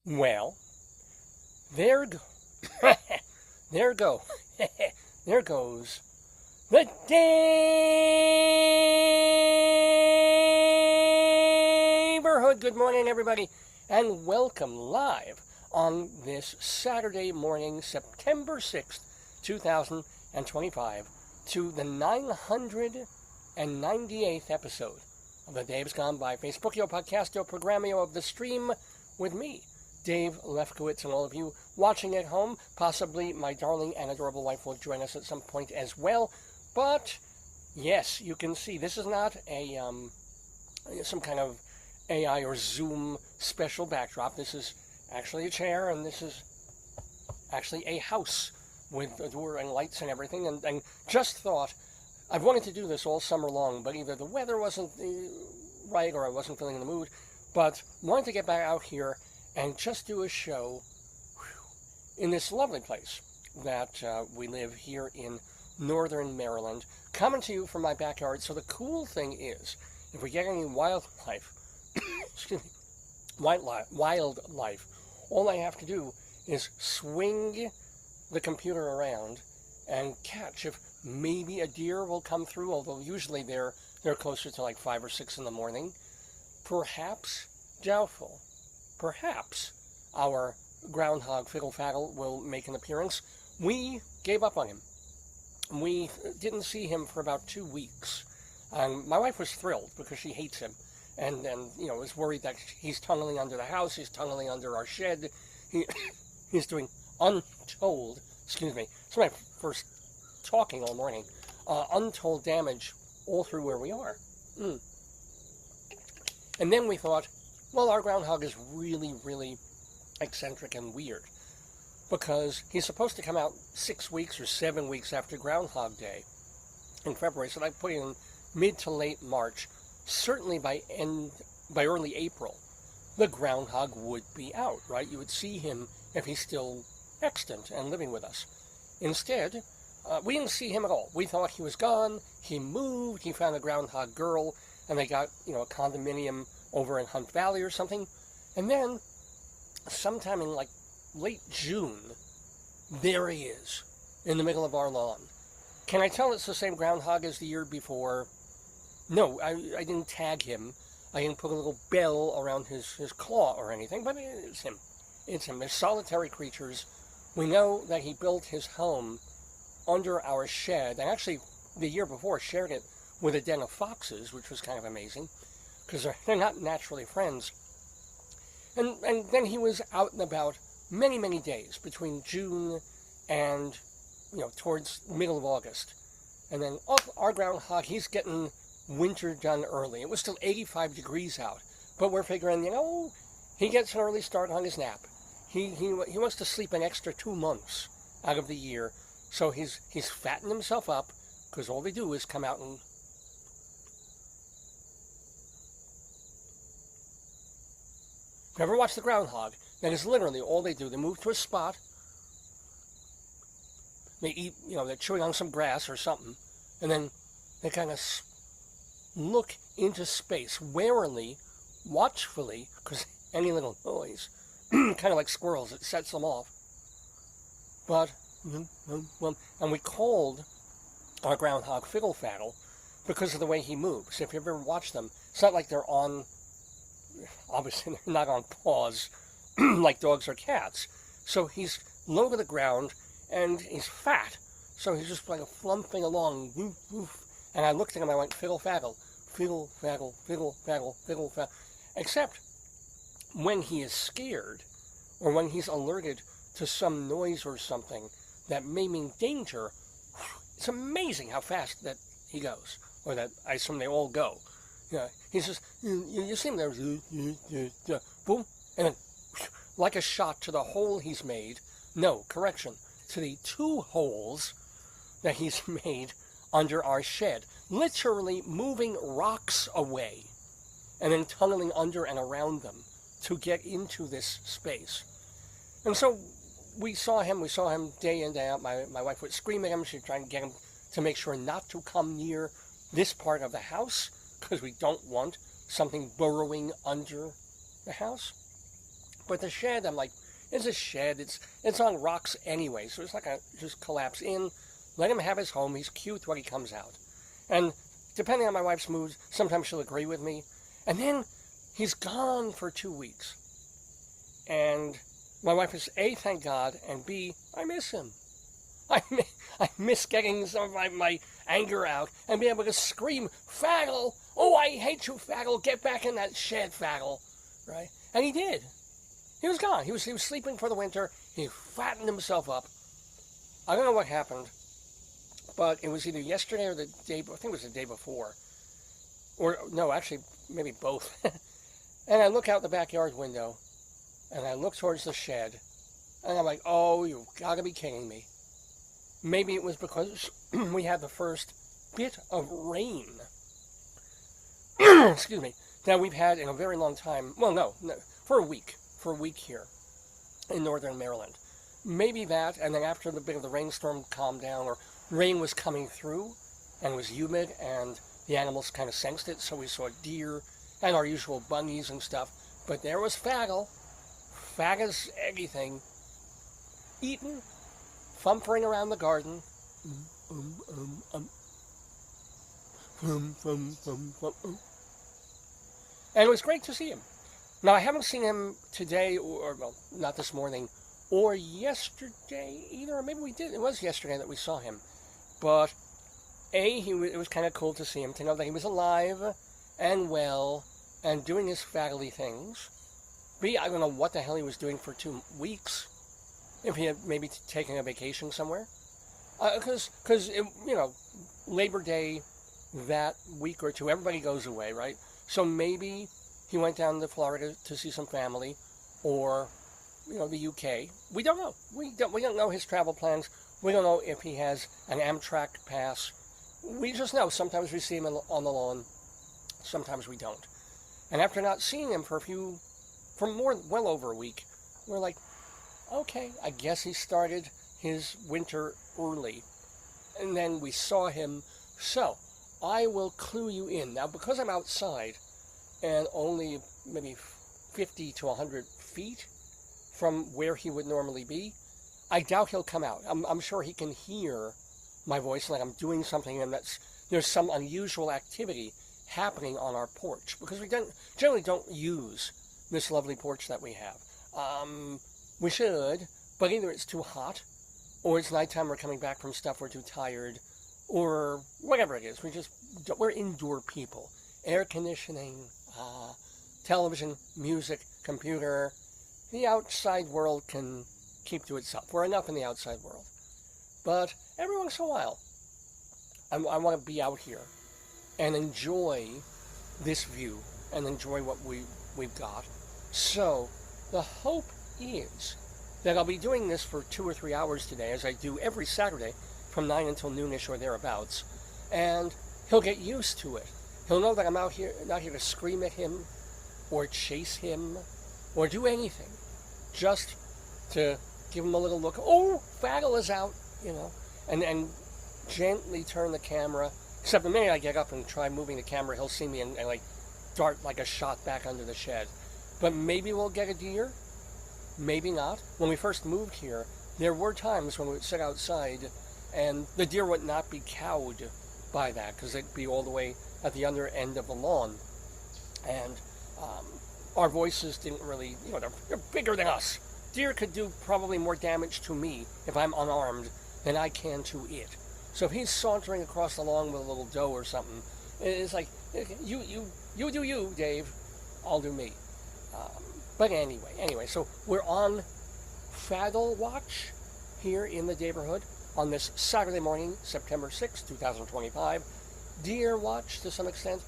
Well, there go, there go, there goes the Daverhood. Good morning, everybody, and welcome live on this Saturday morning, September 6th, 2025, to the 998th episode of the Dave's Gone By Facebookio, Podcastio, Programmio of the Stream with me, Dave Lefkowitz, and all of you watching at home. Possibly my darling and adorable wife will join us at some point as well. But yes, you can see this is not a some kind of AI or Zoom special backdrop. This is actually a chair, and this is actually a house with a door and lights and everything. And just thought, I've wanted to do this all summer long, but either the weather wasn't right or I wasn't feeling in the mood. But wanted to get back out here and just do a show in this lovely place that we live here in northern Maryland, coming to you from my backyard. So the cool thing is, if we get any wildlife, excuse me, wildlife, all I have to do is swing the computer around and catch if maybe a deer will come through, although usually they're closer to like 5 or 6 in the morning. Perhaps, doubtful, perhaps our groundhog Fiddle Faddle will make an appearance. We gave up on him. We didn't see him for about 2 weeks. My wife was thrilled because she hates him, and was worried that he's tunneling under the house, he's tunneling under our shed, he's doing untold, excuse me, it's my first talking all morning, untold damage all through where we are. And then we thought, well, our groundhog is really, really eccentric and weird, because he's supposed to come out 6 weeks or 7 weeks after Groundhog Day in February. So I put in mid to late March. Certainly by early April, the groundhog would be out, right? You would see him if he's still extant and living with us. Instead, we didn't see him at all. We thought he was gone. He moved. He found a groundhog girl, and they got, a condominium over in Hunt Valley or something. And then, sometime in like late June, there he is, in the middle of our lawn. Can I tell it's the same groundhog as the year before? No, I didn't tag him. I didn't put a little bell around his claw or anything, but it's him. It's him. They're solitary creatures. We know that he built his home under our shed, and actually the year before shared it with a den of foxes, which was kind of amazing, because they're not naturally friends. And then he was out and about many, many days between June and, towards the middle of August. And then our groundhog, he's getting winter done early. It was still 85 degrees out, but we're figuring, he gets an early start on his nap. He wants to sleep an extra 2 months out of the year, so he's fattened himself up, because all they do is come out and ever watch the groundhog? That is literally all they do. They move to a spot, they eat, they're chewing on some grass or something, and then they kind of look into space, warily, watchfully, because any little noise, kind of like squirrels, it sets them off. But, and we called our groundhog Fiddle Faddle because of the way he moves. If you ever watch them, it's not like they're on, obviously they're not on paws like dogs or cats. So he's low to the ground, and he's fat. So he's just like flumping along, woof, woof. And I looked at him, I went, Fiddle Faddle, Fiddle Faddle, Fiddle Faddle, Fiddle Faddle. Except when he is scared, or when he's alerted to some noise or something that may mean danger, it's amazing how fast that he goes, or that I assume they all go. He's just, you see him there, boom, and then like a shot to the hole he's made. No, correction, to the 2 holes that he's made under our shed, literally moving rocks away and then tunneling under and around them to get into this space. And so we saw him day in, day out. My wife would scream at him. She'd try and get him to make sure not to come near this part of the house, because we don't want something burrowing under the house. But the shed, I'm like, it's a shed. It's on rocks anyway, so it's not going to just collapse in. Let him have his home. He's cute when he comes out. And depending on my wife's mood, sometimes she'll agree with me. And then he's gone for 2 weeks. And my wife is A, thank God, and B, I miss him. I miss getting some of my anger out and being able to scream, Faggle! Oh, I hate you, Faggle! Get back in that shed, Faggle! Right? And he did. He was gone. He was sleeping for the winter. He fattened himself up. I don't know what happened, but it was either yesterday or the day, I think it was the day before. Or, no, actually, maybe both. And I look out the backyard window, and I look towards the shed, and I'm like, oh, you've got to be kidding me. Maybe it was because we had the first bit of rain. Excuse me. That we've had in a very long time. Well, no, for a week. For a week here in northern Maryland. Maybe that, and then after the bit of the rainstorm calmed down, or rain was coming through, and it was humid, and the animals kind of sensed it, so we saw deer and our usual bunnies and stuff. But there was Faggle. Faggle's anything. Eating, fumpering around the garden. And it was great to see him. Now, I haven't seen him today, or, well, not this morning, or yesterday either, or maybe we did. It was yesterday that we saw him. But, A, it was kind of cool to see him, to know that he was alive and well and doing his faggly things. B, I don't know what the hell he was doing for 2 weeks. If he had maybe taken a vacation somewhere. Because, Labor Day, that week or two, everybody goes away, right? So maybe he went down to Florida to see some family, or, the UK. We don't know. We don't know his travel plans. We don't know if he has an Amtrak pass. We just know sometimes we see him on the lawn, sometimes we don't. And after not seeing him for well over a week, we're like, okay, I guess he started his winter early. And then we saw him. So, I will clue you in. Now, because I'm outside, and only maybe 50 to 100 feet from where he would normally be, I doubt he'll come out. I'm sure he can hear my voice, like I'm doing something, and there's some unusual activity happening on our porch, because we generally don't use this lovely porch that we have. We should, but either it's too hot, or it's nighttime, we're coming back from stuff, we're too tired, or whatever it is. We're indoor people. Air conditioning, television, music, computer. The outside world can keep to itself. We're enough in the outside world. But every once in a while, I want to be out here and enjoy this view and enjoy what we've got. So the hope is that I'll be doing this for 2 or 3 hours today, as I do every Saturday from 9 until noonish or thereabouts, and he'll get used to it. He'll know that I'm not here to scream at him or chase him or do anything, just to give him a little look. Oh, Faggle is out, and gently turn the camera. Except the minute I get up and try moving the camera, he'll see me and like dart like a shot back under the shed. But maybe we'll get a deer, maybe not. When we first moved here, there were times when we would sit outside and the deer would not be cowed by that, because they'd be all the way at the under end of the lawn. And our voices didn't really, they're bigger than us. Deer could do probably more damage to me if I'm unarmed than I can to it. So if he's sauntering across the lawn with a little doe or something, it's like, you do you, Dave. I'll do me. But anyway, so we're on Faggle Watch here in the Daverhood on this Saturday morning, September 6, 2025. Deer Watch to some extent.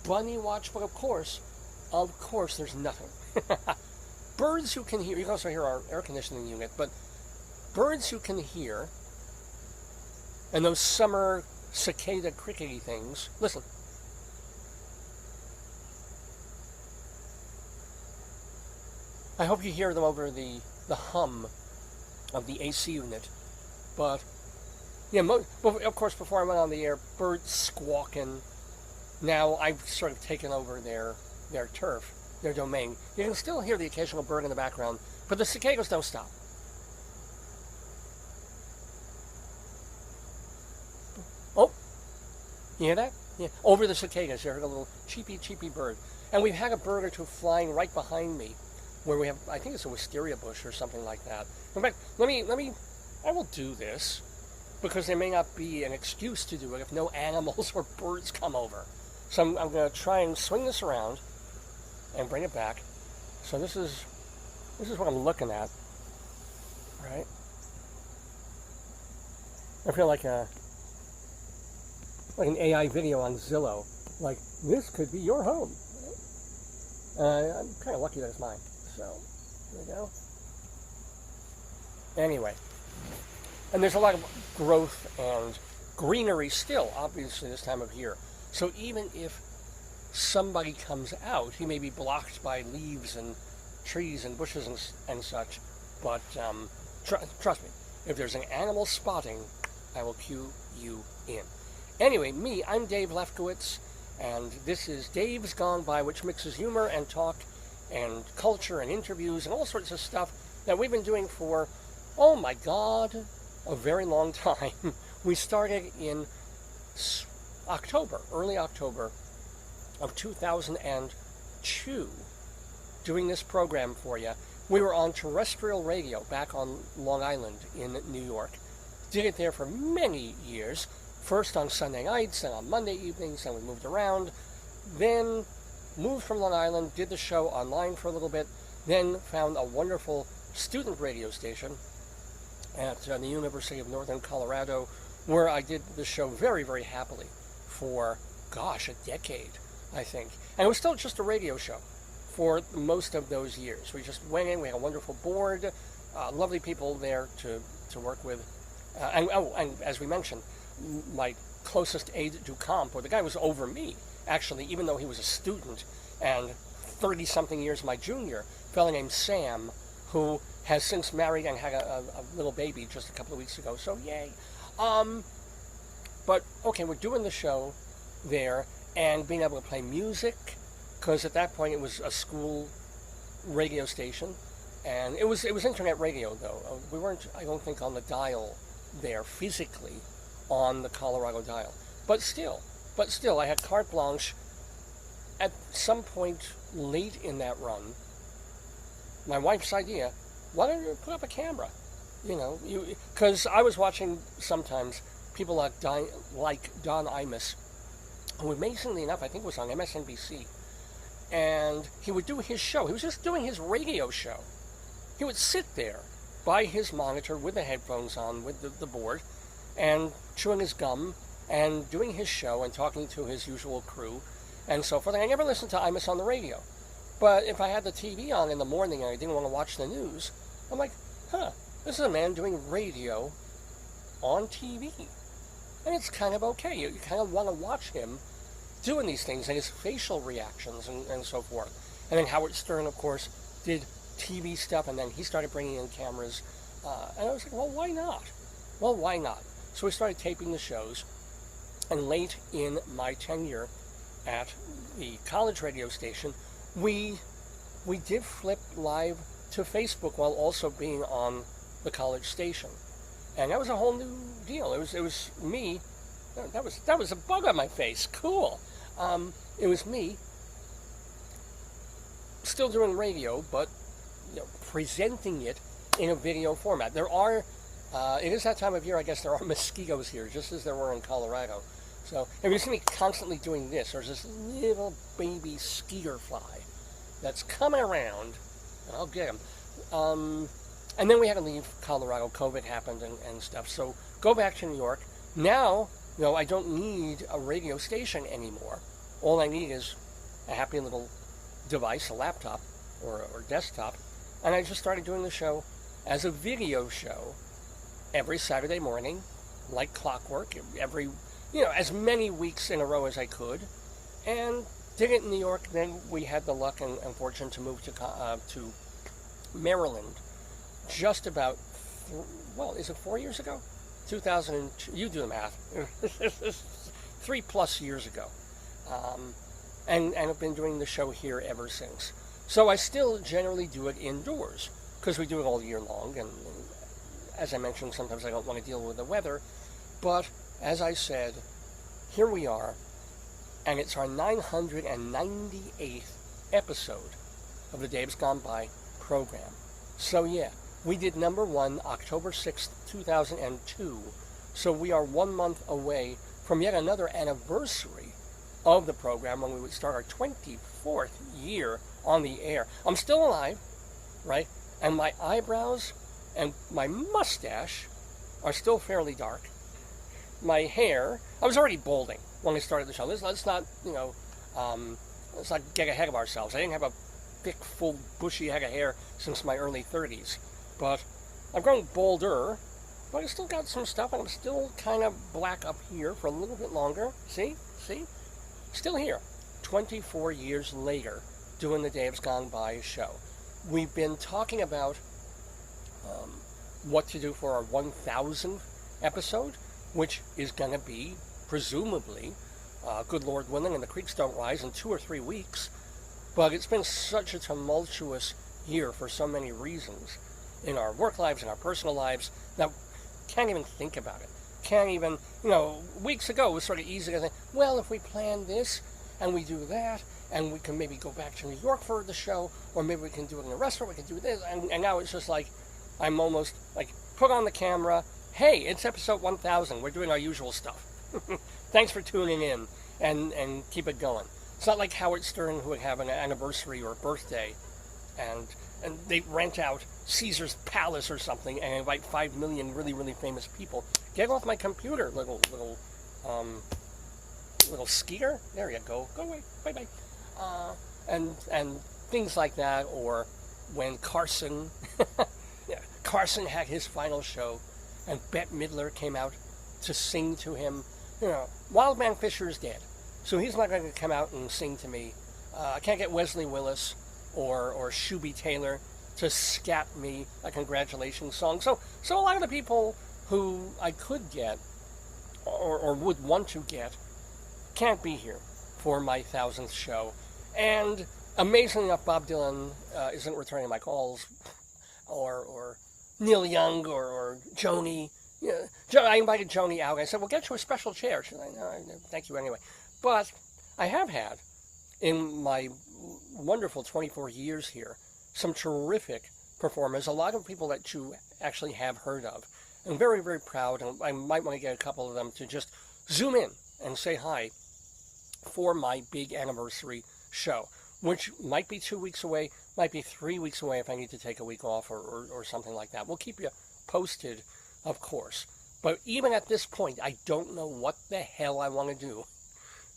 Bunny Watch, but of course, there's nothing. Birds who can hear, you can also hear our air conditioning unit, but birds who can hear, and those summer cicada crickety things, listen. I hope you hear them over the hum of the AC unit, but of course, before I went on the air, birds squawking. Now I've sort of taken over their turf, their domain. You can still hear the occasional bird in the background, but the cicadas don't stop. Oh, you hear that? Yeah, over the cicadas, you heard a little cheepy bird. And we've had a bird or two flying right behind me, where we have, I think it's a wisteria bush or something like that. In fact, I will do this, because there may not be an excuse to do it if no animals or birds come over. So I'm going to try and swing this around and bring it back. So this is what I'm looking at, right? I feel like an AI video on Zillow. Like, this could be your home. I'm kind of lucky that it's mine. So, there we go. Anyway. And there's a lot of growth and greenery still, obviously, this time of year. So even if somebody comes out, he may be blocked by leaves and trees and bushes and such. But trust me, if there's an animal spotting, I will cue you in. Anyway, I'm Dave Lefkowitz, and this is Dave's Gone By, which mixes humor and talk and culture and interviews and all sorts of stuff that we've been doing for, oh my God, a very long time. We started in early October of 2002, doing this program for you. We were on terrestrial radio back on Long Island in New York. Did it there for many years. First on Sunday nights, then on Monday evenings, then we moved around. Then moved from Long Island, did the show online for a little bit, then found a wonderful student radio station at the University of Northern Colorado, where I did the show very, very happily for, gosh, a decade, I think. And it was still just a radio show for most of those years. We just went in, we had a wonderful board, lovely people there to work with. And as we mentioned, my closest aide-de-camp, or the guy was over me, actually, even though he was a student and 30-something years my junior, a fellow named Sam, who has since married and had a little baby just a couple of weeks ago, so yay. But, okay, we're doing the show there and being able to play music, because at that point it was a school radio station, and it was internet radio, though. We weren't, I don't think, on the dial there physically, on the Colorado dial. But still, I had carte blanche. At some point late in that run, my wife's idea, why don't you put up a camera? Because I was watching sometimes people like Don Imus, who amazingly enough, I think was on MSNBC, and he would do his show. He was just doing his radio show. He would sit there by his monitor with the headphones on, with the board, and chewing his gum, and doing his show, and talking to his usual crew, and so forth. And I never listened to Imus on the radio. But if I had the TV on in the morning and I didn't want to watch the news, I'm like, this is a man doing radio on TV. And it's kind of okay. You kind of want to watch him doing these things and his facial reactions and so forth. And then Howard Stern, of course, did TV stuff, and then he started bringing in cameras. And I was like, well, why not? Well, why not? So we started taping the shows. And late in my tenure at the college radio station, we did flip live to Facebook while also being on the college station, and that was a whole new deal. It was me. That was a bug on my face. Cool. It was me still doing radio, but presenting it in a video format. There are. It is that time of year. I guess there are mosquitoes here, just as there were in Colorado. So if you see me constantly doing this, there's this little baby skeeter fly that's coming around, and I'll get him. And then we had to leave Colorado. COVID happened and stuff. So go back to New York. Now, I don't need a radio station anymore. All I need is a happy little device, a laptop or desktop, and I just started doing the show as a video show every Saturday morning, like clockwork, as many weeks in a row as I could, and did it in New York. Then we had the luck and fortune to move to Maryland just about, is it 4 years ago? 2002, you do the math, 3+ years ago. And I've been doing the show here ever since. So I still generally do it indoors, because we do it all year long, and as I mentioned, sometimes I don't want to deal with the weather. But, as I said, here we are, and it's our 998th episode of the Dave's Gone By program. So yeah, we did number 1 October 6th, 2002, so we are 1 month away from yet another anniversary of the program when we would start our 24th year on the air. I'm still alive, right? And my eyebrows and my mustache are still fairly dark. My hair, I was already balding when I started the show. Let's not get ahead of ourselves. I didn't have a thick, full, bushy head of hair since my early 30s. But I've grown balder, but I still got some stuff, and I'm still kind of black up here for a little bit longer. See? Still here, 24 years later, doing the Dave's Gone By show. We've been talking about what to do for our 1,000th episode, which is going to be, presumably, good Lord willing, and the creeks don't rise, in 2 or 3 weeks. But it's been such a tumultuous year for so many reasons in our work lives, in our personal lives, that can't even think about it. Can't even, weeks ago it was sort of easy to think, well, if we plan this and we do that, and we can maybe go back to New York for the show, or maybe we can do it in a restaurant, we can do this, and now it's just like, I'm almost like, put on the camera, hey, it's episode 1000, we're doing our usual stuff. Thanks for tuning in, and keep it going. It's not like Howard Stern, who would have an anniversary or a birthday, and they rent out Caesar's Palace or something and invite 5 million really, really famous people. Get off my computer, little skeeter. There you go. Go away. Bye-bye. And things like that, or when Carson had his final show, and Bette Midler came out to sing to him. Wildman Fisher is dead, so he's not going to come out and sing to me. I can't get Wesley Willis or Shuby Taylor to scat me a congratulations song. So a lot of the people who I could get or would want to get can't be here for my 1000th show. And amazingly enough, Bob Dylan isn't returning my calls, or Neil Young or Joni. I invited Joni out. I said, "We'll get you a special chair." She's like, "No, thank you anyway." But I have had, in my wonderful 24 years here, some terrific performers, a lot of people that you actually have heard of. I'm very, very proud, and I might want to get a couple of them to just zoom in and say hi for my big anniversary show, which might be 2 weeks away, might be 3 weeks away if I need to take a week off or something like that. We'll keep you posted, of course. But even at this point, I don't know what the hell I want to do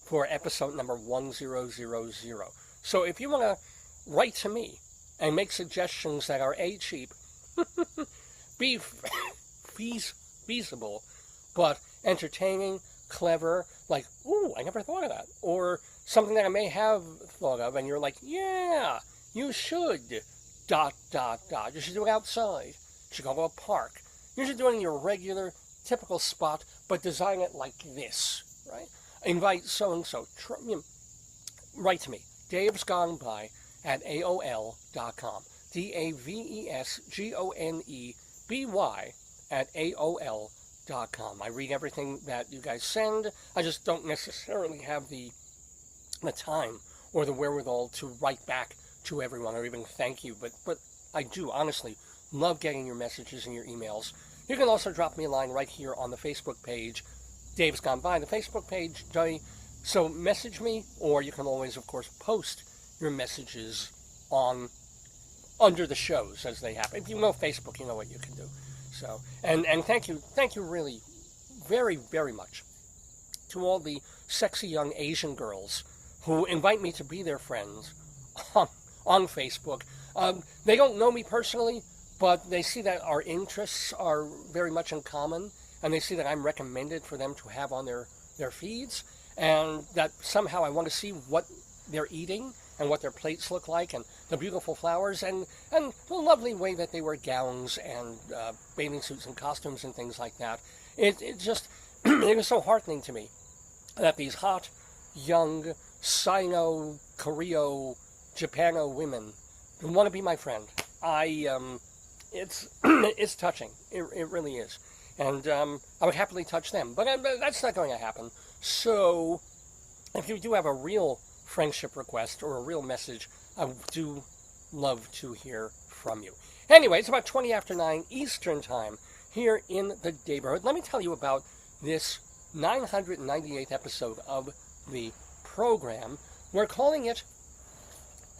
for episode number 1000. So if you want to write to me and make suggestions that are A, cheap, B, feasible, but entertaining, clever, like, ooh, I never thought of that, or something that I may have thought of, and you're like, yeah, you should, ... You should do it outside. You should go to a park. You should do it in your regular, typical spot, but design it like this, right? Invite so-and-so. Write to me. davesgoneby@aol.com. davesgoneby@aol.com. I read everything that you guys send. I just don't necessarily have the time or the wherewithal to write back to everyone or even thank you, but I do honestly love getting your messages and your emails. You can also drop me a line right here on the Facebook page, Dave's Gone By, the Facebook page. So message me, or you can always, of course, post your messages under the shows as they happen. If you know Facebook, you know what you can do. So, and thank you really very, very much to all the sexy young Asian girls who invite me to be their friends on Facebook. They don't know me personally, but they see that our interests are very much in common, and they see that I'm recommended for them to have on their feeds, and that somehow I want to see what they're eating and what their plates look like, and the beautiful flowers, and the lovely way that they wear gowns and bathing suits and costumes and things like that. It just, it was so heartening to me that these hot, young, Sino, Koreo, Japano women who want to be my friend. It's it's touching. It really is. And I would happily touch them. But that's not going to happen. So if you do have a real friendship request or a real message, I do love to hear from you. Anyway, it's about 20 after 9 Eastern Time here in the Daverhood. Let me tell you about this 998th episode of the program. We're calling it,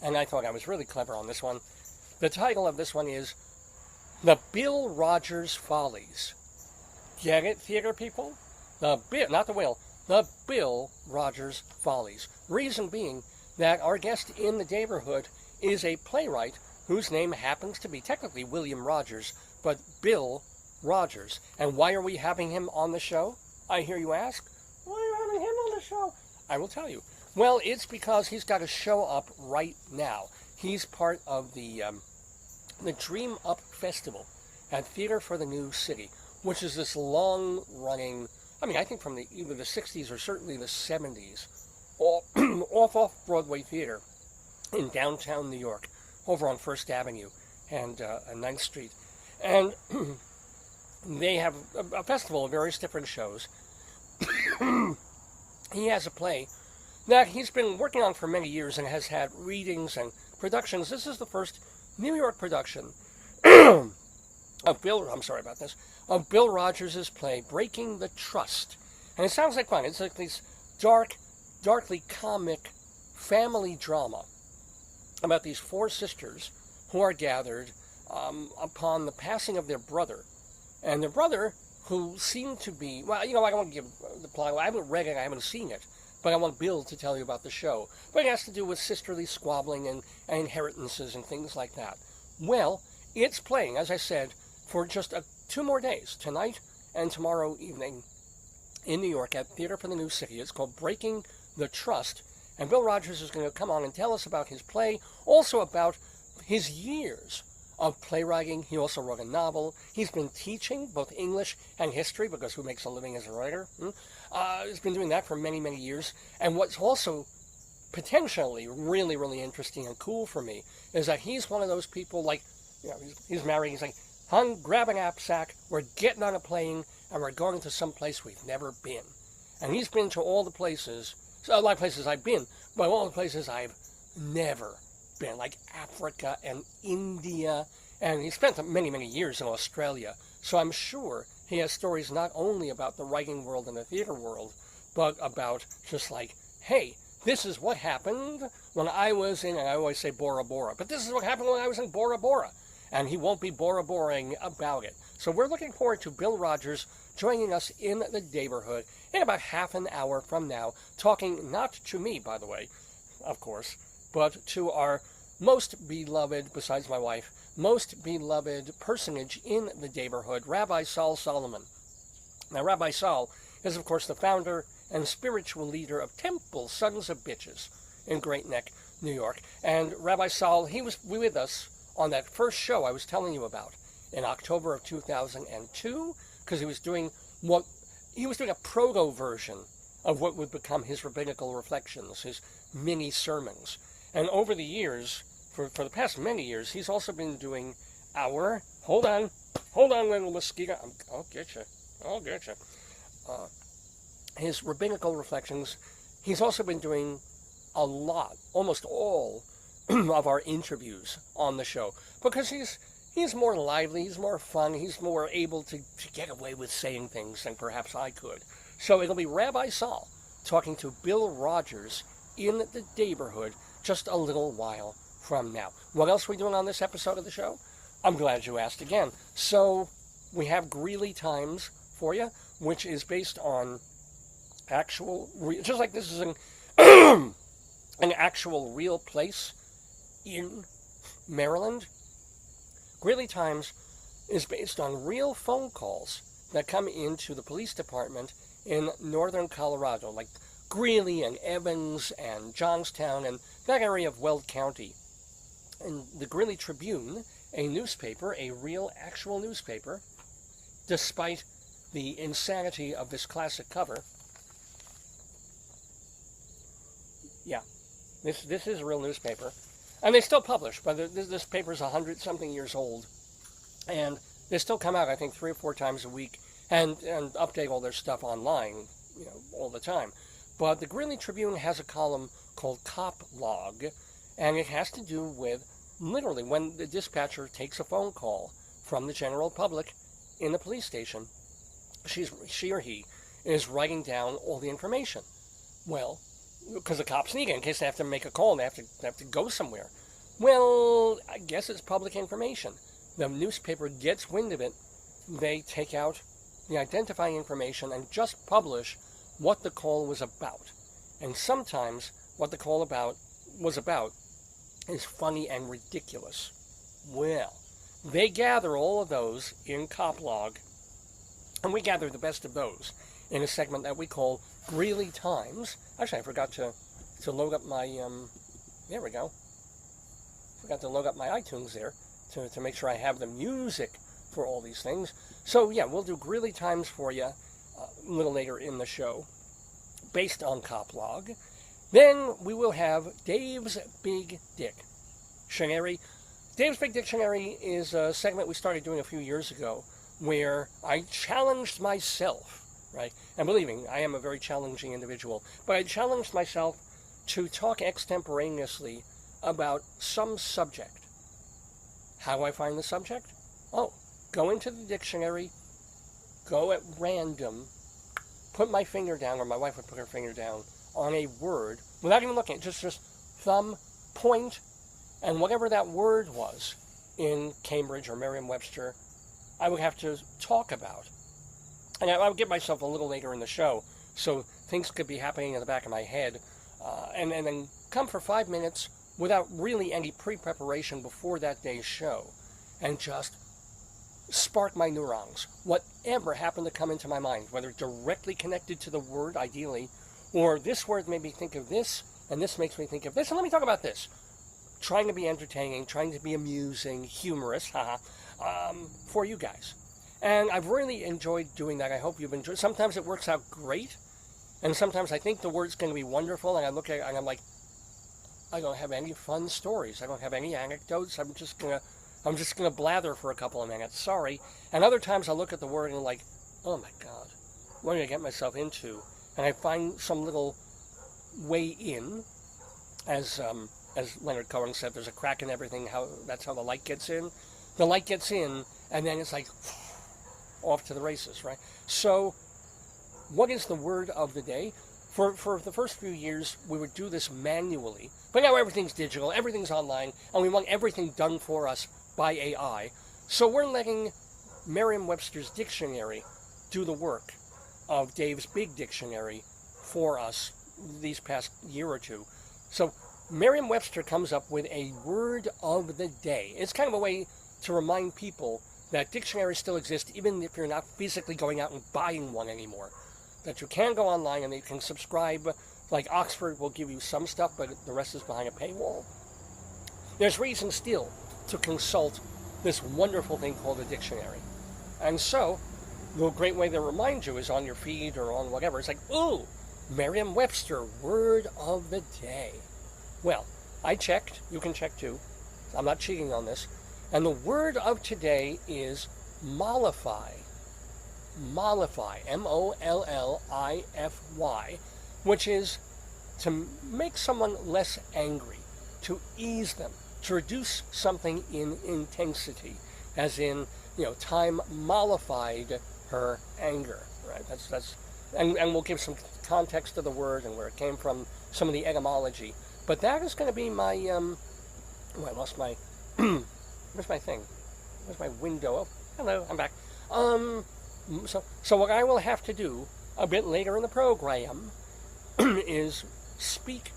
and I thought I was really clever on this one, the title of this one is The Bill Rogers Follies. Get it, theater people? Not the Will, the Bill Rogers Follies. Reason being that our guest in the Daverhood is a playwright whose name happens to be technically William Rogers, but Bill Rogers. And why are we having him on the show, I hear you ask? Why are you having him on the show? I will tell you. Well, it's because he's got a show up right now. He's part of the Dream Up Festival at Theater for the New City, which is this long-running, I think from either the 60s or certainly the 70s, off-off-Broadway theater in downtown New York, over on First Avenue and 9th Street. And they have a festival of various different shows. He has a play that he's been working on for many years and has had readings and productions. This is the first New York production of Bill Rogers' play, Breaking the Trust. And it sounds like fun. It's like this darkly comic family drama about these four sisters who are gathered upon the passing of their brother. And their brother, who seemed to be, I don't want to give the plot. I haven't read it, I haven't seen it, but I want Bill to tell you about the show. But it has to do with sisterly squabbling and inheritances and things like that. Well, it's playing, as I said, for just 2 more days, tonight and tomorrow evening in New York at Theater for the New City. It's called Breaking the Trust. And Bill Rogers is going to come on and tell us about his play, also about his years of playwriting. He also wrote a novel. He's been teaching both English and history, because who makes a living as a writer? He's been doing that for many, many years. And what's also potentially really, really interesting and cool for me is that he's one of those people, he's married, he's like, hon, grab a knapsack, we're getting on a plane, and we're going to some place we've never been. And he's been to all the places, a lot of places I've been, but all the places I've never been, like Africa and India, and he spent many, many years in Australia. So I'm sure he has stories not only about the writing world and the theater world, but about just like, hey, this is what happened when I was in, and I always say Bora Bora, but this is what happened when I was in Bora Bora. And he won't be Bora Boring about it. So we're looking forward to Bill Rogers joining us in the Daverhood in about half an hour from now, talking not to me, by the way, of course, but to our most beloved, besides my wife, most beloved personage in the Daverhood, Rabbi Sol Solomon. Now, Rabbi Sol is, of course, the founder and spiritual leader of Temple Sons of Bitches in Great Neck, New York. And Rabbi Sol, he was with us on that first show I was telling you about in October of 2002, because he was doing a proto version of what would become his rabbinical reflections, his mini sermons. And over the years, for the past many years, he's also been doing our, hold on, little mosquito, I'll get you. His rabbinical reflections. He's also been doing a lot, almost all of our interviews on the show, because he's more lively, he's more fun, he's more able to get away with saying things than perhaps I could. So it'll be Rabbi Sol talking to Bill Rogers in the Daverhood just a little while from now. What else are we doing on this episode of the show? I'm glad you asked again. So we have Greeley Times for you, which is based on actual, just like this is an actual real place in Maryland. Greeley Times is based on real phone calls that come into the police department in northern Colorado, like Greeley and Evans and Johnstown and that area of Weld County. And the Greeley Tribune, a newspaper, a real, actual newspaper, despite the insanity of this classic cover. Yeah, this is a real newspaper. And they still publish, but this paper's 100-something years old. And they still come out, I think, 3 or 4 times a week and update all their stuff online, all the time. But the Greeley Tribune has a column called Cop Log, and it has to do with literally when the dispatcher takes a phone call from the general public in the police station, she or he is writing down all the information. Well, because the cops need it in case they have to make a call and they have to go somewhere. Well, I guess it's public information. The newspaper gets wind of it. They take out the identifying information and just publish what the call was about. And sometimes what the call was about is funny and ridiculous. Well, they gather all of those in Cop Log, and we gather the best of those in a segment that we call Greeley Times. Actually, I forgot to load up my, there we go. Forgot to load up my iTunes there to make sure I have the music for all these things. So yeah, we'll do Greeley Times for you a little later in the show, based on Cop Log. Then we will have Dave's Big Dictionary. Dave's Big Dictionary is a segment we started doing a few years ago where I challenged myself, right? And believe me, I am a very challenging individual, but I challenged myself to talk extemporaneously about some subject. How do I find the subject? Oh, go into the dictionary, go at random, put my finger down, or my wife would put her finger down, on a word, without even looking, just thumb, point, and whatever that word was in Cambridge or Merriam-Webster, I would have to talk about. And I would give myself a little later in the show, so things could be happening in the back of my head, and then come for 5 minutes without really any pre-preparation before that day's show, and just spark my neurons. Whatever happened to come into my mind, whether directly connected to the word, ideally, or this word made me think of this, and this makes me think of this, and let me talk about this. Trying to be entertaining, trying to be amusing, humorous, for you guys. And I've really enjoyed doing that. I hope you've enjoyed. Sometimes it works out great, and sometimes I think the word's going to be wonderful, and I look at it and I'm like, I don't have any fun stories. I don't have any anecdotes. I'm just gonna blather for a couple of minutes. Sorry. And other times I look at the word and I'm like, oh my God, what did I get myself into? And I find some little way in, as Leonard Cohen said, there's a crack in everything. That's how the light gets in. The light gets in, and then it's like off to the races, right? So, what is the word of the day? For the first few years, we would do this manually. But now everything's digital, everything's online, and we want everything done for us by AI. So we're letting Merriam-Webster's dictionary do the work of Dave's Big Dictionary for us these past year or two. So Merriam-Webster comes up with a word of the day. It's kind of a way to remind people that dictionaries still exist, even if you're not physically going out and buying one anymore. That you can go online and you can subscribe. Like Oxford will give you some stuff, but the rest is behind a paywall. There's reason still to consult this wonderful thing called a dictionary. And so, the great way to remind you is on your feed or on whatever. It's like, ooh, Merriam-Webster, word of the day. Well, I checked. You can check too. I'm not cheating on this. And the word of today is mollify. Mollify, M-O-L-L-I-F-Y, which is to make someone less angry, to ease them, to reduce something in intensity, as in, time mollified her anger, right? And we'll give some context to the word and where it came from, some of the etymology. But that is going to be my, I lost my, where's my thing? Where's my window? Oh, hello, I'm back. So what I will have to do a bit later in the program is speak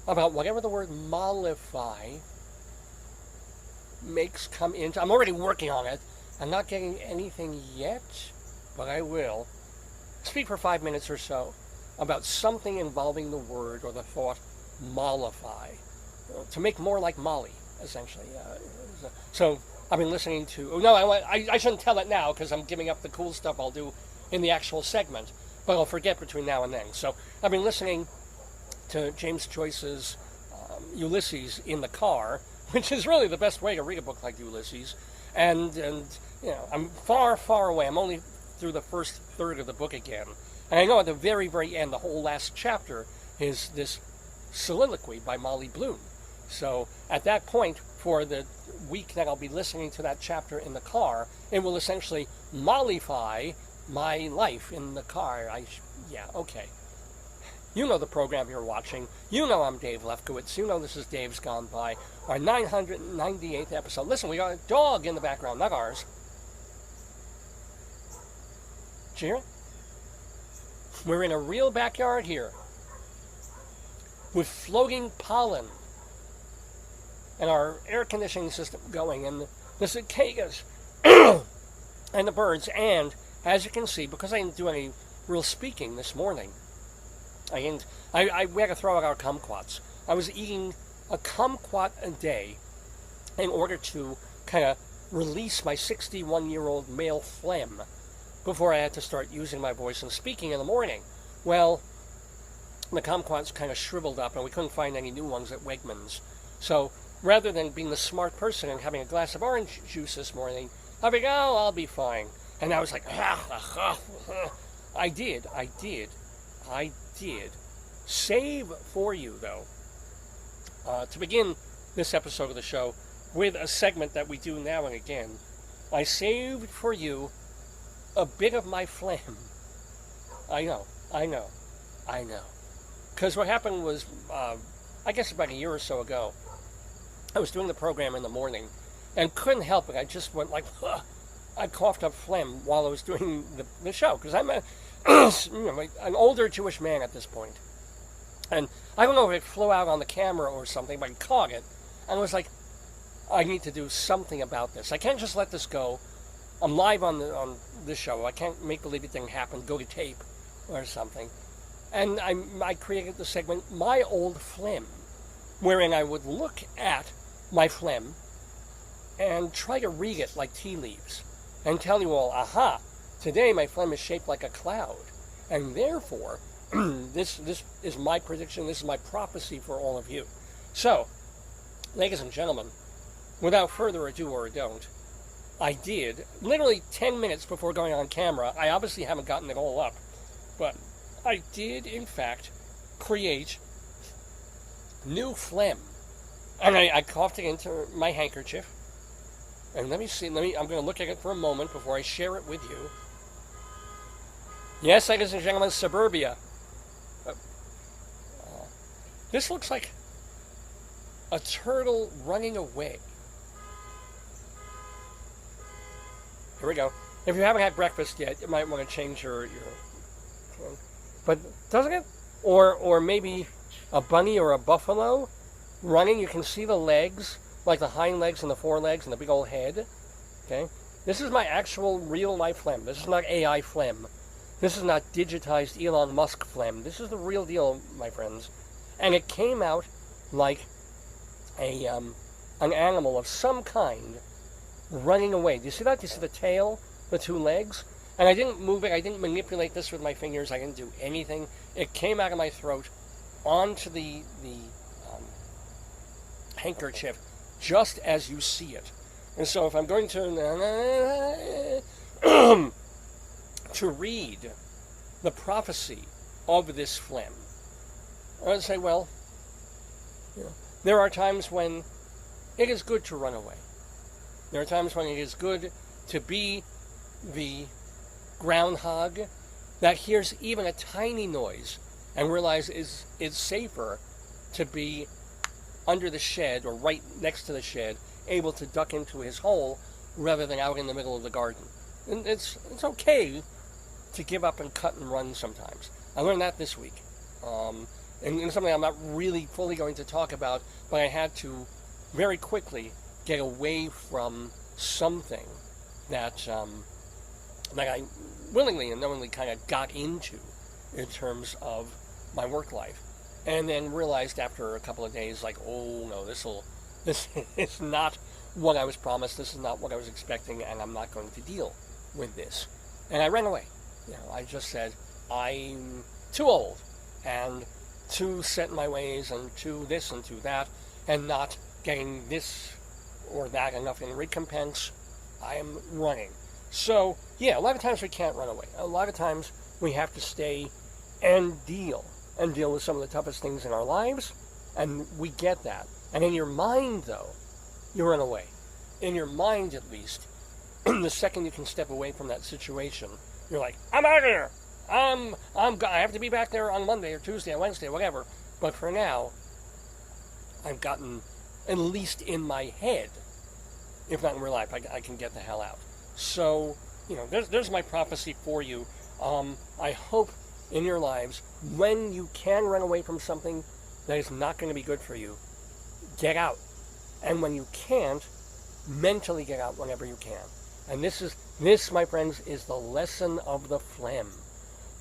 about whatever the word mollify makes come into. I'm already working on it. I'm not getting anything yet, but I will. Speak for 5 minutes or so about something involving the word or the thought mollify, to make more like Molly, essentially. So I've been listening to... No, I shouldn't tell it now because I'm giving up the cool stuff I'll do in the actual segment, but I'll forget between now and then. So I've been listening to James Joyce's, Ulysses in the car, which is really the best way to read a book like Ulysses. And you know, I'm far, far away. I'm only through the first third of the book again. And I know at the very, very end, the whole last chapter is this soliloquy by Molly Bloom. So at that point, for the week that I'll be listening to that chapter in the car, it will essentially mollify my life in the car. Yeah, okay. You know the program you're watching. You know I'm Dave Lefkowitz. You know this is Dave's Gone By, our 998th episode. Listen, we got a dog in the background, not ours. Did you hear it? We're in a real backyard here with floating pollen and our air conditioning system going and the cicadas and the birds. And as you can see, because I didn't do any real speaking this morning, we had to throw out our kumquats. I was eating a kumquat a day in order to kind of release my 61-year-old male phlegm before I had to start using my voice and speaking in the morning. Well, the kumquats kind of shriveled up and we couldn't find any new ones at Wegmans. So rather than being the smart person and having a glass of orange juice this morning, I figured, oh, I'll be fine. And I was like, I did. Save for you, though, to begin this episode of the show with a segment that we do now and again. I saved for you a bit of my phlegm. I know. Because what happened was, I guess about a year or so ago, I was doing the program in the morning and couldn't help it. I just went like, I coughed up phlegm while I was doing the show. Because I'm an older Jewish man at this point. And I don't know if it flew out on the camera or something, but I caught it. And I was like, I need to do something about this. I can't just let this go. I'm live on this show. I can't make believe it didn't happen, go to tape or something. And I created the segment, My Old Phlegm, wherein I would look at my phlegm and try to read it like tea leaves and tell you all, aha, today my phlegm is shaped like a cloud. And therefore, this is my prediction, this is my prophecy for all of you. So, ladies and gentlemen, without further ado or don't, I did, literally 10 minutes before going on camera, I obviously haven't gotten it all up, but I did, in fact, create new phlegm. And I coughed it into my handkerchief. And let me see, I'm going to look at it for a moment before I share it with you. Yes, ladies and gentlemen, suburbia. This looks like a turtle running away. Here we go. If you haven't had breakfast yet, you might want to change your but doesn't it? Or maybe a bunny or a buffalo running. You can see the legs, like the hind legs and the forelegs and the big old head. Okay? This is my actual real life phlegm. This is not AI phlegm. This is not digitized Elon Musk phlegm. This is the real deal, my friends. And it came out like an animal of some kind running away. Do you see that? Do you see the tail, the two legs? And I didn't move it. I didn't manipulate this with my fingers. I didn't do anything. It came out of my throat onto the handkerchief just as you see it. And so if I'm going to to read the prophecy of this phlegm, I would say, well, there are times when it is good to run away. There are times when it is good to be the groundhog that hears even a tiny noise and realizes it's safer to be under the shed or right next to the shed, able to duck into his hole rather than out in the middle of the garden. And it's okay to give up and cut and run sometimes. I learned that this week. And something I'm not really fully going to talk about, but I had to very quickly get away from something that I willingly and knowingly kind of got into in terms of my work life. And then realized after a couple of days, like, oh no, this is not what I was promised, this is not what I was expecting, and I'm not going to deal with this. And I ran away. I just said, I'm too old, and too set in my ways, and too this and too that, and not getting this or that enough in recompense, I am running. So, yeah, a lot of times we can't run away. A lot of times we have to stay and deal with some of the toughest things in our lives, and we get that. And in your mind, though, you run away. In your mind, at least, the second you can step away from that situation, you're like, I'm out of here. I have to be back there on Monday or Tuesday or Wednesday, whatever. But for now, I've gotten, at least in my head, if not in real life, I can get the hell out. So, there's my prophecy for you. I hope in your lives, when you can run away from something that is not going to be good for you, get out. And when you can't, mentally get out whenever you can. And this, my friends, is the lesson of the phlegm.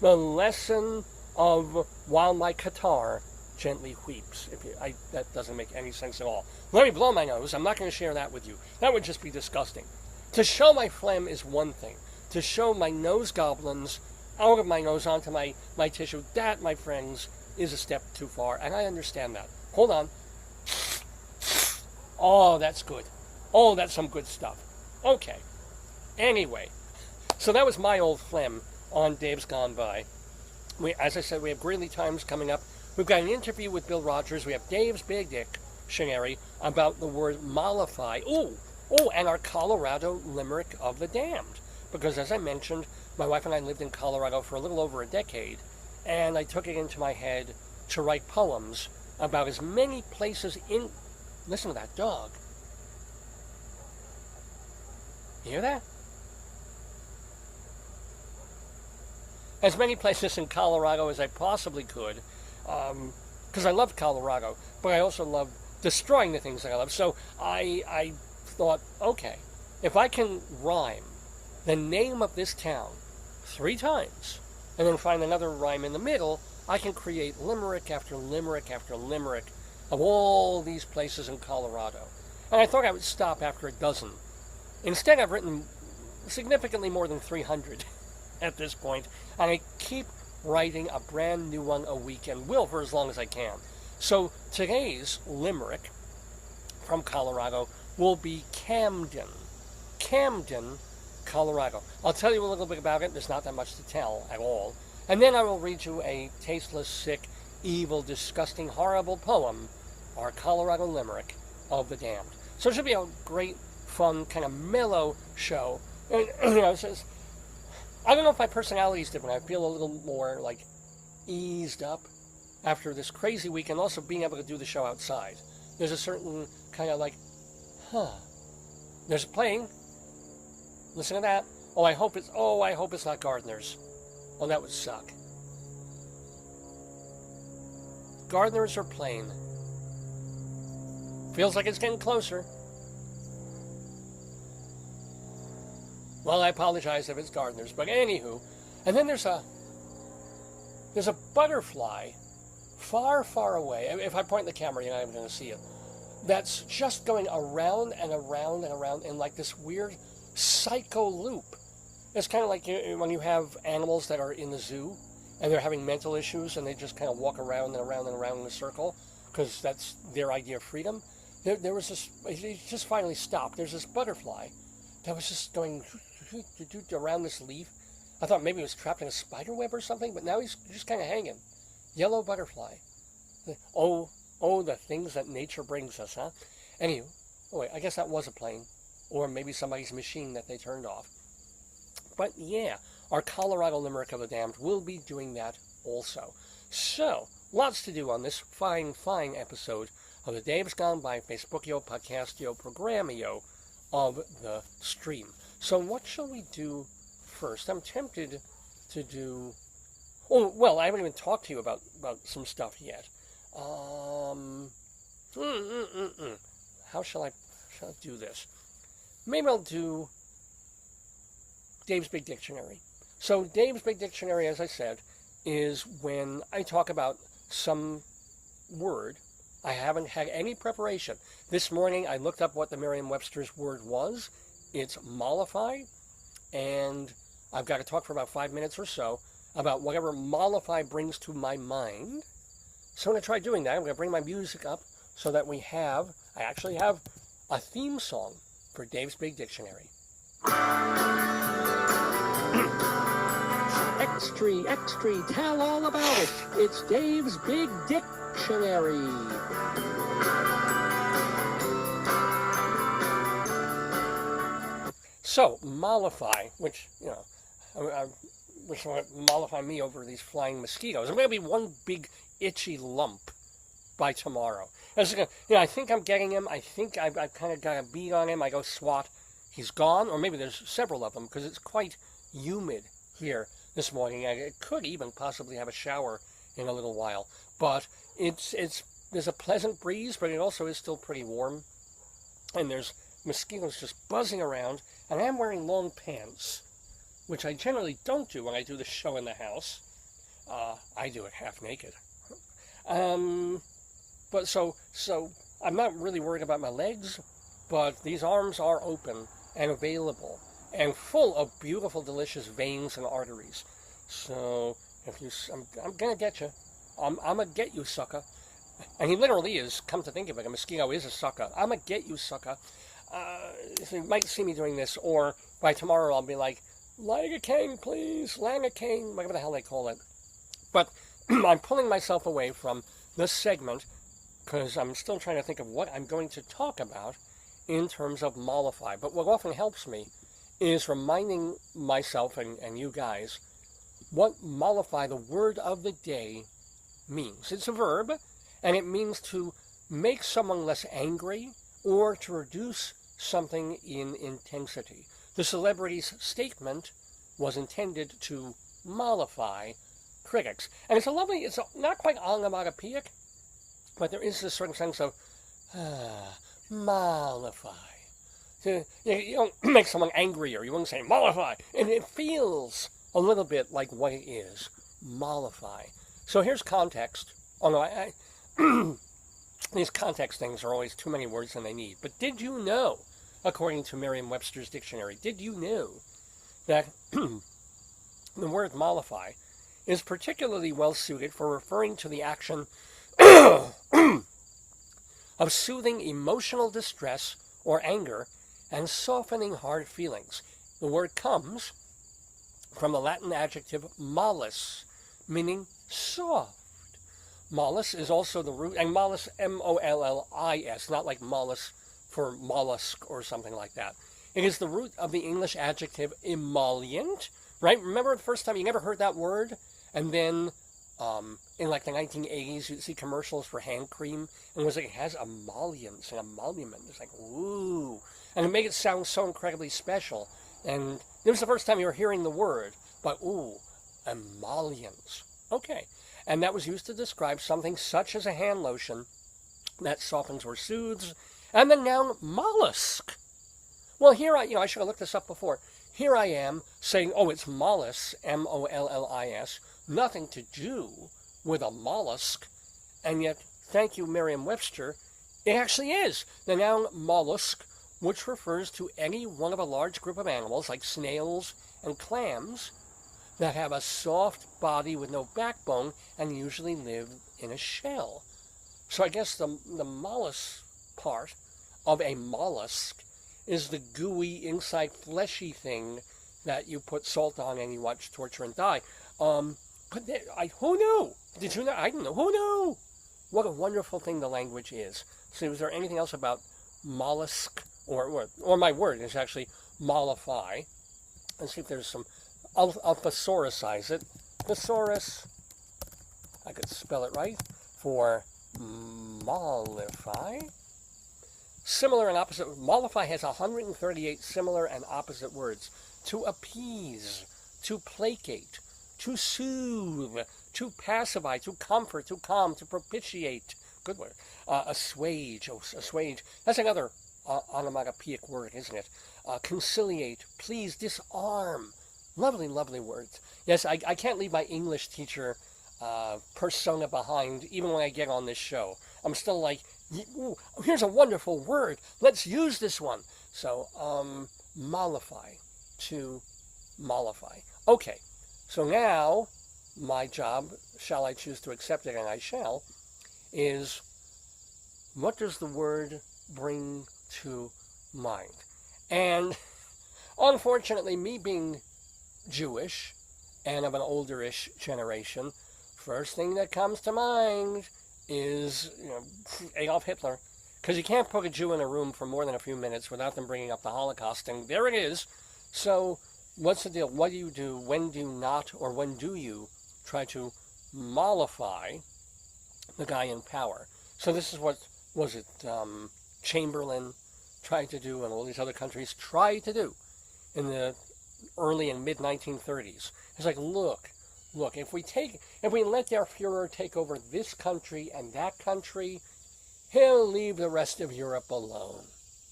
The lesson of while my catarrh gently weeps. That doesn't make any sense at all. Let me blow my nose. I'm not going to share that with you. That would just be disgusting. To show my phlegm is one thing. To show my nose goblins out of my nose onto my tissue, that, my friends, is a step too far. And I understand that. Hold on. Oh, that's good. Oh, that's some good stuff. Okay. Anyway, so that was my old phlegm on Dave's Gone By. As I said, we have Greeley Times coming up. We've got an interview with Bill Rogers. We have Dave's Big Dictionary about the word mollify. Oh, and our Colorado Limerick of the Damned. Because as I mentioned, my wife and I lived in Colorado for a little over a decade, and I took it into my head to write poems about as many places in... Listen to that dog. You hear that? As many places in Colorado as I possibly could, because I love Colorado, but I also love destroying the things that I love. So I thought, okay, if I can rhyme the name of this town 3 times, and then find another rhyme in the middle, I can create limerick after limerick after limerick of all these places in Colorado. And I thought I would stop after a dozen. Instead, I've written significantly more than 300 at this point, and I keep writing a brand new one a week, and will for as long as I can. So today's limerick from Colorado will be Camden. Camden, Colorado. I'll tell you a little bit about it. There's not that much to tell at all. And then I will read you a tasteless, sick, evil, disgusting, horrible poem, our Colorado Limerick of the Damned. So it should be a great, fun, kind of mellow show. And, I don't know if my personality is different. I feel a little more, eased up after this crazy week, and also being able to do the show outside. There's a certain kind of there's a plane. Listen to that. I hope it's not gardeners. Oh, that would suck. Gardeners or plane. Feels like it's getting closer. Well, I apologize if it's gardeners, but anywho. And then there's a butterfly far, far away. If I point the camera, you're not even going to see it. That's just going around and around and around in this weird psycho loop. It's kind of like when you have animals that are in the zoo and they're having mental issues and they just kind of walk around and around and around in a circle because that's their idea of freedom. There was this, it just finally stopped. There's this butterfly that was just going around this leaf. I thought maybe it was trapped in a spider web or something, but now he's just kind of hanging. Yellow butterfly. Oh, the things that nature brings us, huh? Anywho, wait, I guess that was a plane. Or maybe somebody's machine that they turned off. But yeah, our Colorado Limerick of the Damned will be doing that also. So, lots to do on this fine, fine episode of the Dave's Gone By Facebookio, Podcastio, Programmio of the stream. So what shall we do first? I'm tempted to do... Oh, well, I haven't even talked to you about some stuff yet. How shall I do this? Maybe I'll do Dave's Big Dictionary. So Dave's Big Dictionary, as I said, is when I talk about some word. I haven't had any preparation. This morning I looked up what the Merriam-Webster's word was. It's mollify, and I've got to talk for about 5 minutes or so about whatever mollify brings to my mind. So I'm going to try doing that. I'm going to bring my music up so that I actually have a theme song for Dave's Big Dictionary. Extra, tell all about it. It's Dave's Big Dictionary. So, mollify, which, I wish someone would mollify me over these flying mosquitoes. I'm going to be one big itchy lump by tomorrow. I think I'm getting him. I think I've kind of got a bead on him. I go swat. He's gone, or maybe there's several of them, because it's quite humid here this morning. I could even possibly have a shower in a little while. But there's a pleasant breeze, but it also is still pretty warm. And there's mosquitoes just buzzing around. And I am wearing long pants, which I generally don't do when I do the show in the house. I do it half naked. But so I'm not really worried about my legs, but these arms are open and available and full of beautiful, delicious veins and arteries. So I'm gonna get you. I'm gonna get you, sucker. And he literally is. Come to think of it, a mosquito is a sucker. I'm gonna get you, sucker. So you might see me doing this, or by tomorrow I'll be like, Lang-a-cane, please, Lang-a-cane, whatever the hell they call it. But I'm pulling myself away from this segment because I'm still trying to think of what I'm going to talk about in terms of mollify. But what often helps me is reminding myself and you guys what mollify, the word of the day, means. It's a verb, and it means to make someone less angry or to reduce something in intensity. The celebrity's statement was intended to mollify critics. And it's not quite onomatopoeic, but there is this certain sense of, mollify. You don't make someone angrier. You wouldn't say mollify. And it feels a little bit like what it is, mollify. So here's context. These context things are always too many words than they need. But did you know, according to Merriam-Webster's dictionary, did you know that the word mollify is particularly well suited for referring to the action of soothing emotional distress or anger and softening hard feelings? The word comes from the Latin adjective mollus, meaning soft. Mollus is also the root, and mollus, M-O-L-L-I-S, not like mollus for mollusk or something like that. It is the root of the English adjective emollient, right? Remember the first time you never heard that word? And then in like the 1980s, you'd see commercials for hand cream, and it was like, it has emollients and emolument. It's like, ooh. And it made it sound so incredibly special. And it was the first time you were hearing the word, but ooh, emollients. Okay. And that was used to describe something such as a hand lotion that softens or soothes. And the noun mollusk. Well, here I should have looked this up before. Here I am saying, oh, it's mollus, M-O-L-L-I-S, nothing to do with a mollusk. And yet, thank you, Merriam-Webster, it actually is. The noun mollusk, which refers to any one of a large group of animals, like snails and clams, that have a soft body with no backbone and usually live in a shell. So I guess the mollusk part of a mollusk is the gooey, inside fleshy thing that you put salt on and you watch Torture and Die. Who knew? Did you know? I didn't know. Who knew? What a wonderful thing the language is. So is there anything else about mollusk? Or my word is actually mollify. Let's see if there's some. I'll thesaurisize it. Thesaurus, I could spell it right, for mollify. Similar and opposite. Mollify has 138 similar and opposite words. To appease, to placate, to soothe, to pacify, to comfort, to calm, to propitiate. Good word. Assuage. Oh, assuage. That's another onomatopoeic word, isn't it? Conciliate, please, disarm. Lovely, lovely words. Yes, I can't leave my English teacher persona behind, even when I get on this show. I'm still like, ooh, here's a wonderful word. Let's use this one. So, mollify, to mollify. Okay, so now my job, shall I choose to accept it, and I shall, is what does the word bring to mind? And unfortunately, me being Jewish and of an older-ish generation, first thing that comes to mind is, Adolf Hitler. Because you can't put a Jew in a room for more than a few minutes without them bringing up the Holocaust, and there it is. So what's the deal? What do you do? When do you not, or when do you try to mollify the guy in power? So this is what, Chamberlain tried to do, and all these other countries tried to do in the early and mid-1930s. It's like, look, if we let their Führer take over this country and that country, he'll leave the rest of Europe alone,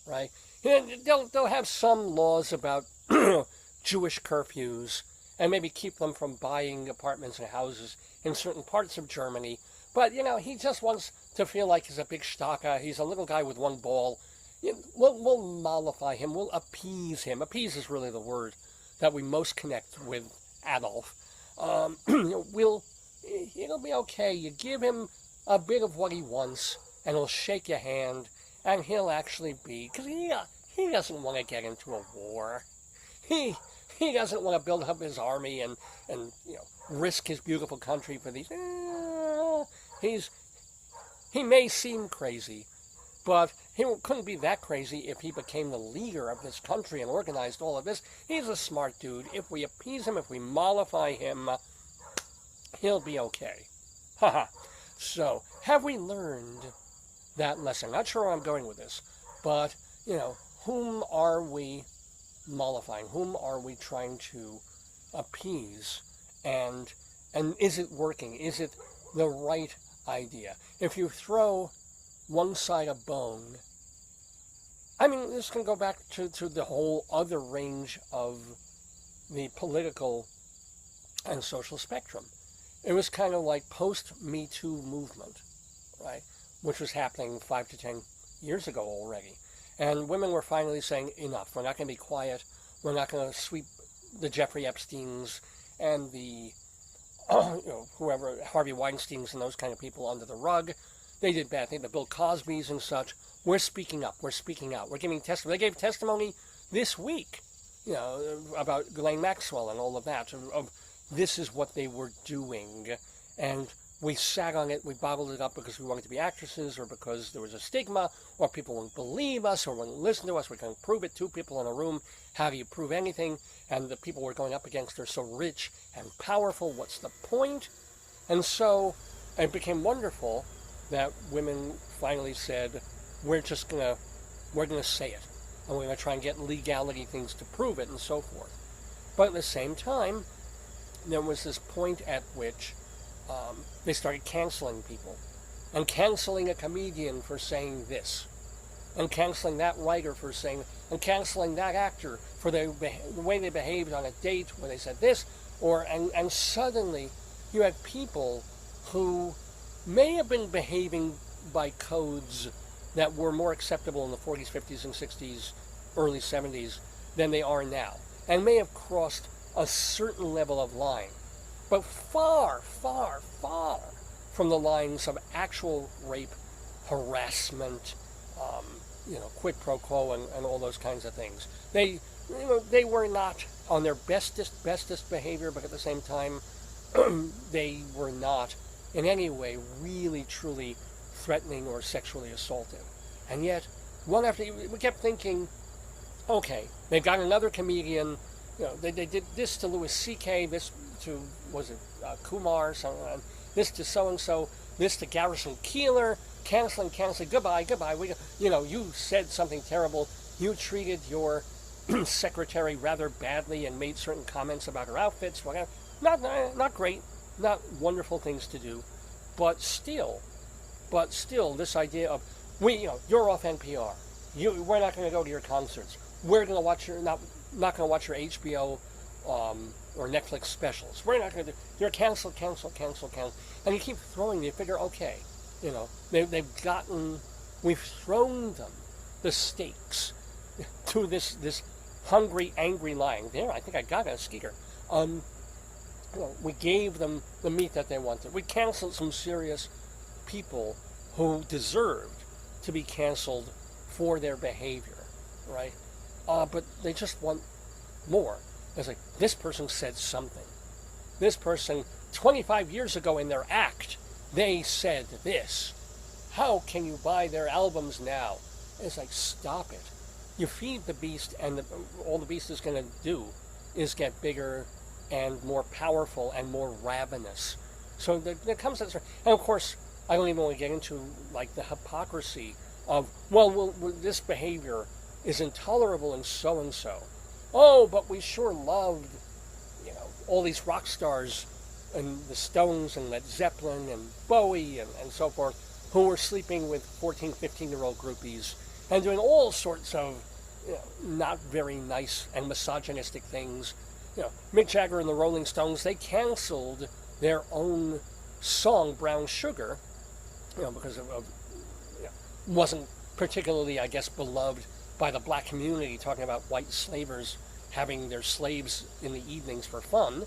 right? They'll have some laws about Jewish curfews and maybe keep them from buying apartments and houses in certain parts of Germany. But, he just wants to feel like he's a big shtaka. He's a little guy with one ball. We'll mollify him. We'll appease him. Appease is really the word that we most connect with Adolf. It'll be okay. You give him a bit of what he wants, and he'll shake your hand, and he'll actually be, because he doesn't want to get into a war. He doesn't want to build up his army and risk his beautiful country for these. He may seem crazy, but he couldn't be that crazy if he became the leader of this country and organized all of this. He's a smart dude. If we appease him, if we mollify him, he'll be okay. Haha. So, have we learned that lesson? Not sure where I'm going with this, but, whom are we mollifying? Whom are we trying to appease? And is it working? Is it the right idea? If you throw one side a bone, this can go back to the whole other range of the political and social spectrum. It was kind of like post-Me Too movement, right? Which was happening 5 to 10 years ago already. And women were finally saying, enough. We're not going to be quiet. We're not going to sweep the Jeffrey Epsteins and the, whoever, Harvey Weinsteins and those kind of people under the rug. They did bad things, the Bill Cosbys and such. We're speaking up. We're speaking out. We're giving testimony. They gave testimony this week, about Ghislaine Maxwell and all of that, of this is what they were doing. And we sat on it, we bottled it up because we wanted to be actresses, or because there was a stigma, or people wouldn't believe us, or wouldn't listen to us. We couldn't prove it. 2 people in a room. How do you prove anything? And the people we're going up against are so rich and powerful. What's the point? And so it became wonderful that women finally said, we're gonna say it, and we're gonna try and get legality things to prove it, and so forth. But at the same time, there was this point at which they started canceling people, and canceling a comedian for saying this, and canceling that writer for saying, and canceling that actor for the way they behaved on a date where they said this, and suddenly you had people who may have been behaving by codes that were more acceptable in the 40s, 50s, and 60s, early 70s than they are now, and may have crossed a certain level of line, but far, far, far from the lines of actual rape, harassment, quid pro quo, and all those kinds of things. They were not on their bestest behavior, but at the same time, they were not in any way really, truly threatening or sexually assaultive. And yet, one after we kept thinking, okay, they got another comedian. They did this to Louis C.K., this to, Kumar, this to so-and-so, this to Garrison Keillor, canceling, goodbye. You said something terrible. You treated your secretary rather badly and made certain comments about her outfits. Whatever. Not great, not wonderful things to do, but still, this idea of you're off NPR. We're not going to go to your concerts. We're going to watch not going to watch your HBO or Netflix specials. We're not going to. You're cancel. And you keep throwing. You figure, okay, we've thrown them the stakes to this hungry, angry lying. There, I think I got a skeeter. We gave them the meat that they wanted. We canceled some serious people who deserved to be canceled for their behavior, right? But they just want more. It's like, this person said something. This person, 25 years ago in their act, they said this. How can you buy their albums now? It's like, stop it. You feed the beast, and all the beast is going to do is get bigger and more powerful and more ravenous. So there comes that, and of course, I don't even want to get into like the hypocrisy of, well, this behavior is intolerable and so. Oh, but we sure loved, all these rock stars and the Stones and Led Zeppelin and Bowie and so forth, who were sleeping with 14, 15-year-old groupies and doing all sorts of not very nice and misogynistic things. Mick Jagger and the Rolling Stones, they canceled their own song, Brown Sugar, because of wasn't particularly, I guess, beloved by the black community, talking about white slavers having their slaves in the evenings for fun.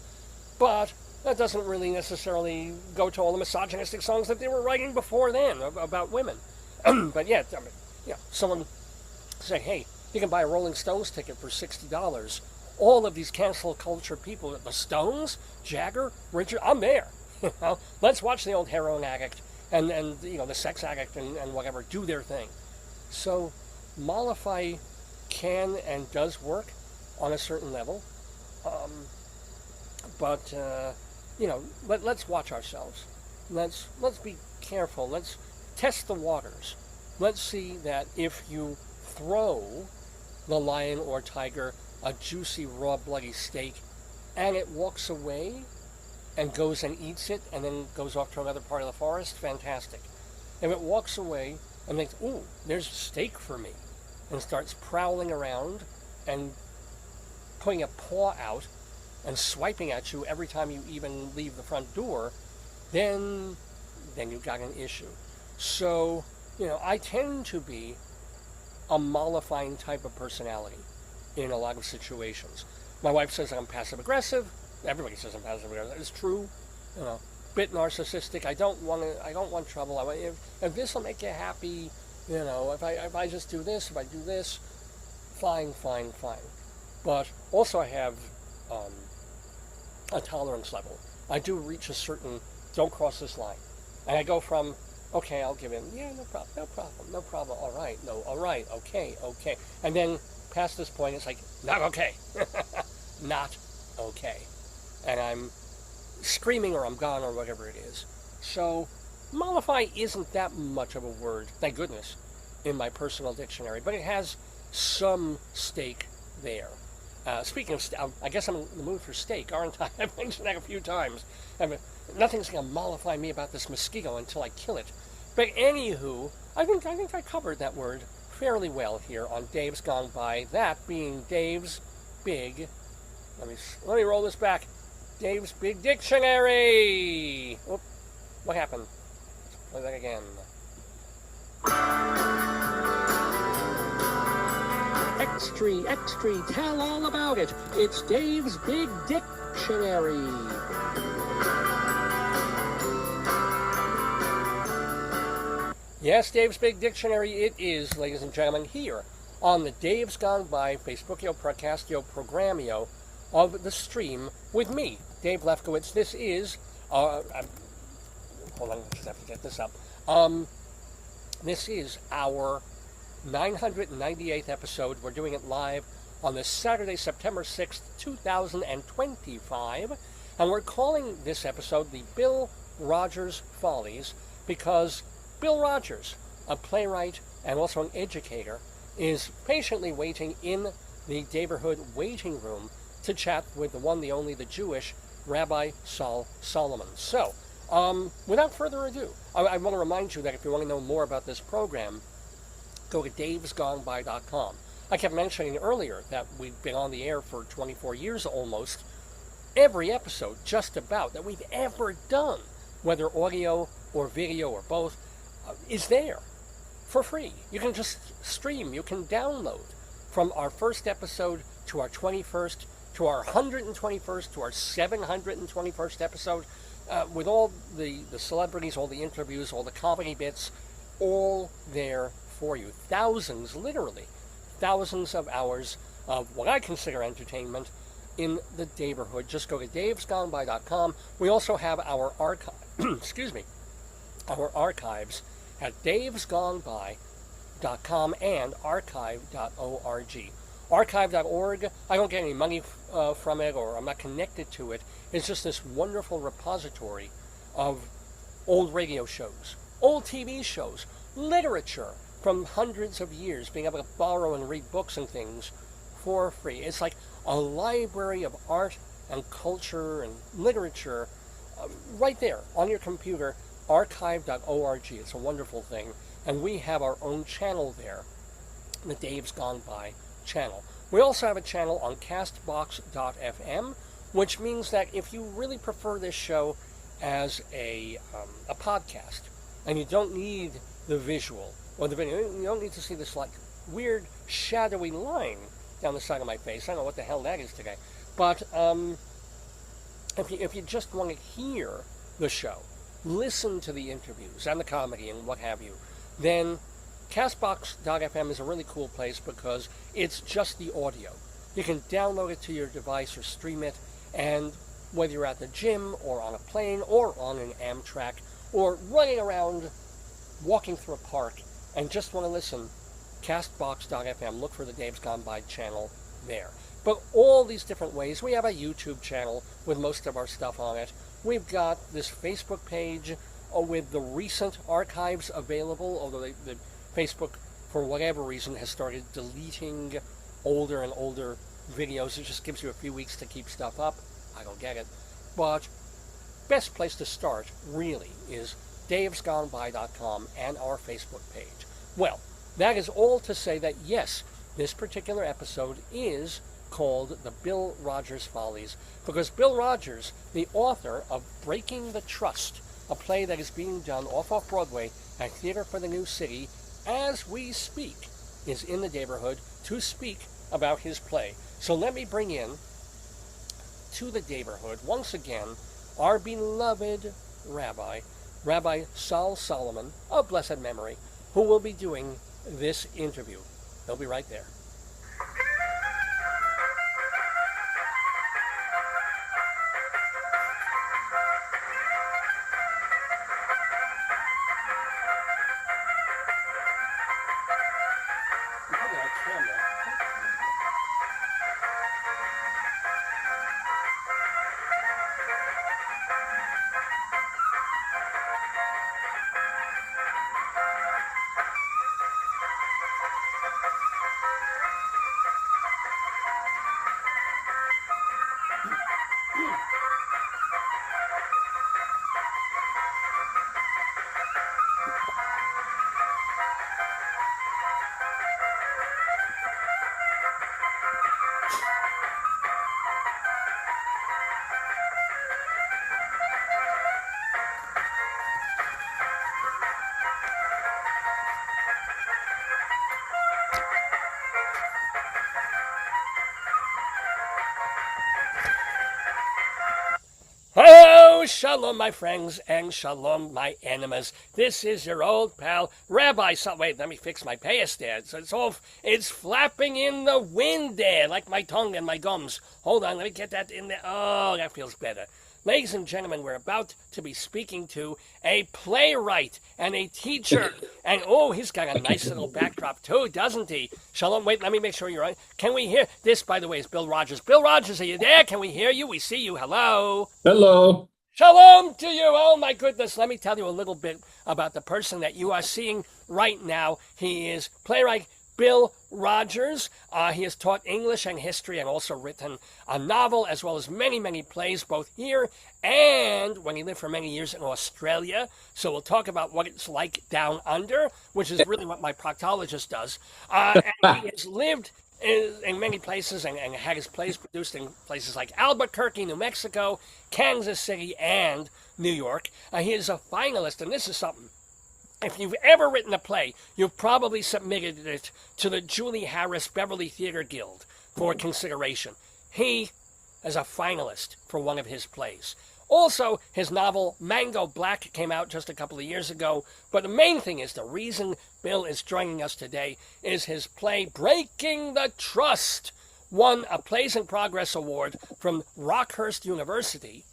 But that doesn't really necessarily go to all the misogynistic songs that they were writing before then about women. But yeah, someone said, hey, you can buy a Rolling Stones ticket for $60. All of these cancel culture people, the Stones, Jagger, Richard, I'm there. Let's watch the old heroin addict and the sex addict and whatever do their thing. So mollify can and does work on a certain level, but let's watch ourselves. Let's be careful. Let's test the waters. Let's see that if you throw the lion or tiger a juicy, raw, bloody steak, and it walks away and goes and eats it and then goes off to another part of the forest, fantastic. If it walks away and thinks, ooh, there's steak for me, and starts prowling around and putting a paw out and swiping at you every time you even leave the front door, then you've got an issue. So, I tend to be a mollifying type of personality in a lot of situations. My wife says I'm passive-aggressive. Everybody says I'm passive-aggressive. It's true. Bit narcissistic. I don't want trouble. If this will make you happy, if I just do this, if I do this, fine. But also I have a tolerance level. I do reach a certain, don't cross this line. And I go from, okay, I'll give in. Yeah, no problem. All right, okay. And then past this point, it's like, not okay. Not okay. And I'm screaming or I'm gone or whatever it is. So mollify isn't that much of a word, thank goodness, in my personal dictionary, but it has some stake there. Speaking of, I guess I'm in the mood for steak, aren't I? I've mentioned that a few times. Nothing's going to mollify me about this mosquito until I kill it. But anywho, I think I covered that word fairly well here on Dave's Gone By. That being Dave's Big. Let me roll this back. Dave's Big Dictionary. Oop, what happened? Let's play that again. Extra, tell all about it. It's Dave's Big Dictionary. Yes, Dave's Big Dictionary it is, ladies and gentlemen, here on the Dave's Gone By Facebookio, Podcastio, Programmio of the stream with me, Dave Lefkowitz. This is, hold on, I just have to get this up. This is our 998th episode. We're doing it live on this Saturday, September 6th, 2025. And we're calling this episode the Bill Rogers Follies because Bill Rogers, a playwright and also an educator, is patiently waiting in the Daverhood waiting room to chat with the one, the only, the Jewish Rabbi Sol Solomon. So, without further ado, I want to remind you that if you want to know more about this program, go to davesgoneby.com. I kept mentioning earlier that we've been on the air for 24 years almost. Every episode, just about, that we've ever done, whether audio or video or both, is there for free. You can just stream, you can download from our first episode to our 21st, to our 121st, to our 721st episode, with all the celebrities, all the interviews, all the comedy bits, all there for you. Thousands, literally, thousands of hours of what I consider entertainment in the Daverhood. Just go to davesgoneby.com. We also have our archive, excuse me, our archives at davesgoneby.com and archive.org. Archive.org, I don't get any money from it, or I'm not connected to it. It's just this wonderful repository of old radio shows, old TV shows, literature from hundreds of years, being able to borrow and read books and things for free. It's like a library of art and culture and literature right there on your computer, archive.org. It's a wonderful thing. And we have our own channel there, the Dave's Gone By channel. We also have a channel on castbox.fm, which means that if you really prefer this show as a podcast, and you don't need the visual or the video, you don't need to see this like weird shadowy line down the side of my face. I don't know what the hell that is today. But if you just want to hear the show, listen to the interviews and the comedy and what have you, then Castbox.fm is a really cool place because it's just the audio. You can download it to your device or stream it, and whether you're at the gym or on a plane or on an Amtrak or running around, walking through a park, and just want to listen, Castbox.fm, look for the Dave's Gone By channel there. But all these different ways. We have a YouTube channel with most of our stuff on it. We've got this Facebook page with the recent archives available, although the Facebook, for whatever reason, has started deleting older and older videos. It just gives you a few weeks to keep stuff up. I don't get it. But best place to start, really, is davesgoneby.com and our Facebook page. Well, that is all to say that, yes, this particular episode is called The Bill Rogers Follies, because Bill Rogers, the author of Breaking the Trust, a play that is being done off-off-Broadway at Theater for the New City as we speak, is in the Daverhood to speak about his play. So let me bring in to the Daverhood once again our beloved Rabbi Sol Solomon of blessed memory, who will be doing this interview. He'll be right there. Hello, shalom, my friends, and shalom, my enemies. This is your old pal, Rabbi Sol. Wait, let me fix my payas there. So it's flapping in the wind there, like my tongue and my gums. Hold on, let me get that in there. Oh, that feels better. Ladies and gentlemen, we're about to be speaking to a playwright and a teacher. And, oh, he's got a nice little backdrop, too, doesn't he? Shalom, wait, let me make sure you're on. Can we hear? This, by the way, is Bill Rogers. Bill Rogers, are you there? Can we hear you? We see you. Hello. Hello. Shalom to you. Oh, my goodness. Let me tell you a little bit about the person that you are seeing right now. He is playwright Bill Rogers. He has taught English and history and also written a novel as well as many, many plays, both here and when he lived for many years in Australia. So we'll talk about what it's like down under, which is really what my proctologist does. And he has lived in many places and had his plays produced in places like Albuquerque, New Mexico, Kansas City, and New York. He is a finalist, and this is something. If you've ever written a play, you've probably submitted it to the Julie Harris Beverly Theater Guild for consideration. He is a finalist for one of his plays. Also, his novel Mango Black came out just a couple of years ago. But the main thing is the reason Bill is joining us today is his play Breaking the Trust won a Plays in Progress award from Rockhurst University.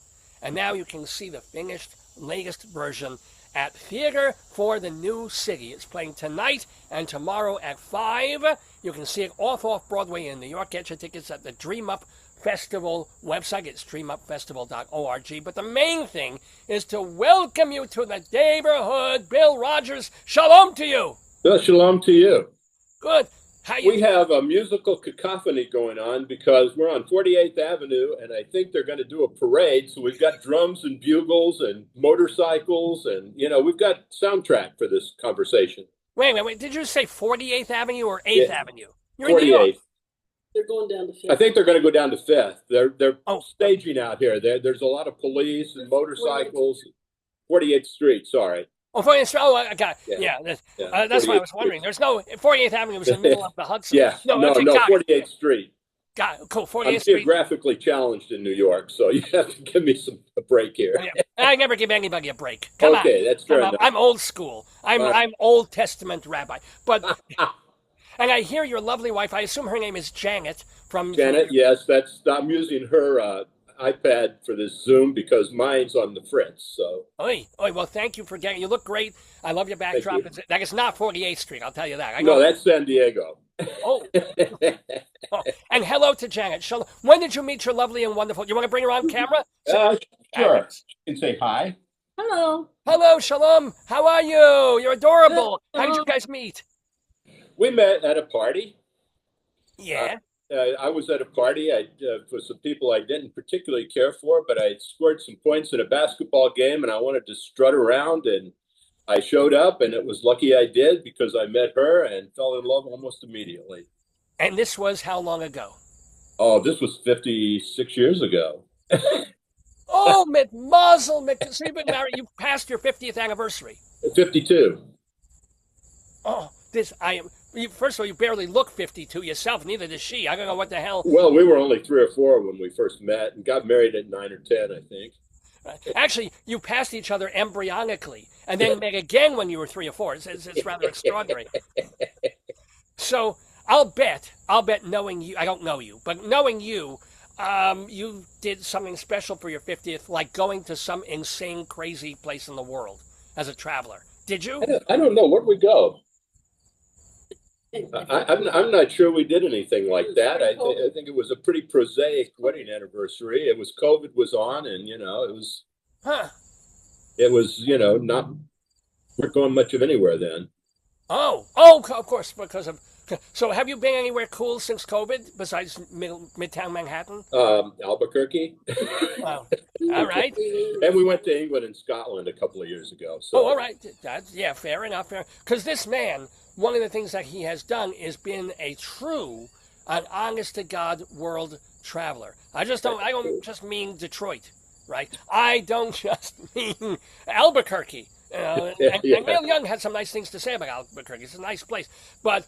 And now you can see the finished latest version at Theater for the New City. It's playing tonight and tomorrow at 5. You can see it off-off-Broadway in New York. Get your tickets at the Dream Up Festival website. It's dreamupfestival.org. But the main thing is to welcome you to the Daverhood. Bill Rogers, shalom to you. Shalom to you. Good. We have a musical cacophony going on because we're on 48th Avenue, and I think they're going to do a parade. So we've got drums and bugles and motorcycles, and, we've got soundtrack for this conversation. Wait. Did you say 48th Avenue or 8th Avenue? You're 48th. in New York. They're going down to 5th. I think they're going to go down to 5th. They're staging out here. There's a lot of police and motorcycles. 48th Street, sorry. Oh, 48th Street. Oh, I got it. Yeah, that's what I was wondering. There's no 48th Avenue was in the middle of the Hudson. Yeah, no, 48th Street. Got it. Cool. 48th I'm Street. geographically challenged in New York, so you have to give me a break here. Yeah. I never give anybody a break. Come on. Okay, that's fair enough. I'm old school. I'm Old Testament rabbi. But and I hear your lovely wife. I assume her name is Janet from Janet. Yes, I'm using her iPad for this Zoom because mine's on the fritz. So. Oy. Well, thank you for getting. You look great. I love your backdrop. It's not 48th Street. I'll tell you that. No, that's San Diego. Oh. And hello to Janet. When did you meet your lovely and wonderful? You want to bring her on camera? Sure. You can say hi. Hello. Hello, Shalom. How are you? You're adorable. How did you guys meet? We met at a party. Yeah. I was at a party for some people I didn't particularly care for, but I scored some points in a basketball game, and I wanted to strut around, and I showed up, and it was lucky I did because I met her and fell in love almost immediately. And this was how long ago? Oh, this was 56 years ago. Oh, mit Mazel, so you've been married. You passed your 50th anniversary. 52. Oh, first of all, you barely look 52 yourself. Neither does she. I don't know what the hell. Well, we were only 3 or 4 when we first met and got married at 9 or 10, I think. Actually, you passed each other embryonically and then met again when you were 3 or 4. It's rather extraordinary. So I'll bet knowing you, I don't know you, but knowing you, you did something special for your 50th, like going to some insane, crazy place in the world as a traveler. Did you? I don't know. Where'd we go? I'm not sure we did anything like that. I think it was a pretty prosaic wedding anniversary. It was COVID was on, and it was. Huh. It was not. We're going much of anywhere then. Oh, of course, because of. So, have you been anywhere cool since COVID besides Midtown Manhattan? Albuquerque. Wow. All right. And we went to England and Scotland a couple of years ago. So. Oh, all right. Fair enough. Because this man, one of the things that he has done is been a true, an honest-to-God world traveler. I don't just mean Detroit, right? I don't just mean Albuquerque. And Neil Young had some nice things to say about Albuquerque. It's a nice place. But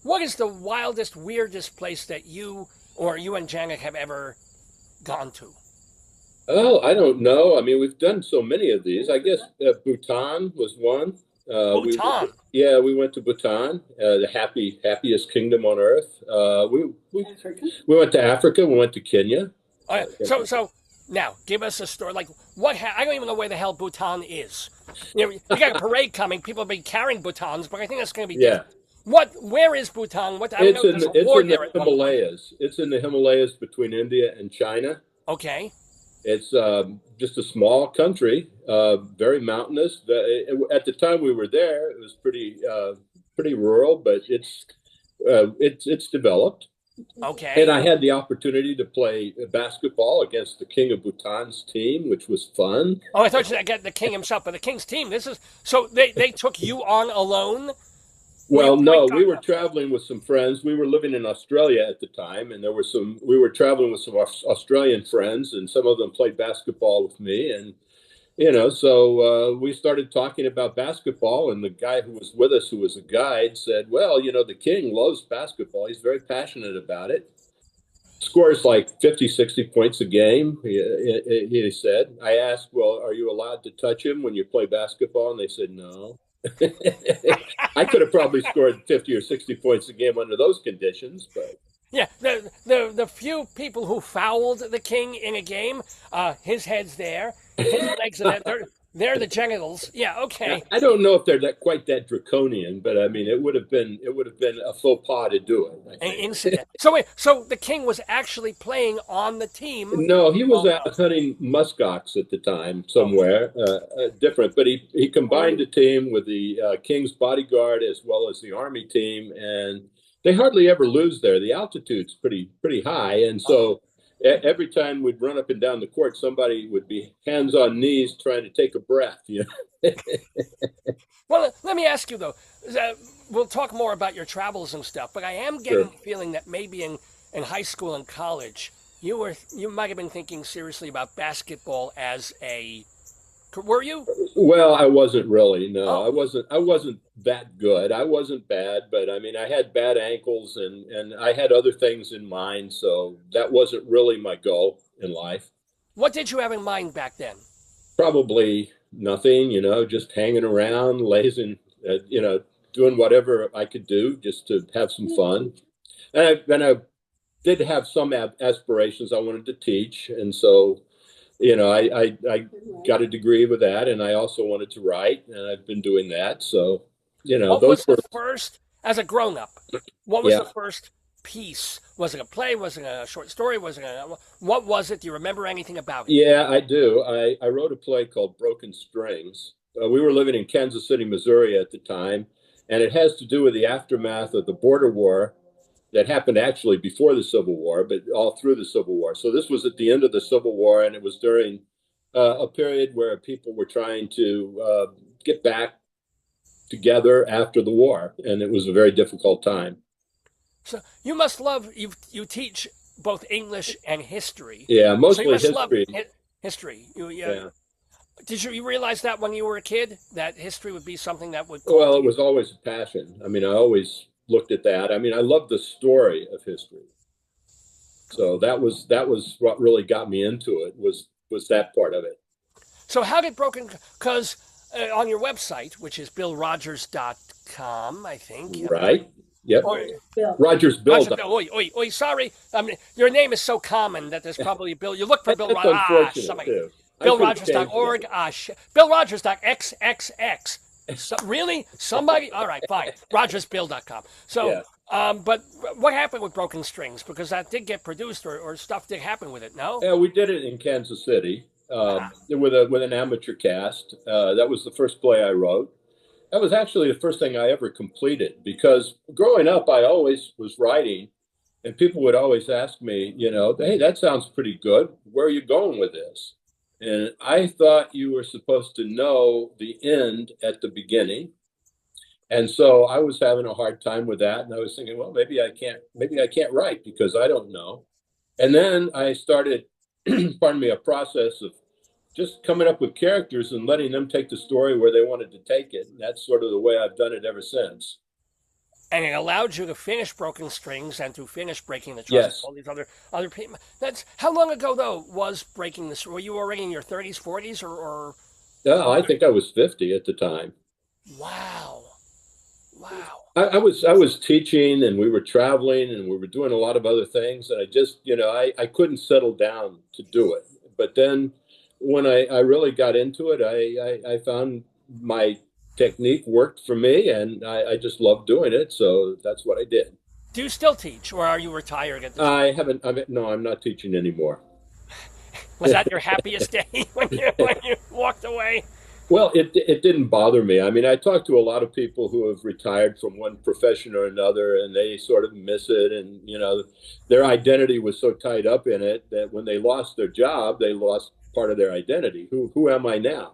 what is the wildest, weirdest place that you and Janet have ever gone to? Oh, I don't know. I mean, we've done so many of these. I guess Bhutan was one. Bhutan? We went to Bhutan, the happiest kingdom on earth. We went to Africa. We went to Kenya. So now, give us a story. Like, I don't even know where the hell Bhutan is. We got a parade coming. People will be carrying Bhutans, but I think that's going to be different. Where is Bhutan? It's in the Himalayas. It's in the Himalayas between India and China. Okay. It's just a small country, very mountainous. At the time we were there, it was pretty rural, but it's developed. Okay. And I had the opportunity to play basketball against the King of Bhutan's team, which was fun. Oh, I thought you got the king himself, but the king's team. So they took you on alone? Well, no, we were traveling with some friends. We were living in Australia at the time, and we were traveling with some Australian friends, and some of them played basketball with me. And, so we started talking about basketball, and the guy who was with us, who was a guide, said, well, the king loves basketball. He's very passionate about it. scores like 50, 60 points a game, he said. I asked, well, are you allowed to touch him when you play basketball? And they said, no. I could have probably scored 50 or 60 points a game under those conditions, but Yeah, the few people who fouled the king in a game, his head's there, his legs are there. They're the genitals. Yeah, okay. I don't know if they're quite that draconian, but I mean, it would have been a faux pas to do it, I An think. incident. So wait, so the king was actually playing on the team. No, he was Oh, out hunting muskox at the time no. somewhere, different. But he combined the team with the King's bodyguard as well as the army team, and they hardly ever lose there. The altitude's pretty high, and so every time we'd run up and down the court, somebody would be hands on knees trying to take a breath. You know? Well, let me ask you though. We'll talk more about your travels and stuff, but I am getting the feeling that maybe in high school and college you might have been thinking seriously about basketball as a. Were you? Well, I wasn't really. No, Oh, I wasn't that good. I wasn't bad, but I mean, I had bad ankles and I had other things in mind, so that wasn't really my goal in life. what did you have in mind back then? Probably nothing, just hanging around, lazing, doing whatever I could do just to have some fun. And I did have some aspirations. I wanted to teach, and so I got a degree with that, and I also wanted to write, and I've been doing that. So, What those was the were, first, as a grown up, what was yeah, the first piece? Was it a play? Was it a short story? What was it? Do you remember anything about it? yeah, I do. I wrote a play called Broken Strings. We were living in Kansas City, Missouri at the time, and it has to do with the aftermath of the border war that happened actually before the Civil War, but all through the Civil War. So this was at the end of the Civil War, and it was during a period where people were trying to get back together after the war, and it was a very difficult time. So you must love, you teach both English and history. Yeah, So you mostly must love history. history. Yeah. Did you realize that when you were a kid, that history would be something that would call Well, to it you? was always a passion. I mean, I always looked at that. I mean, I love the story of history. So that was what really got me into it was that part of it. So how did Broken, because on your website, which is billrogers.com, I think, am I right? Right? Yep. Or Bill. Rogers Roger build. Bill, oi, oi, oi, sorry. I mean, your name is so common that there's probably a Bill. You look for Bill That's Rogers. unfortunate Somebody. too. I could have changed BillRogers.org. it. BillRogers.xxx. So, really? Somebody? All right, fine. RogersBill.com. So, Yeah. but what happened with Broken Strings? Because that did get produced or stuff did happen with it, no? Yeah, we did it in Kansas City Ah. with an amateur cast. That was the first play I wrote. That was actually the first thing I ever completed because growing up, I always was writing, and people would always ask me, hey, that sounds pretty good. Where are you going with this? And I thought you were supposed to know the end at the beginning. And so I was having a hard time with that. And I was thinking, well, maybe I can't write because I don't know. And then I started, pardon me, a process of just coming up with characters and letting them take the story where they wanted to take it. And that's sort of the way I've done it ever since. And it allowed you to finish Broken Strings and to finish Breaking the Trust. Yes. All these other people. That's how long ago though was Breaking this? Were you already in your 30s, 40s, or Yeah, I think I was 50 at the time. wow, wow. I was teaching and we were traveling and we were doing a lot of other things. And I just, I couldn't settle down to do it. But then when I really got into it, I found my technique worked for me and I just loved doing it. So that's what I did. Do you still teach, or are you retired at this point? No, I'm not teaching anymore. Was that your happiest day when you walked away? Well, it didn't bother me. I mean, I talked to a lot of people who have retired from one profession or another, and they sort of miss it. And their identity was so tied up in it that when they lost their job, they lost part of their identity. Who am I now?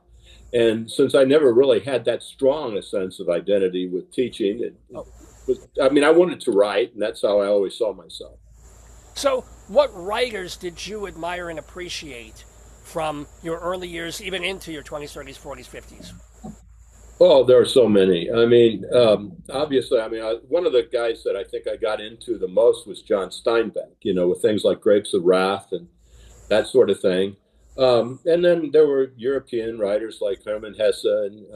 And since I never really had that strong a sense of identity with teaching, Oh. I mean, I wanted to write, and that's how I always saw myself. So, what writers did you admire and appreciate from your early years, even into your 20s, 30s, 40s, 50s? Oh, there are so many. I mean, obviously, I mean, one of the guys that I think I got into the most was John Steinbeck, with things like Grapes of Wrath and that sort of thing. And then there were European writers like Hermann Hesse and,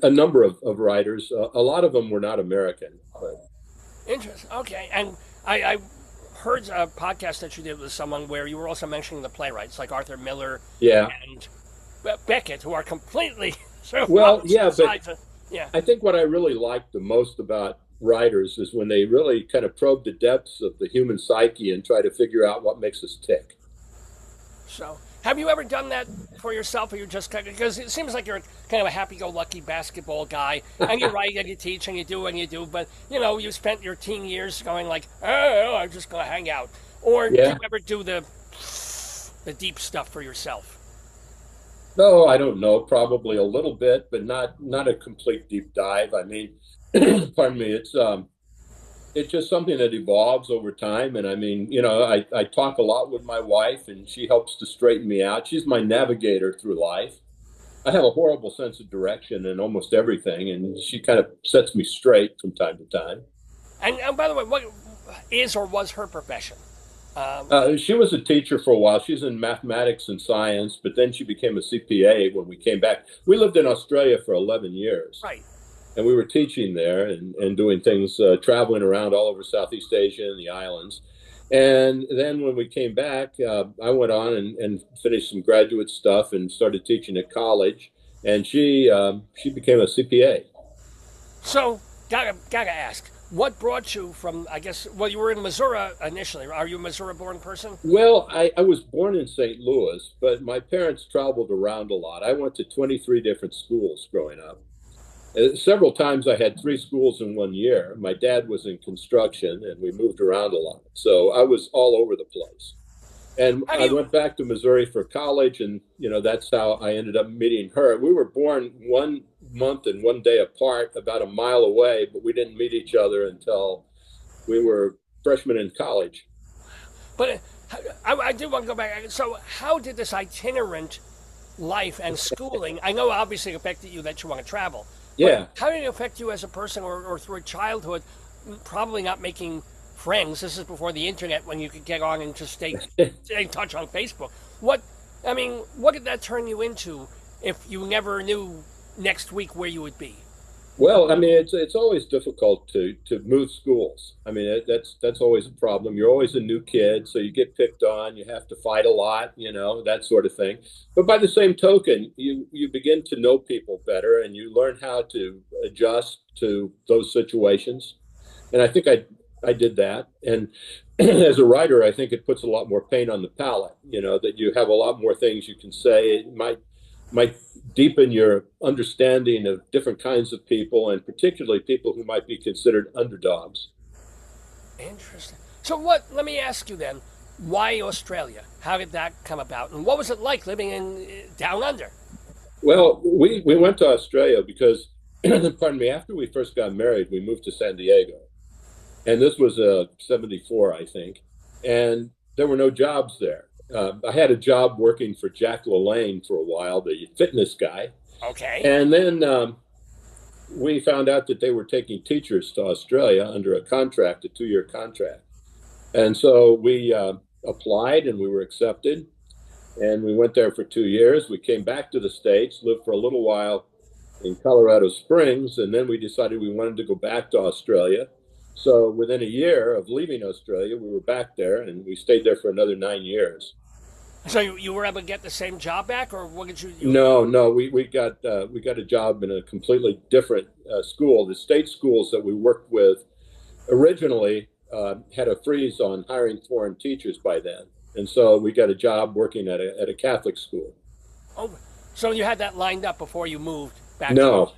a number of writers. A lot of them were not American, but Interesting. Okay, and I heard a podcast that you did with someone where you were also mentioning the playwrights like Arthur Miller yeah. and Beckett, who are completely sort of Well, opposite yeah, but sides of, yeah. I think what I really liked the most about writers is when they really kind of probe the depths of the human psyche and try to figure out what makes us tick. So, have you ever done that for yourself, or you just kind of, because it seems like you're kind of a happy-go-lucky basketball guy, and you write and you teach and you do and you do, but you spent your teen years going like, oh, I'm just gonna hang out, or do you Yeah. ever do the deep stuff for yourself? No, I don't know, probably a little bit, but not a complete deep dive. I mean, pardon me, it's just something that evolves over time. And I mean, I talk a lot with my wife and she helps to straighten me out. She's my navigator through life. I have a horrible sense of direction in almost everything, and she kind of sets me straight from time to time. And by the way, what is or was her profession? Um, She was a teacher for a while. She's in mathematics and science, but then she became a CPA when we came back. We lived in Australia for 11 years, right. and we were teaching there and doing things, traveling around all over Southeast Asia and the islands. And then when we came back, I went on and finished some graduate stuff and started teaching at college. And she became a CPA. So, gotta ask, what brought you from? I guess, well, you were in Missouri initially. Are you a Missouri-born person? Well, I was born in St. Louis, but my parents traveled around a lot. I went to 23 different schools growing up. Several times I had three schools in one year. My dad was in construction and we moved around a lot. So I was all over the place. And How do I you? went back to Missouri for college, and that's how I ended up meeting her. We were born 1 month and 1 day apart, about a mile away, but we didn't meet each other until we were freshmen in college. But I do want to go back. So, how did this itinerant life and schooling? I know obviously it affected you that you want to travel, but Yeah. how did it affect you as a person or through a childhood? Probably not making friends. This is before the internet when you could get on and just stay in touch on Facebook. What I mean, what did that turn you into if you never knew next week where you would be? Well, I mean, it's always difficult to move schools. I mean, that's always a problem. You're always a new kid, so you get picked on. You have to fight a lot, that sort of thing. But by the same token, you begin to know people better, and you learn how to adjust to those situations. And I think I did that. And as a writer, I think it puts a lot more paint on the palette. That you have a lot more things you can say. It might deepen your understanding of different kinds of people, and particularly people who might be considered underdogs. Interesting. So, what? Let me ask you then. Why Australia? How did that come about? And what was it like living in down under? Well, we went to Australia because, pardon me, after we first got married, we moved to San Diego. And this was 74, I think. And there were no jobs there. I had a job working for Jack LaLanne for a while, the fitness guy. Okay. And then we found out that they were taking teachers to Australia under a contract, a 2-year contract. And so we applied and we were accepted. And we went there for 2 years. We came back to the States, lived for a little while in Colorado Springs, and then we decided we wanted to go back to Australia. So within a year of leaving Australia, we were back there and we stayed there for another 9 years. So you were able to get the same job back, or what did you? No, no, we got a job in a completely different school. The state schools that we worked with originally had a freeze on hiring foreign teachers by then, and so we got a job working at a Catholic school. Oh, so you had that lined up before you moved back to? No,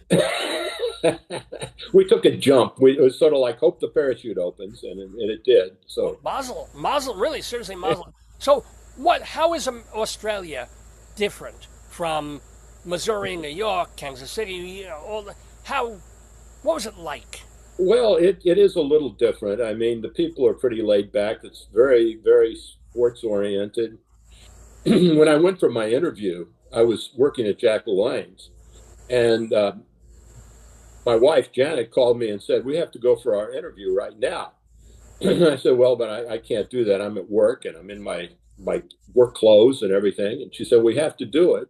we took a jump. It was sort of like hope the parachute opens, and it did. So Mazel, really, seriously, Mazel. So what? How is Australia different from Missouri, New York, Kansas City? All the how. What was it like? well, it is a little different. I mean, the people are pretty laid back. It's very, very sports oriented. When I went for my interview, I was working at Jack LaLanne's. And my wife, Janet, called me and said, we have to go for our interview right now. I said, well, but I can't do that. I'm at work and I'm in my work clothes and everything. And she said, we have to do it.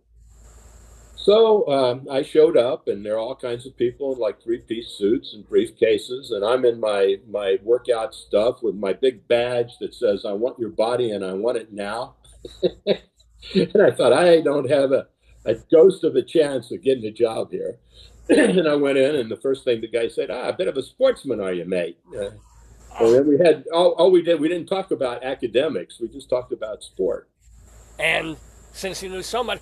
So I showed up, and there are all kinds of people in like three-piece suits and briefcases, and I'm in my workout stuff with my big badge that says, I want your body and I want it now. And I thought, I don't have a ghost of a chance of getting a job here. And I went in, and the first thing the guy said, a bit of a sportsman are you, mate? And then we had, all we didn't talk about academics. We just talked about sport. And since you knew so much,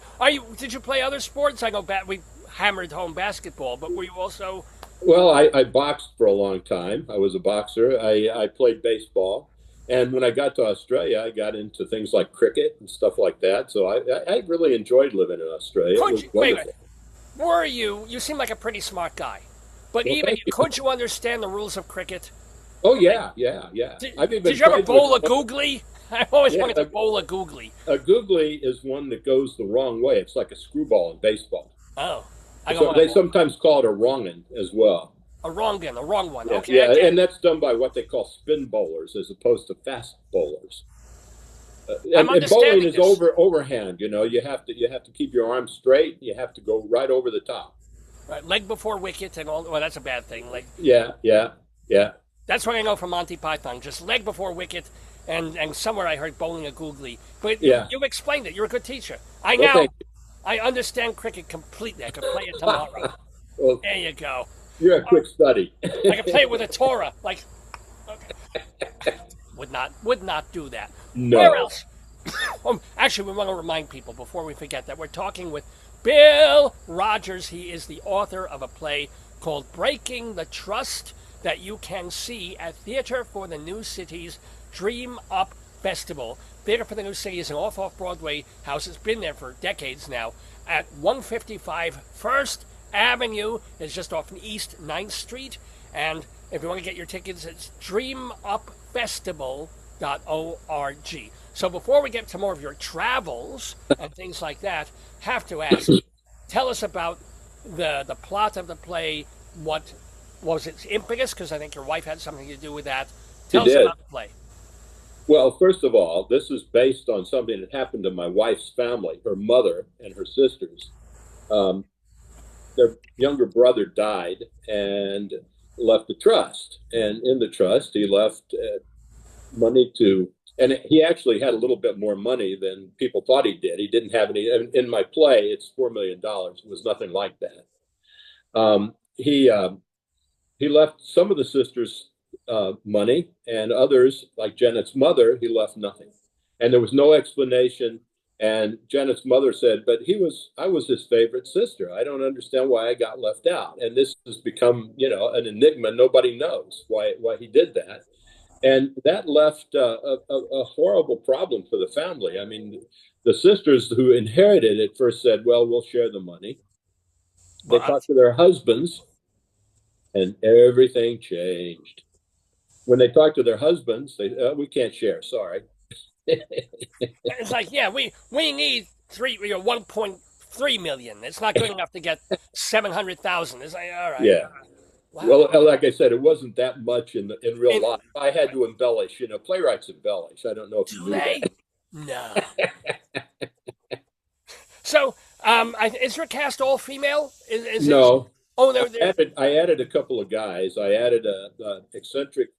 did you play other sports? I know we hammered home basketball, but were you also? Well, I boxed for a long time. I was a boxer. I played baseball. And when I got to Australia, I got into things like cricket and stuff like that. So I really enjoyed living in Australia. Wait. You seem like a pretty smart guy. But could you understand the rules of cricket? Oh, yeah. Did you ever bowl a googly? I always wanted to bowl a googly. A googly is one that goes the wrong way. It's like a screwball in baseball. Oh. So they sometimes call it a wrongin as well. A wrong one. Yeah, okay. Yeah, and that's done by what they call spin bowlers as opposed to fast bowlers. And bowling is overhand. You have to keep your arms straight. You have to go right over the top. Right, leg before wicket and all. Well, that's a bad thing. Yeah. That's what I know from Monty Python. Just leg before wicket, and somewhere I heard bowling a googly. But you explained it. You're a good teacher. I understand cricket completely. I could play it tomorrow. Well, there you go. You're a quick study. I could play it with a Torah. Okay. Would not do that. No. Where else? Actually, we want to remind people before we forget that we're talking with Bill Rogers. He is the author of a play called Breaking the Trust that you can see at Theater for the New City's Dream Up Festival. Theater for the New City is an off-off-Broadway house. It's been there for decades now at 155 First Avenue. It's just off East 9th Street. And if you want to get your tickets, it's dreamupfestival.org. So before we get to more of your travels and things like that, have to ask, tell us about the plot of the play. What was its impetus? Because I think your wife had something to do with that. Tell us about the play. Well, first of all, this is based on something that happened to my wife's family, her mother and her sisters. Their younger brother died and left a trust. And in the trust, he left money to, and he actually had a little bit more money than people thought he did. He didn't have any. In my play, it's $4 million. It was nothing like that. He left some of the sisters money, and others, like Janet's mother, he left nothing. And there was no explanation. And Janet's mother said, but I was his favorite sister. I don't understand why I got left out. And this has become, an enigma. Nobody knows why he did that. And that left a horrible problem for the family. I mean, the sisters who inherited it first said, well, we'll share the money. They talked to their husbands, and everything changed. When they talked to their husbands, they we can't share, sorry. It's like, we need 1.3 million. It's not good enough to get 700,000. It's like, all right. Yeah. Wow. Well, like I said, it wasn't that much in real life. I had to embellish. Playwrights embellish. I don't know if you knew that. No. So, is your cast all female? No. I added a couple of guys. I added a eccentric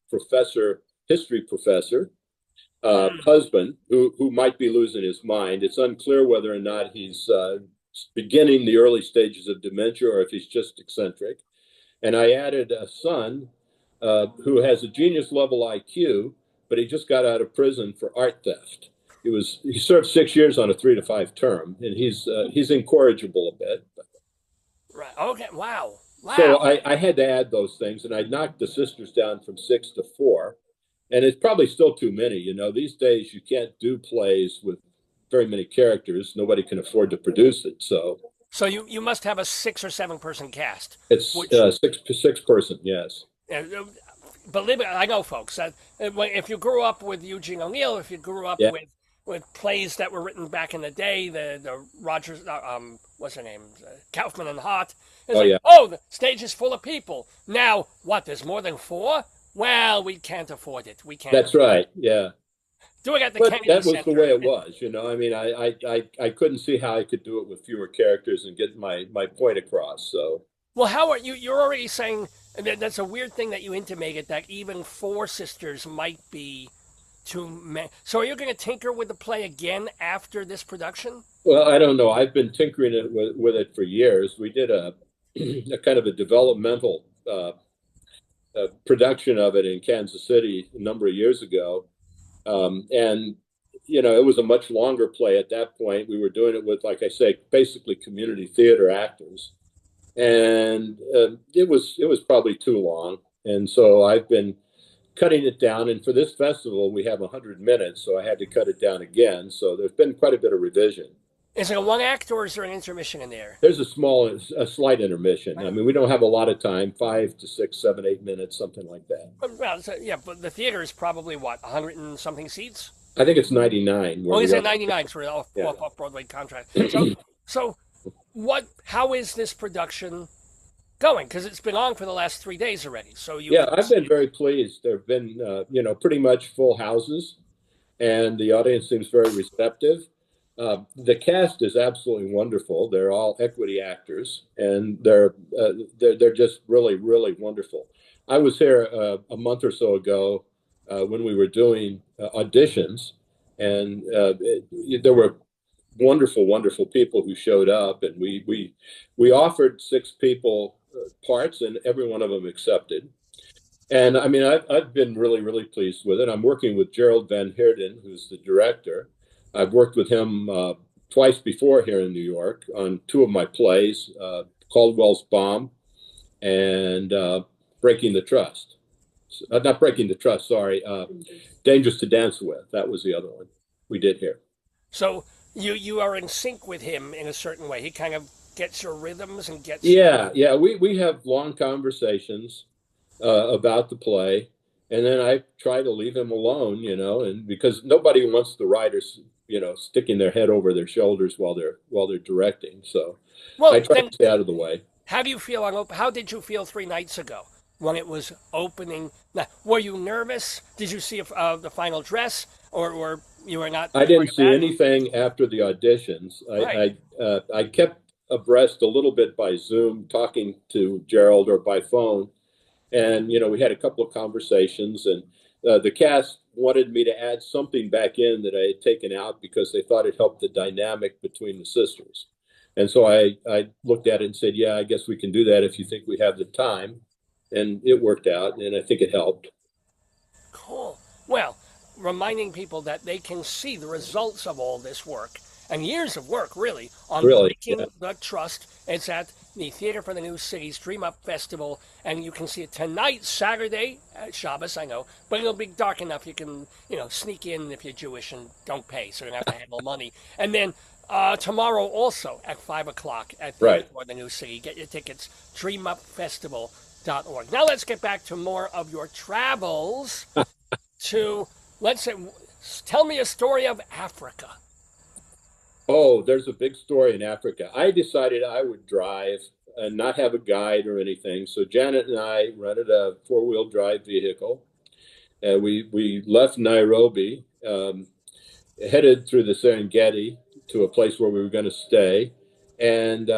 history professor, husband who might be losing his mind. It's unclear whether or not he's beginning the early stages of dementia or if he's just eccentric. And I added a son who has a genius level IQ, but he just got out of prison for art theft. He served 6 years on a 3 to 5 term, and he's incorrigible a bit. Right. Okay. Wow. So I had to add those things, and I knocked the sisters down from 6 to 4. And it's probably still too many. These days you can't do plays with very many characters. Nobody can afford to produce it. So you must have a 6 or 7 person cast. It's six person, yes. Believe it, I know, folks. If you grew up with Eugene O'Neill, if you grew up with with plays that were written back in the day, the Rogers, what's her name, Kaufman and Hart. It's like, yeah. oh, the stage is full of people. Now, what, there's more than 4? Well, we can't afford it. We can't. That's right, yeah. Doing it at the But Kennedy that was Center. the way it was, you know. I mean, I couldn't see how I could do it with fewer characters and get my point across. So, Well, how are you? You're already saying that's a weird thing that you intimated that even 4 sisters might be too many. So, are you going to tinker with the play again after this production? well, I don't know. I've been tinkering with it for years. We did a kind of a developmental production of it in Kansas City a number of years ago. And, you know, it was a much longer play at that point. We were doing it with, like I say, basically community theater actors. And it was probably too long. And so I've been cutting it down. And for this festival, we have 100 minutes. So I had to cut it down again. So there's been quite a bit of revision. Is it a 1 act or is there an intermission in there? There's a slight intermission. I mean, we don't have a lot of time, 5 to 6, 7, 8 minutes, something like that. Well, yeah, but the theater is probably what, 100 and something seats? I think it's 99. Oh, is it 99 for an off-Broadway contract? So how is this production going? Because it's been on for the last 3 days already. So I've been very pleased. There've been, pretty much full houses, and the audience seems very receptive. The cast is absolutely wonderful. They're all equity actors, and they're just really, really wonderful. I was here a month or so ago when we were doing auditions, and there were wonderful, wonderful people who showed up, and we offered 6 people parts, and every one of them accepted. And I mean, I've been really, really pleased with it. I'm working with Gerald Van Heerden, who's the director. I've worked with him twice before here in New York on 2 of my plays, Caldwell's Bomb and Breaking the Trust. Not Breaking the Trust, sorry. Dangerous to Dance With. That was the other one we did here. So you are in sync with him in a certain way. He kind of gets your rhythms and gets... Yeah. We have long conversations about the play. And then I try to leave him alone, you know, and because nobody wants the writers, you know, sticking their head over their shoulders while they're directing. So I try to stay out of the way. How do you feel how did you feel 3 nights ago when it was opening? Now, were you nervous? Did you see the final dress, or you were not? I didn't see anything after the auditions. Right. I kept abreast a little bit by Zoom, talking to Gerald, or by phone. And, you know, we had a couple of conversations, and the cast wanted me to add something back in that I had taken out because they thought it helped the dynamic between the sisters. And so I looked at it and said, yeah, I guess we can do that if you think we have the time. And it worked out, and I think it helped. Cool. Well, reminding people that they can see the results of all this work, and years of work, really, on Breaking the Trust. It's at the Theater for the New Cities Dream Up Festival, and you can see it tonight, Saturday, Shabbos, I know, but it'll be dark enough you can, you know, sneak in if you're Jewish and don't pay, so you don't have to handle money. And then tomorrow also at 5 o'clock at Theater for the New City. Get your tickets, dreamupfestival.org. Now let's get back to more of your travels to, let's say, tell me a story of Africa. Oh, there's a big story in Africa. I decided I would drive and not have a guide or anything. So Janet and I rented a 4-wheel drive vehicle. And we left Nairobi, headed through the Serengeti to a place where we were going to stay, and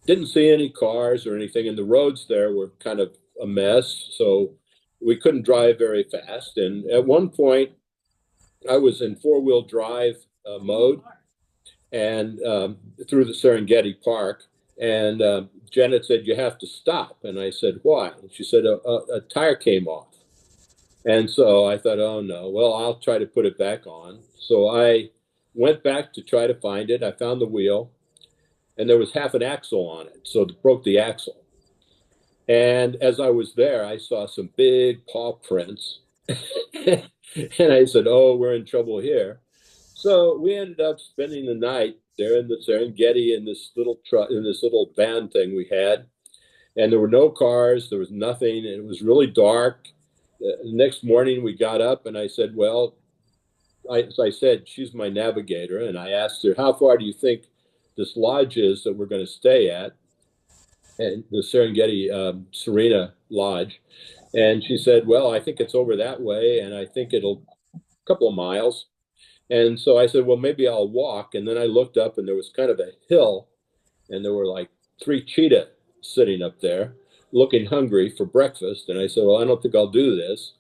didn't see any cars or anything. And the roads there were kind of a mess. So we couldn't drive very fast. And at one point, I was in 4-wheel drive mode, and through the Serengeti Park, and Janet said, you have to stop. And I said, why? And she said, a tire came off. And so I thought, oh no, well, I'll try to put it back on. So I went back to try to find it. I found the wheel, and there was half an axle on it, so it broke the axle. And as I was there, I saw some big paw prints. And I said, oh, we're in trouble here. So we ended up spending the night there in the Serengeti in this little van thing we had. And there were no cars, there was nothing, and it was really dark. The next morning we got up, and I said, well, as I said, she's my navigator, and I asked her, how far do you think this lodge is that we're going to stay at, and the Serengeti Serena Lodge? And she said, well, I think it's over that way, and I think it'll a couple of miles. And so I said, well, maybe I'll walk. And then I looked up, and there was kind of a hill, and there were like 3 cheetah sitting up there looking hungry for breakfast. And I said, well, I don't think I'll do this.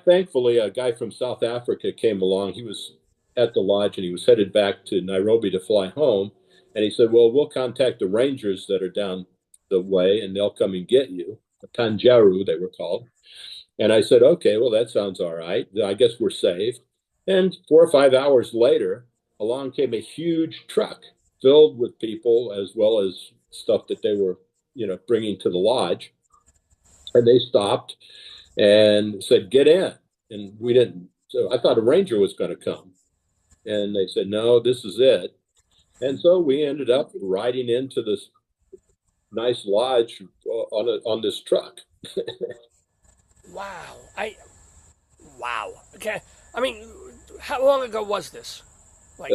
Thankfully, a guy from South Africa came along. He was at the lodge, and he was headed back to Nairobi to fly home. And he said, well, we'll contact the rangers that are down the way, and they'll come and get you. Tanjaru, they were called. And I said, okay, well, that sounds all right. I guess we're safe. And 4 or 5 hours later, along came a huge truck filled with people, as well as stuff that they were, bringing to the lodge. And they stopped and said, get in. And we didn't. So I thought a ranger was going to come. And they said, no, this is it. And so we ended up riding into this nice lodge on this truck. Wow. Wow. Okay. I mean, how long ago was this? Like,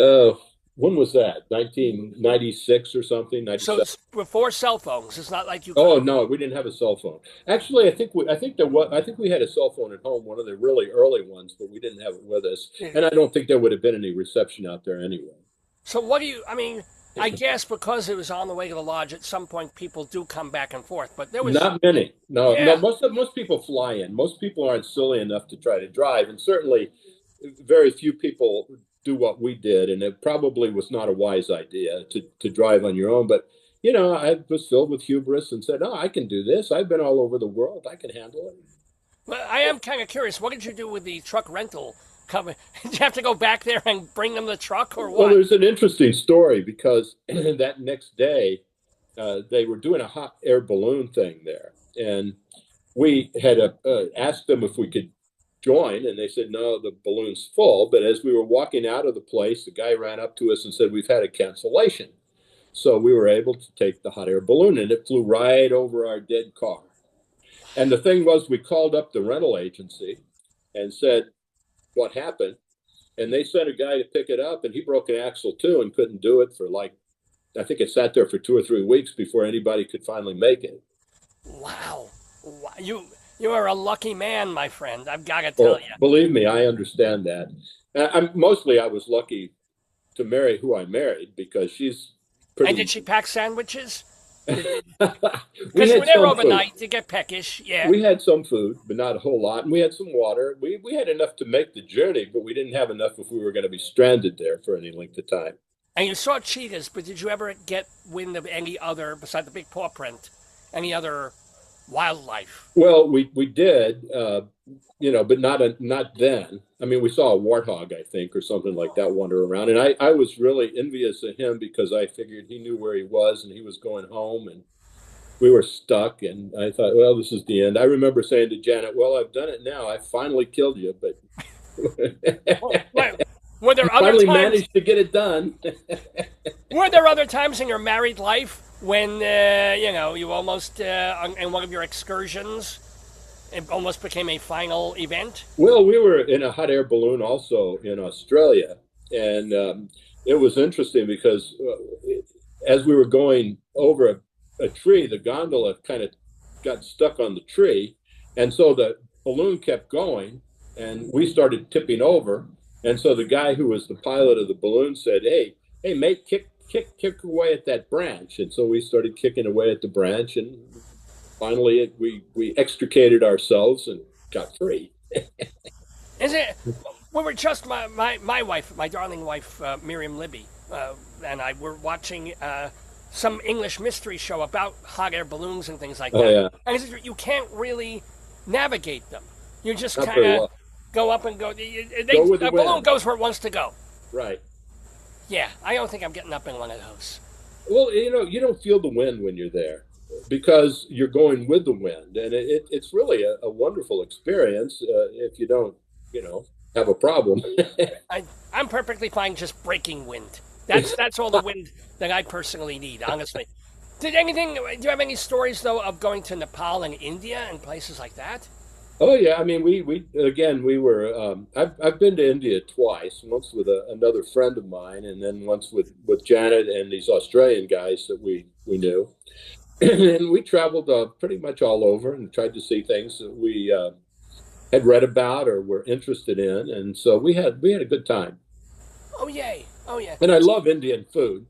when was that? 1996 or something? 97? So it's before cell phones. It's not like you. Oh no, we didn't have a cell phone. Actually, I think we had a cell phone at home, one of the really early ones, but we didn't have it with us. And I don't think there would have been any reception out there anyway. So what do you? I mean, I guess because it was on the way to the lodge, at some point people do come back and forth, but there was not many. No, yeah. no. Most people fly in. Most people aren't silly enough to try to drive, and certainly very few people do what we did, and it probably was not a wise idea to drive on your own. But I was filled with hubris and said, "Oh, I can do this. I've been all over the world. I can handle it." Well, I am kind of curious. What did you do with the truck rental company? Did you have to go back there and bring them the truck, or what? Well, there's an interesting story because that next day they were doing a hot air balloon thing there, and we had asked them if we could join, and they said, no, the balloon's full. But as we were walking out of the place, the guy ran up to us and said, we've had a cancellation. So we were able to take the hot air balloon, and it flew right over our dead car. And the thing was, we called up the rental agency and said, what happened? And they sent a guy to pick it up, and he broke an axle too and couldn't do it for I think it sat there for 2 or 3 weeks before anybody could finally make it. Wow. You are a lucky man, my friend. I've got to tell you. Believe me, I understand that. I was lucky to marry who I married because she's pretty. And did she pack sandwiches? Because when they're overnight, they get peckish. Yeah. We had some food, but not a whole lot. And we had some water. We had enough to make the journey, but we didn't have enough if we were going to be stranded there for any length of time. And you saw cheetahs, but did you ever get wind of any other, besides the big paw print, any other wildlife? Well, we did, but not then. I mean, we saw a warthog, I think, or something like that wander around. And I was really envious of him because I figured he knew where he was and he was going home and we were stuck. And I thought, well, this is the end. I remember saying to Janet, well, I've done it now. I finally killed you, but were there other finally times, managed to get it done. Were there other times in your married life when, you almost, in one of your excursions, it almost became a final event? Well, we were in a hot air balloon also in Australia. And it was interesting because as we were going over a tree, the gondola kind of got stuck on the tree. And so the balloon kept going and we started tipping over. And so the guy who was the pilot of the balloon said, hey, mate, kick away at that branch. And so we started kicking away at the branch, and finally we extricated ourselves and got free. Is it? We were just my wife, my darling wife, Miriam Libby, and I were watching some English mystery show about hot air balloons and things like that. Yeah. And he said, you can't really navigate them. You just kind of go up and go. The balloon goes where it wants to go. Right. Yeah, I don't think I'm getting up in one of those. Well, you don't feel the wind when you're there because you're going with the wind. And it's really a wonderful experience if you don't, have a problem. I'm perfectly fine just breaking wind. That's all the wind that I personally need, honestly. Do you have any stories, though, of going to Nepal and India and places like that? Oh yeah, I mean we again we were I've been to India twice, once with another friend of mine, and then once with Janet and these Australian guys that we knew, and we traveled pretty much all over and tried to see things that we had read about or were interested in, and so we had a good time. Oh yay! Oh yeah! And I love Indian food.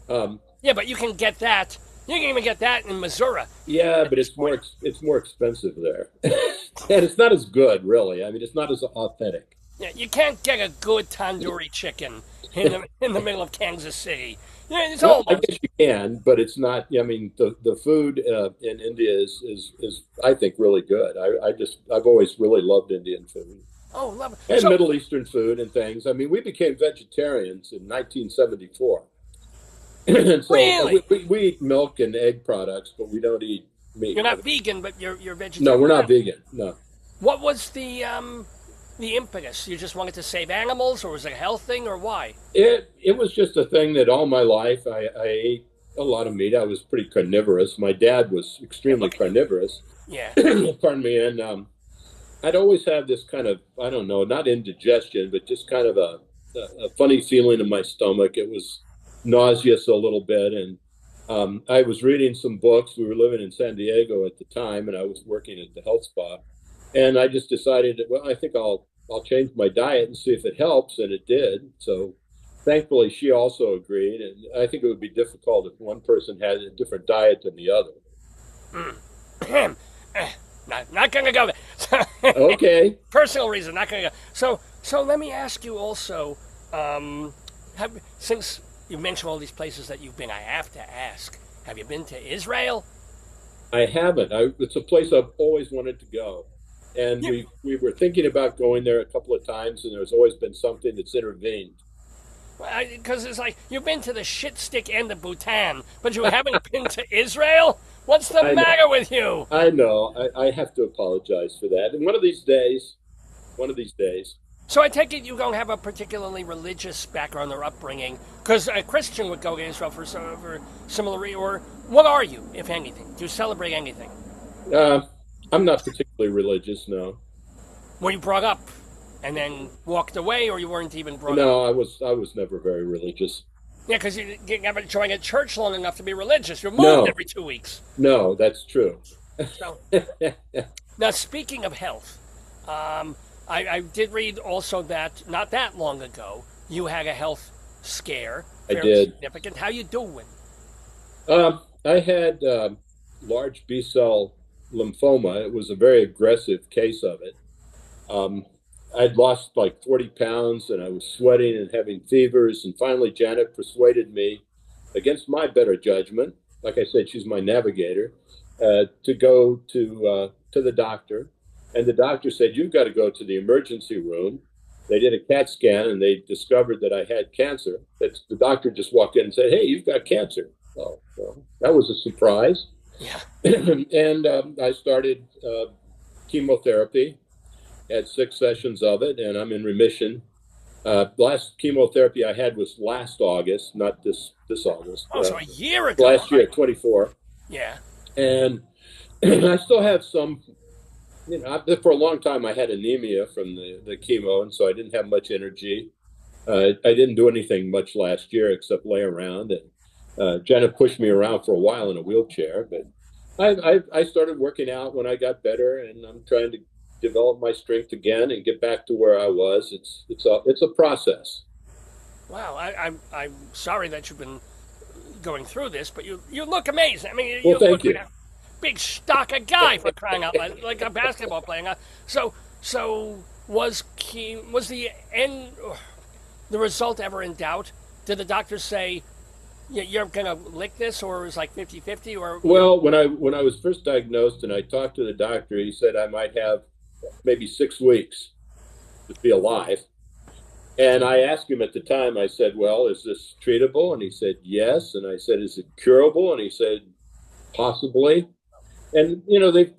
Um, Yeah, but you can get that. You can even get that in Missouri yeah, at but this point. it's more expensive there, and it's not as good, really. I mean, it's not as authentic. Yeah, you can't get a good tandoori chicken in the middle of Kansas City. Yeah, it's Well, I almost. guess you can, but it's not. I mean, the food in India is I think really good. I've always really loved Indian food Oh, love it. and So Middle Eastern food and things. I mean, we became vegetarians in 1974, and so really, we eat milk and egg products, but we don't eat you're meat. not vegan, but you're No, vegetarian. we're not vegan. No. What was the impetus? You just wanted to save animals, or was it a health thing, or why? It was just a thing that all my life I ate a lot of meat. I was pretty carnivorous. My dad was Yeah, extremely look at you. carnivorous. Yeah. Pardon me. And I'd always have this kind of, I don't know, not indigestion, but just kind of a funny feeling in my stomach. It was nauseous a little bit. And I was reading some books. We were living in San Diego at the time, and I was working at the health spa. And I just decided, well, I think I'll change my diet and see if it helps, and it did. So thankfully, she also agreed. And I think it would be difficult if one person had a different diet than the other. Not gonna go there. Okay. Personal reason, not gonna go. So let me ask you also. Since you mentioned all these places that you've been, I have to ask: have you been to Israel? I haven't. It's a place I've always wanted to go. And Yeah, we were thinking about going there a couple of times, and there's always been something that's intervened. because it's like you've been to the shit stick end of Bhutan, but you haven't been to Israel. What's the I know. matter with you? I know. I have to apologize for that. And one of these days, So I take it you don't have a particularly religious background or upbringing, because a Christian would go to Israel for similar or what are you, if anything? Do you celebrate anything? uh, I'm not particularly religious. No, Were you brought up and then walked away, or you weren't even brought up? no, I was never very religious. Yeah, because you didn't have join a church long enough to be religious. You're moved No, every 2 weeks. no, that's true. So now, speaking of health, I did read also that not that long ago you had a health scare, I fairly did. significant. How you doing? I had large B cell lymphoma. It was a very aggressive case of it. Um, I'd lost like 40 pounds and I was sweating and having fevers. And finally, Janet persuaded me, against my better judgment, like I said, she's my navigator, to go to the doctor. And the doctor said, "You've got to go to the emergency room." They did a CAT scan and they discovered that I had cancer. That's, the doctor just walked in and said, "Hey, you've got cancer." Oh, well, that was a surprise. Yeah. And I started chemotherapy, had 6 sessions of it, and I'm in remission. Last chemotherapy I had was last August, not this August. Oh, so a year ago Last year, already. 24, Yeah. and I still have some. For a long time I had anemia from the chemo, and so I didn't have much energy. I didn't do anything much last year except lay around, and Jenna pushed me around for a while in a wheelchair. But I started working out when I got better, and I'm trying to develop my strength again and get back to where I was. It's a process. Wow. I'm sorry that you've been going through this, but you look amazing. I mean, Well, you thank look like you. a big stock of guy for crying out loud, like a basketball player. So was the end the result ever in doubt? Did the doctor say you're gonna lick this, or it was like 50-50, or Well, when I was first diagnosed and I talked to the doctor, he said I might have maybe 6 weeks to be alive. And I asked him at the time, I said, "Well, is this treatable?" And he said, "Yes." And I said, "Is it curable?" And he said, "Possibly." And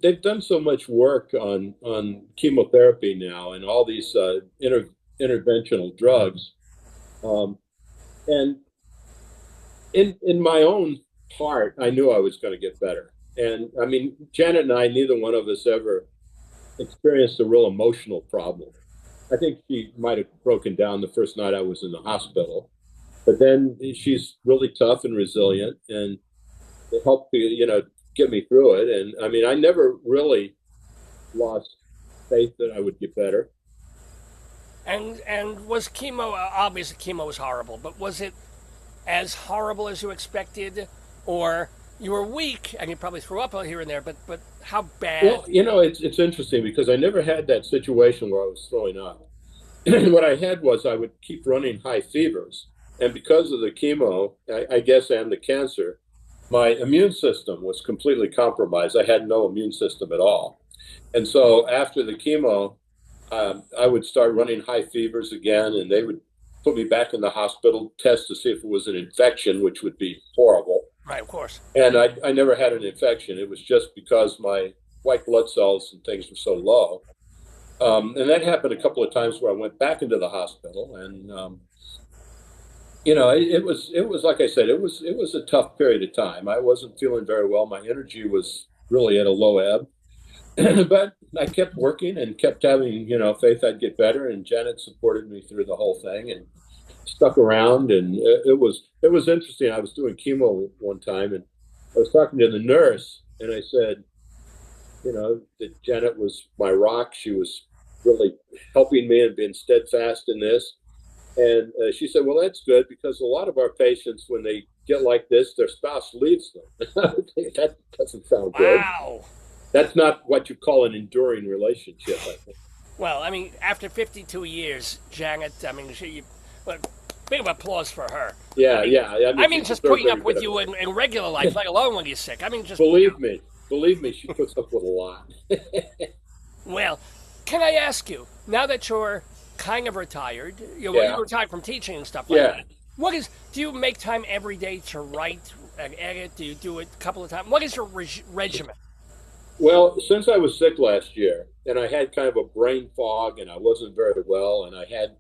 they've done so much work on chemotherapy now and all these interventional drugs. Um, and in my own heart, I knew I was going to get better. And I mean, Janet and I, neither one of us ever experienced a real emotional problem. I think she might have broken down the first night I was in the hospital, but then she's really tough and resilient, and it helped get me through it. And I mean, I never really lost faith that I would get better. And was chemo, obviously chemo was horrible, but was it as horrible as you expected, or you were weak and you probably threw up here and there, but how bad? Well, it's interesting because I never had that situation where I was throwing up. What I had was I would keep running high fevers, and because of the chemo, I guess, and the cancer, my immune system was completely compromised. I had no immune system at all. And so after the chemo, I would start running high fevers again, and they would put me back in the hospital, test to see if it was an infection, which would be horrible. Right, of course. And I never had an infection. It was just because my white blood cells and things were so low. And that happened a couple of times where I went back into the hospital, and it was like I said, it was a tough period of time. I wasn't feeling very well. My energy was really at a low ebb. But I kept working and kept having, faith I'd get better. And Janet supported me through the whole thing and stuck around. And it was interesting. I was doing chemo one time, and I was talking to the nurse, and I said, that Janet was my rock. She was really helping me and being steadfast in this. And she said, well, that's good, because a lot of our patients, when they get like this, their spouse leaves them. That doesn't sound good. Wow. That's not what you call an enduring relationship, I think. Well, I mean, after 52 years, Janet, I mean, well, big applause for her. Yeah, I mean, yeah. I mean, just putting up with you in regular life, let alone when you're sick. I mean, just believe me, she puts up with a lot. Well, can I ask you, now that you're kind of retired, you're retired from teaching and stuff like that, do you make time every day to write and edit? Do you do it a couple of times? What is your regimen? Well, since I was sick last year, and I had kind of a brain fog, and I wasn't very well, and I had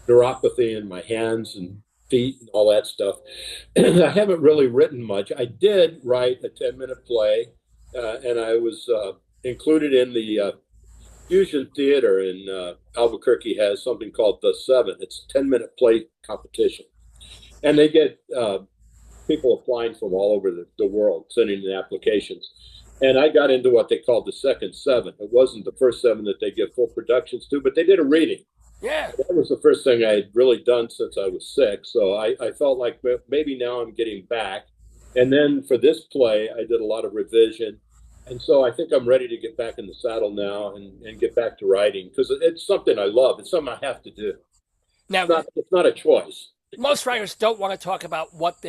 neuropathy in my hands and feet and all that stuff, I haven't really written much. I did write a 10-minute play, and I was included in the Fusion Theater in Albuquerque has something called The Seven. It's a 10-minute play competition. And they get people applying from all over the world, sending in applications. And I got into what they called the second seven. It wasn't the first seven that they give full productions to, but they did a reading. Yeah. That was the first thing I had really done since I was sick. So I felt like maybe now I'm getting back. And then for this play, I did a lot of revision. And so I think I'm ready to get back in the saddle now and get back to writing, because it's something I love. It's something I have to do. Now, it's not a choice. Most writers don't want to talk about what's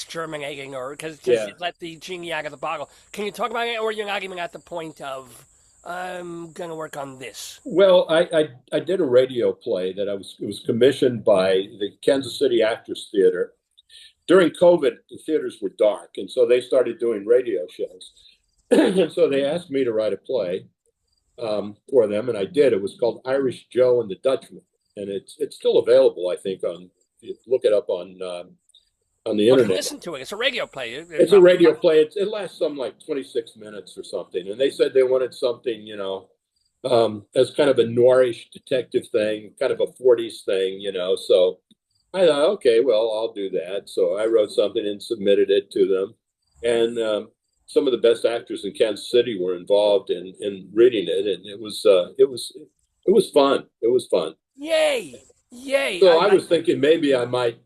germinating, or because you let the genie out of the bottle. Can you talk about it, or you're not even at the point of, I'm going to work on this? Well, I did a radio play that it was commissioned by the Kansas City Actors Theater. During COVID, the theaters were dark, and so they started doing radio shows. And so they asked me to write a play for them, and I did. It was called Irish Joe and the Dutchman, and it's still available, I think, you look it up on the internet. Listen to it. It's a radio play. It's a radio play. It lasts something like 26 minutes or something, and they said they wanted something, as kind of a noirish detective thing, kind of a 40s thing, So I thought, okay, well, I'll do that. So I wrote something and submitted it to them, and some of the best actors in Kansas City were involved in reading it, and it was fun. It was fun. Yay! Yay! So I was thinking maybe I might,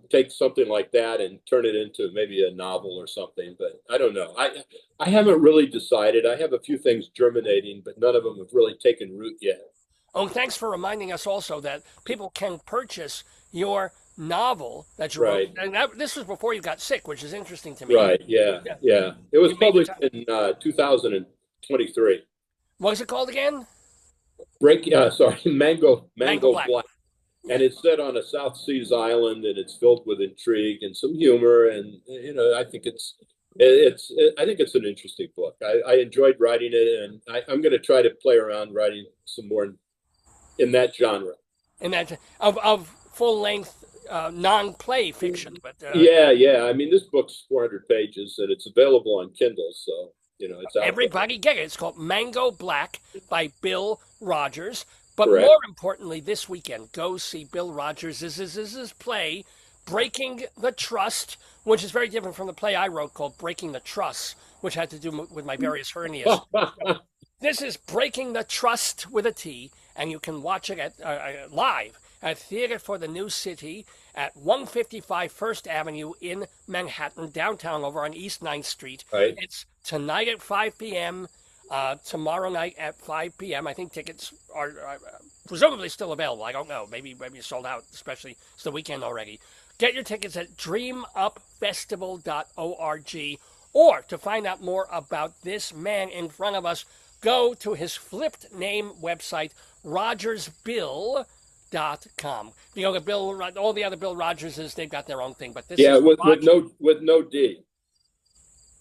take something like that and turn it into maybe a novel or something, but I don't know. I haven't really decided. I have a few things germinating, but none of them have really taken root yet. Oh, thanks for reminding us also that people can purchase your novel that you wrote. And this was before you got sick, which is interesting to me. Right, yeah. It was published in 2023. What is it called again? Mango Black. And it's set on a South Seas island, and it's filled with intrigue and some humor. And I think I think it's an interesting book. I enjoyed writing it, and I'm going to try to play around writing some more in that genre. In that of full length non-play fiction, but yeah. I mean, this book's 400 pages, and it's available on Kindle. So It's out there. Everybody get it. It's called Mango Black by Bill Rogers. But Correct. more importantly, this weekend, go see Bill Rogers' play, Breaking the Trust, which is very different from the play I wrote called Breaking the Truss, which had to do with my various hernias. This is Breaking the Trust with a T, and you can watch it at live at Theater for the New City at 155 First Avenue in Manhattan, downtown over on East 9th Street. Right. It's tonight at 5 p.m., tomorrow night at 5 p.m. I think tickets are presumably still available. I don't know. Maybe sold out, especially it's the weekend already. Get your tickets at dreamupfestival.org, or to find out more about this man in front of us, go to his flipped name website, rogersbill.com. You know, all the other Bill Rogerses, they've got their own thing, but this is with no D.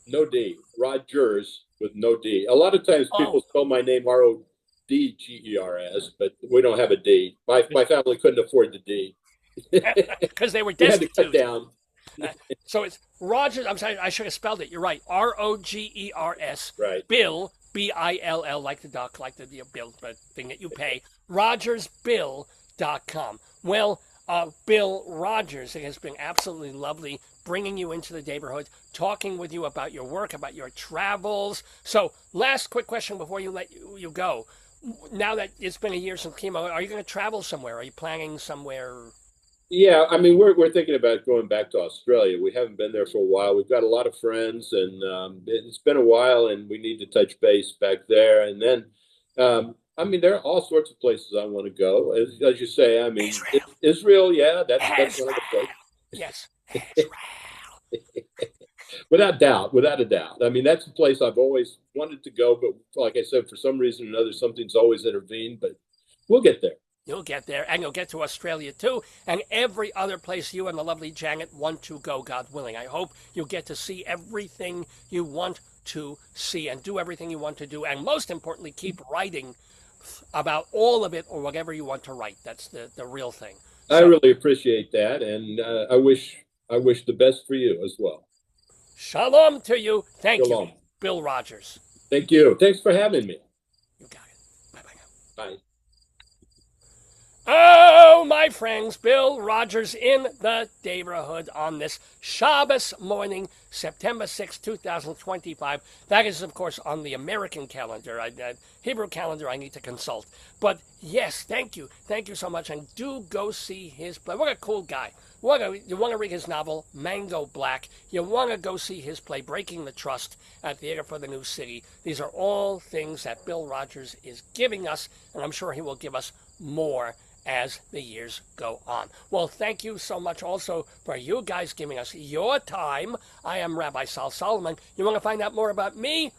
No D. Rogers with no D. A lot of times people spell my name RODGERS, but we don't have a D. My family couldn't afford the D. Because they were We destitute. had to cut down. So it's Rogers. I'm sorry, I should have spelled it. You're right. ROGERS. Right. Bill, BILL, like the duck, like the bill, the thing that you pay. RogersBill.com. Well, Bill Rogers, it has been absolutely lovely bringing you into the Daverhood, talking with you about your work, about your travels. So, last quick question before you let you go. Now that it's been a year since chemo, are you going to travel somewhere? Are you planning somewhere? Yeah, I mean, we're thinking about going back to Australia. We haven't been there for a while. We've got a lot of friends, and it's been a while, and we need to touch base back there. And then, I mean, there are all sorts of places I want to go. As you say, I mean, Israel, yeah, that's one of the places. Yes. Without a doubt. I mean, that's a place I've always wanted to go, but like I said, for some reason or another, something's always intervened, but we'll get there. You'll get there, and you'll get to Australia, too, and every other place you and the lovely Janet want to go, God willing. I hope you get to see everything you want to see and do everything you want to do, and most importantly, keep writing about all of it or whatever you want to write. That's the real thing. So, I really appreciate that, and I wish the best for you as well. Shalom to you. Thank Shalom. you, Bill Rogers. Thank you. Thanks for having me. You got it. Bye-bye now. Bye. Oh, my friends, Bill Rogers in the Daverhood on this Shabbos morning, September 6, 2025. That is, of course, on the American calendar. Hebrew calendar I need to consult. But yes, thank you. Thank you so much. And do go see his play. What a cool guy. You want to read his novel, Mango Black. You want to go see his play, Breaking the Trust, at Theater for the New City. These are all things that Bill Rogers is giving us, and I'm sure he will give us more as the years go on. Well, thank you so much also for you guys giving us your time. I am Rabbi Sol Solomon. You want to find out more about me?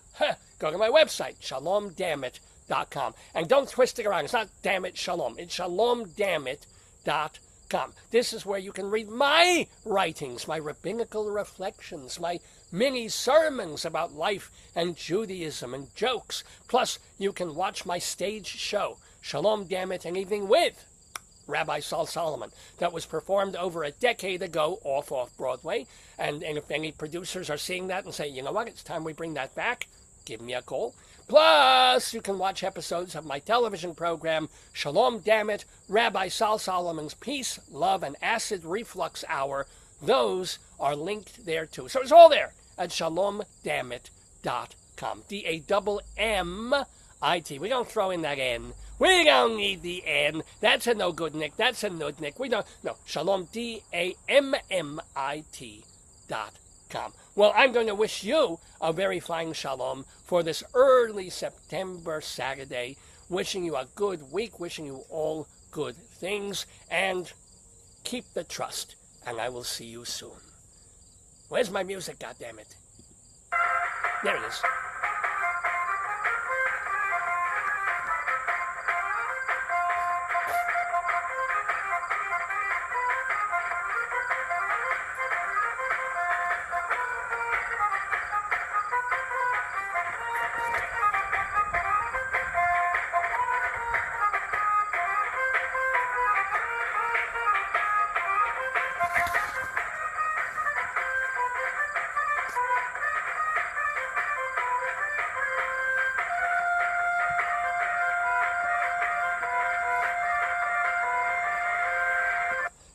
Go to my website, shalomdammit.com. And don't twist it around. It's not damn it shalom. It's shalomdammit.com. This is where you can read my writings, my rabbinical reflections, my mini sermons about life and Judaism and jokes. Plus, you can watch my stage show, Shalom Dammit, an Evening with Rabbi Sol Solomon, that was performed over a decade ago off-off-Broadway. And if any producers are seeing that and say, you know what, it's time we bring that back, give me a call. Plus, you can watch episodes of my television program, Shalom Dammit, Rabbi Sol Solomon's Peace, Love, and Acid Reflux Hour. Those are linked there too. So it's all there at shalomdammit.com. DAMMIT. We don't throw in that N. We don't need the N. That's a no good Nick. That's a nudnik. We don't. No. Shalom, DAMMIT.com. Well, I'm going to wish you a very fine shalom for this early September Saturday. Wishing you a good week. Wishing you all good things. And keep the trust. And I will see you soon. Where's my music, goddammit? There it is.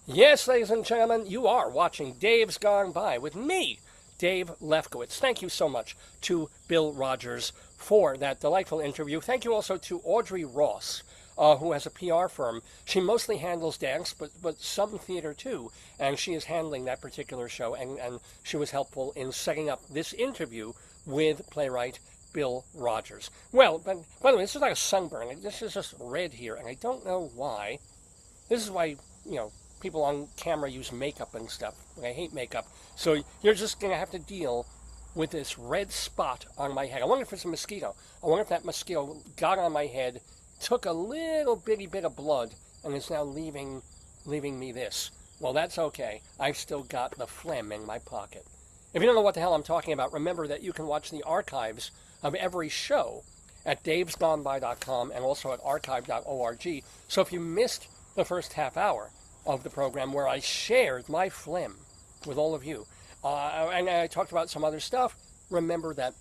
Yes, ladies and gentlemen, you are watching Dave's Gone By with me, Dave Lefkowitz. Thank you so much to Bill Rogers for that delightful interview. Thank you also to Audrey Ross, who has a PR firm. She mostly handles dance, but some theater too, and she is handling that particular show, and she was helpful in setting up this interview with playwright Bill Rogers. Well, but by the way, this is like a sunburn. This is just red here, and I don't know why. This is why, people on camera use makeup and stuff. I hate makeup. So you're just going to have to deal with this red spot on my head. I wonder if it's a mosquito. I wonder if that mosquito got on my head, took a little bitty bit of blood, and is now leaving me this. Well, that's okay. I've still got the phlegm in my pocket. If you don't know what the hell I'm talking about, remember that you can watch the archives of every show at davesgoneby.com and also at archive.org. So if you missed the first half hour of the program where I shared my phlegm with all of you, and I talked about some other stuff, remember that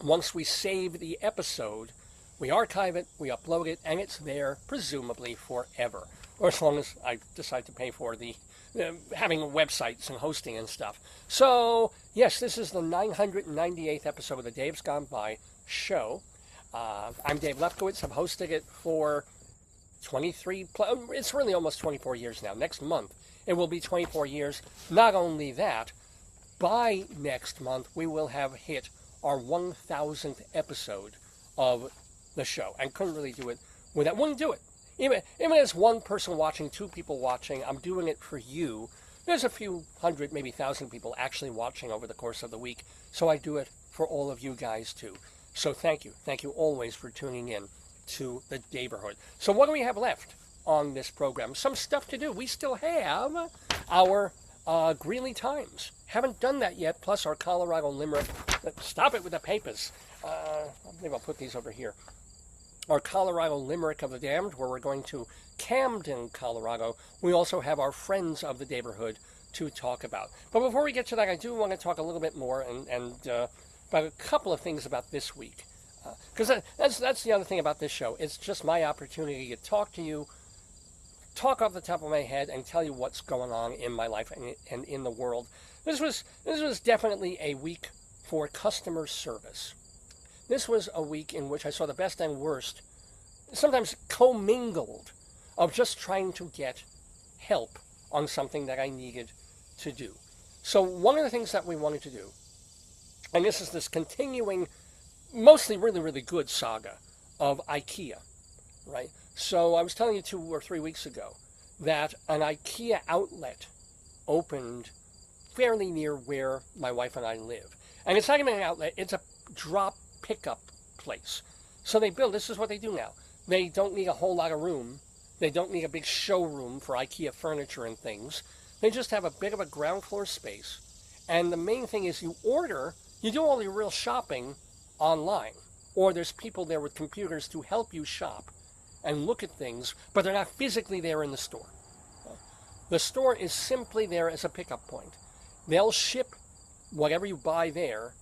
once we save the episode, we archive it, we upload it, and it's there presumably forever, or as long as I decide to pay for the having websites and hosting and stuff. So yes, this is the 998th episode of the Dave's Gone By show. I'm Dave Lefkowitz. I've hosted it for 23, it's really almost 24 years now. Next month, it will be 24 years. Not only that, by next month, we will have hit our 1,000th episode of the show. And couldn't really do it without, wouldn't do it. Even as one person watching, two people watching, I'm doing it for you. There's a few hundred, maybe 1,000 people actually watching over the course of the week. So I do it for all of you guys too. So thank you. Thank you always for tuning in to the Daverhood. So what do we have left on this program? Some stuff to do. We still have our Greeley Times. Haven't done that yet, plus our Colorado Limerick. Stop it with the papers. Maybe I'll put these over here. Our Colorado Limerick of the Damned, where we're going to Camden, Colorado. We also have our Friends of the Daverhood to talk about. But before we get to that, I do want to talk a little bit more and about a couple of things about this week. Because that's the other thing about this show. It's just my opportunity to talk to you, talk off the top of my head, and tell you what's going on in my life and in the world. This was definitely a week for customer service. This was a week in which I saw the best and worst, sometimes commingled, of just trying to get help on something that I needed to do. So one of the things that we wanted to do, and this is this continuing, mostly really, really good saga of Ikea, right? So I was telling you 2 or 3 weeks ago that an Ikea outlet opened fairly near where my wife and I live. And it's not even an outlet, it's a drop pickup place. So this is what they do now. They don't need a whole lot of room. They don't need a big showroom for Ikea furniture and things. They just have a bit of a ground floor space. And the main thing is you do all your real shopping online. Or there's people there with computers to help you shop and look at things, but they're not physically there in the store. The store is simply there as a pickup point. They'll ship whatever you buy there,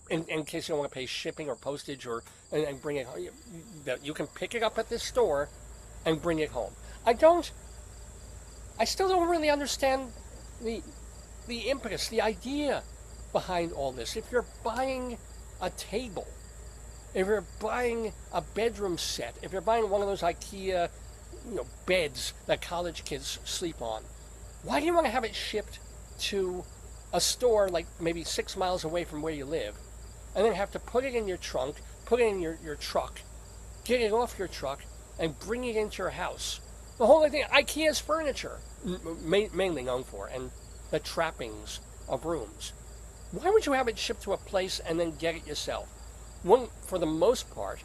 in case you don't want to pay shipping or postage and bring it home. You can pick it up at this store and bring it home. I still don't really understand the impetus, the idea behind all this. If you're buying a table, if you're buying a bedroom set, if you're buying one of those Ikea beds that college kids sleep on, why do you want to have it shipped to a store like maybe 6 miles away from where you live, and then have to put it in your trunk, put it in your truck, get it off your truck, and bring it into your house? The whole thing, Ikea's furniture, mainly known for, and the trappings of rooms. Why would you have it shipped to a place and then get it yourself? For the most part,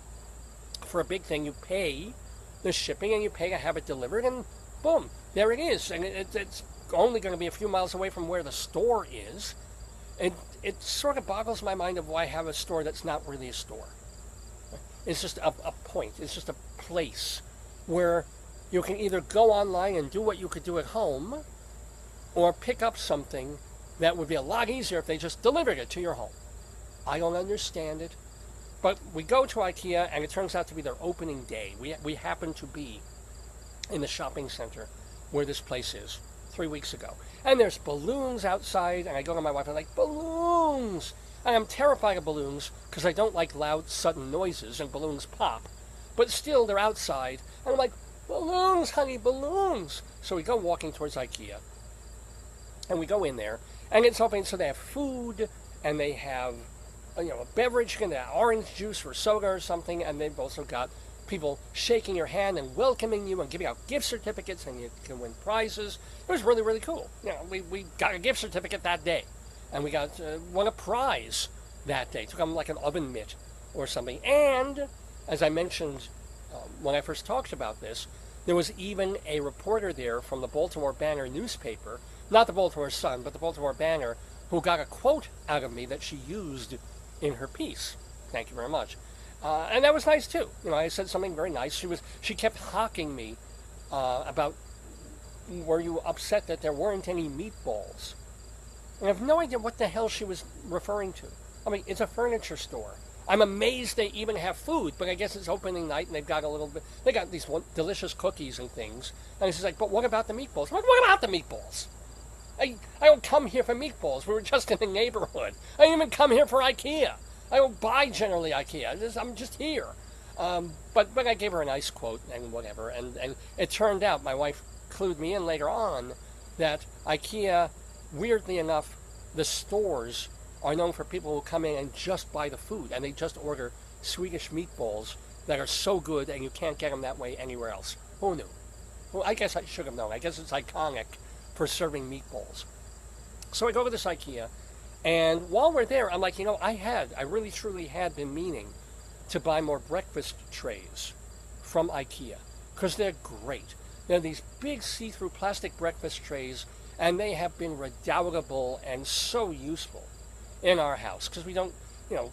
for a big thing, you pay the shipping and you pay to have it delivered, and boom, there it is. And it's only going to be a few miles away from where the store is. It sort of boggles my mind of why have a store that's not really a store. It's just a point. It's just a place where you can either go online and do what you could do at home, or pick up something that would be a lot easier if they just delivered it to your home. I don't understand it. But we go to Ikea, and it turns out to be their opening day. We happen to be in the shopping center where this place is 3 weeks ago. And there's balloons outside, and I go to my wife and I'm like, balloons! And I'm terrified of balloons because I don't like loud, sudden noises, and balloons pop. But still, they're outside, and I'm like, balloons, honey, balloons! So we go walking towards Ikea, and we go in there, and it's open, so they have food, and they have, a beverage, and orange juice or soda or something, and they've also got people shaking your hand and welcoming you and giving out gift certificates, and you can win prizes. It was really, really cool. We got a gift certificate that day, and we won a prize that day. Took them like an oven mitt or something. And as I mentioned when I first talked about this, there was even a reporter there from the Baltimore Banner newspaper, not the Baltimore Sun, but the Baltimore Banner, who got a quote out of me that she used in her piece. Thank you very much. And that was nice too. I said something very nice. She kept hawking me about, were you upset that there weren't any meatballs? And I have no idea what the hell she was referring to. I mean, it's a furniture store. I'm amazed they even have food, but I guess it's opening night and they've got they got these delicious cookies and things. And she's like, but what about the meatballs? I'm like, what about the meatballs? I don't come here for meatballs. We were just in the neighborhood. I didn't even come here for Ikea. I don't buy generally Ikea. I'm just here. But I gave her a nice quote and whatever. And it turned out, my wife clued me in later on, that Ikea, weirdly enough, the stores are known for people who come in and just buy the food. And they just order Swedish meatballs that are so good and you can't get them that way anywhere else. Who knew? Well, I guess I should have known. I guess it's iconic for serving meatballs. So I go to this Ikea. And while we're there, I'm like, I really truly had been meaning to buy more breakfast trays from Ikea, because they're great. They're these big see-through plastic breakfast trays, and they have been redoubtable and so useful in our house, because we don't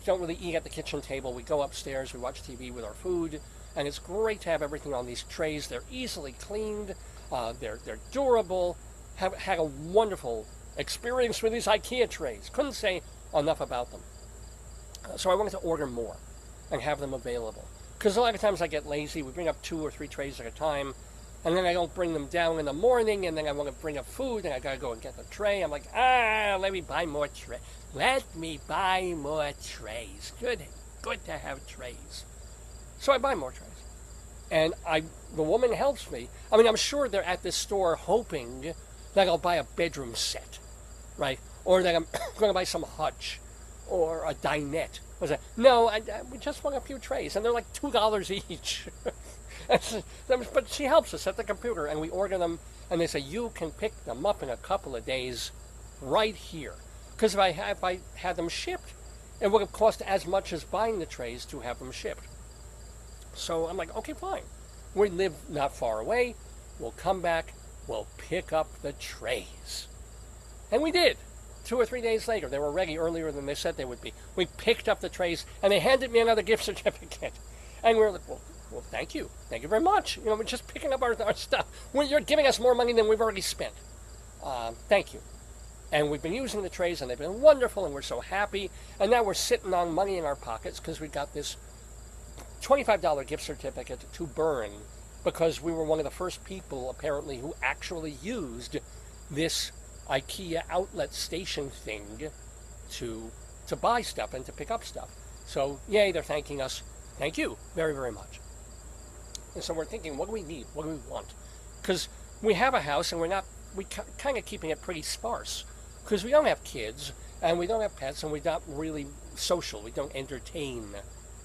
really eat at the kitchen table. We go upstairs, we watch TV with our food, and it's great to have everything on these trays. They're easily cleaned, they're durable, have had a wonderful experience with these Ikea trays. Couldn't say enough about them. So I wanted to order more and have them available. Because a lot of times I get lazy. We bring up 2 or 3 trays at a time, and then I don't bring them down in the morning, and then I want to bring up food, and I got to go and get the tray. I'm like, let me buy more trays. Let me buy more trays. Good to have trays. So I buy more trays. And the woman helps me. I mean, I'm sure they're at this store hoping that I'll buy a bedroom set, right? Or that I'm going to buy some hutch or a dinette. No, we just want a few trays, and they're like $2 each. But she helps us at the computer, and we order them, and they say, you can pick them up in a couple of days right here. Because if I had them shipped, it would have cost as much as buying the trays to have them shipped. So I'm like, okay, fine. We live not far away. We'll come back. We'll pick up the trays. And we did. 2 or 3 days later, they were ready earlier than they said they would be. We picked up the trays, and they handed me another gift certificate. And we were like, well, thank you. Thank you very much. We're just picking up our stuff. You're giving us more money than we've already spent. Thank you. And we've been using the trays, and they've been wonderful, and we're so happy. And now we're sitting on money in our pockets because we got this $25 gift certificate to burn, because we were one of the first people, apparently, who actually used this Ikea outlet station thing to buy stuff and to pick up stuff. So, yay, they're thanking us. Thank you very, very much. And so we're thinking, what do we need? What do we want? Because we have a house, and we kind of keeping it pretty sparse. Because we don't have kids, and we don't have pets, and we're not really social. We don't entertain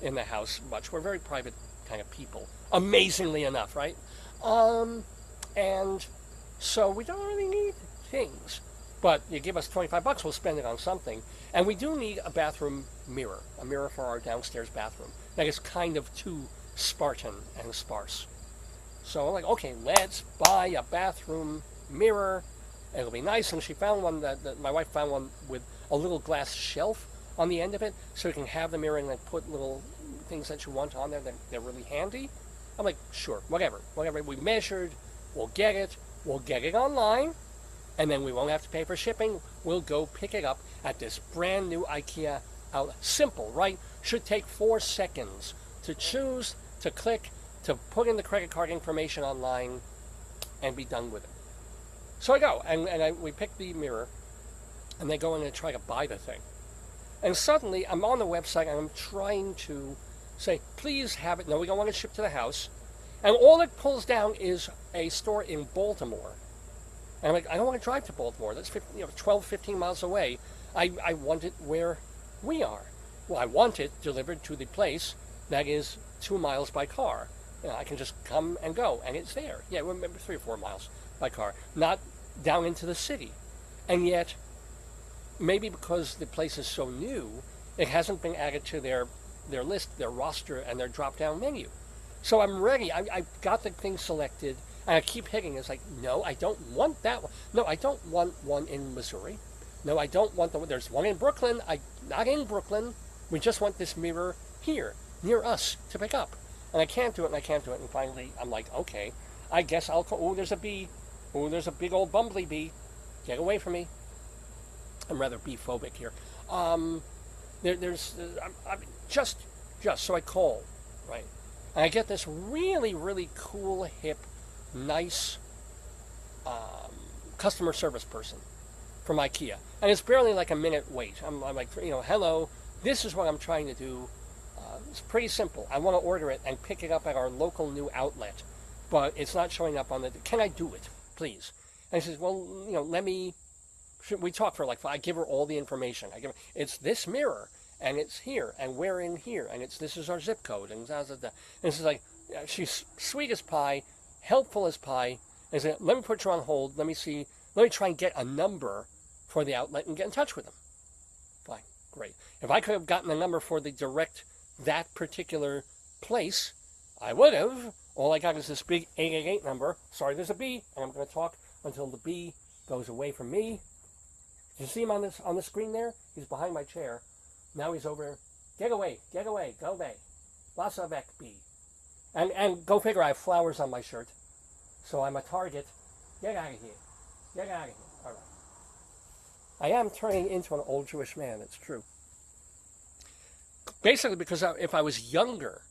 in the house much. We're very private kind of people, amazingly enough, right? And so we don't really need things. But you give us $25, we'll spend it on something. And we do need a bathroom mirror, a mirror for our downstairs bathroom. That is kind of too Spartan and sparse. So I'm like, okay, let's buy a bathroom mirror. It'll be nice. And she found one that my wife found one with a little glass shelf on the end of it, so you can have the mirror and then put little things that you want on there. They're really handy. I'm like, sure, whatever. We measured, we'll get it online, and then we won't have to pay for shipping. We'll go pick it up at this brand new Ikea outlet. Simple, right? Should take 4 seconds to choose, to click, to put in the credit card information online, and be done with it. So I go, and we pick the mirror, and they go in and try to buy the thing. And suddenly, I'm on the website, and I'm trying to say, please have it. No, we don't want it shipped to the house. And all it pulls down is a store in Baltimore. And I'm like, I don't want to drive to Baltimore. That's 12, 15 miles away. I want it where we are. Well, I want it delivered to the place that is 2 miles by car. I can just come and go, and it's there. Yeah, remember 3 or 4 miles by car, not down into the city. And yet, maybe because the place is so new, it hasn't been added to their list, their roster, and their drop-down menu. So I'm ready. I've got the thing selected, and I keep hitting. It's like, no, I don't want that one. No, I don't want one in Missouri. No, I don't want there's one in Brooklyn. Not in Brooklyn. We just want this mirror here, near us, to pick up. And I can't do it, and I can't do it. And finally, I'm like, okay, I guess I'll call. Oh, there's a bee. Oh, there's a big old bumbly bee. Get away from me. I'm rather bee-phobic here. I'm just, so I call, right? And I get this really, really cool, hip, nice customer service person from Ikea. And it's barely like a minute wait. I'm like, hello, this is what I'm trying to do. It's pretty simple. I want to order it and pick it up at our local new outlet, but it's not showing up on the... Can I do it, please? And he says, well, let me... We talk for I give her all the information. It's this mirror, and it's here, and we're in here, and this is our zip code, and da, da, da. And it's like, she's sweet as pie, helpful as pie, and said, let me put you on hold, let me try and get a number for the outlet and get in touch with them. Fine, great. If I could have gotten a number for that particular place, I would have. All I got is this big 888 number. Sorry, there's a bee, and I'm going to talk until the bee goes away from me. You see him on the screen there? He's behind my chair. Now he's over. Get away, go away. Lassa weg, bee. And go figure, I have flowers on my shirt. So I'm a target. Get out of here. All right. I am turning into an old Jewish man, it's true. Basically because if I was younger,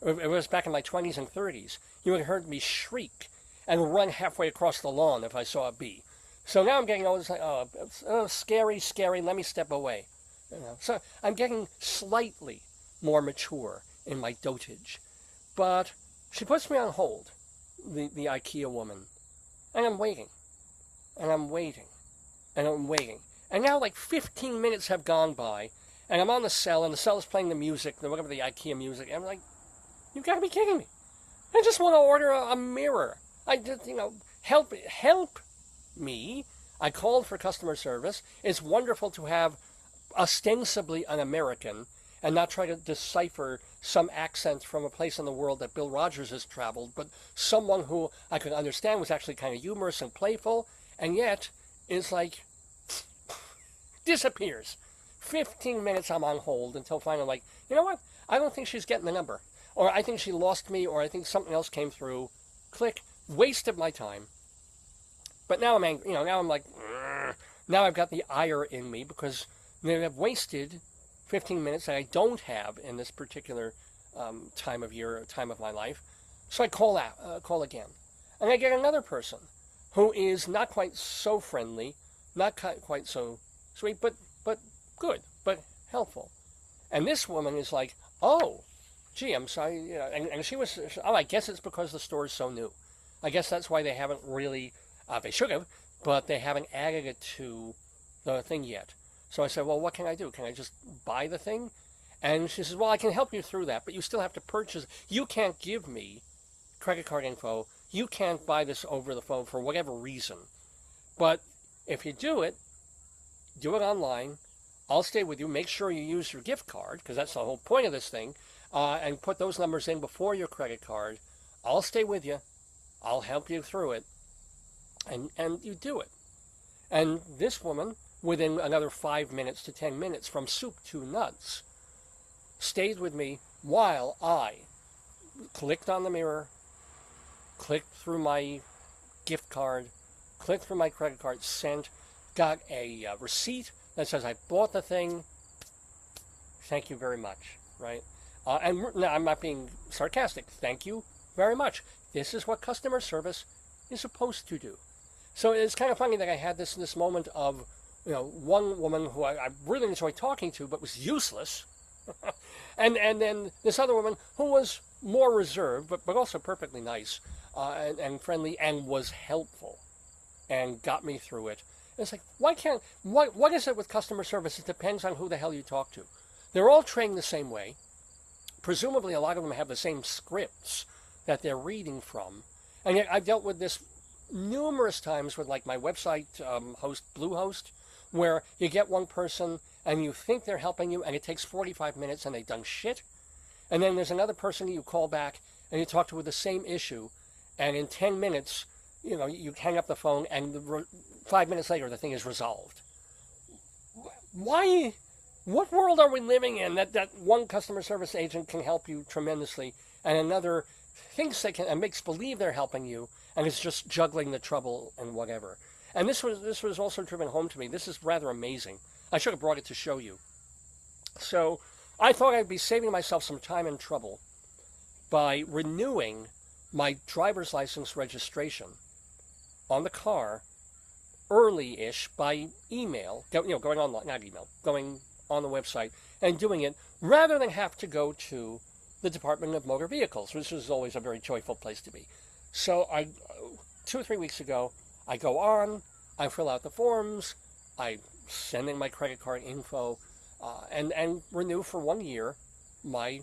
if it was back in my 20s and 30s, you would have heard me shriek and run halfway across the lawn if I saw a bee. So now I'm getting always like, oh, scary, let me step away. So I'm getting slightly more mature in my dotage. But she puts me on hold, the Ikea woman. And I'm waiting. And I'm waiting. And I'm waiting. And now 15 minutes have gone by. And I'm on the cell, and the cell is playing the music, whatever the Ikea music. And I'm like, you've got to be kidding me. I just want to order a mirror. I just, help me. I called for customer service. It's wonderful to have ostensibly an American and not try to decipher some accent from a place in the world that Bill Rogers has traveled, but someone who I could understand was actually kind of humorous and playful, and yet is disappears. 15 minutes I'm on hold until finally you know what? I don't think she's getting the number. Or I think she lost me, or I think something else came through. Click. Wasted my time. But now I'm angry. Now I'm now I've got the ire in me because they have wasted 15 minutes that I don't have in this particular time of year, time of my life. So I call again. And I get another person who is not quite so friendly, not quite so sweet, but good, but helpful. And this woman is like, oh, gee, I'm sorry. And she was, I guess it's because the store is so new. I guess that's why they haven't really... they should have, but they haven't added it to the thing yet. So I said, well, what can I do? Can I just buy the thing? And she says, well, I can help you through that, but you still have to purchase. You can't give me credit card info. You can't buy this over the phone for whatever reason. But if you do it online. I'll stay with you. Make sure you use your gift card, because that's the whole point of this thing, and put those numbers in before your credit card. I'll stay with you. I'll help you through it. And you do it. And this woman, within another 5 minutes to 10 minutes, from soup to nuts, stayed with me while I clicked on the mirror, clicked through my gift card, clicked through my credit card, sent, got a receipt that says I bought the thing. Thank you very much, right? And no, I'm not being sarcastic. Thank you very much. This is what customer service is supposed to do. So it's kind of funny that I had this moment of, one woman who I really enjoyed talking to, but was useless, and then this other woman who was more reserved, but also perfectly nice and friendly, and was helpful, and got me through it. And it's like, what is it with customer service? It depends on who the hell you talk to. They're all trained the same way. Presumably, a lot of them have the same scripts that they're reading from. And yet, I've dealt with this numerous times with, like, my website host, Bluehost, where you get one person and you think they're helping you, and it takes 45 minutes and they've done shit. And then there's another person you call back and you talk to with the same issue, and in 10 minutes, you hang up the phone, and 5 minutes later, the thing is resolved. Why? What world are we living in that one customer service agent can help you tremendously, and another thinks they can and makes believe they're helping you, and is just juggling the trouble and whatever? And this was also driven home to me. This is rather amazing. I should have brought it to show you. So I thought I'd be saving myself some time and trouble by renewing my driver's license registration on the car early-ish by email, going online, not email, going on the website and doing it, rather than have to go to the Department of Motor Vehicles, which is always a very joyful place to be. So 2 or 3 weeks ago, I go on, I fill out the forms, I send in my credit card info, and renew for 1 year my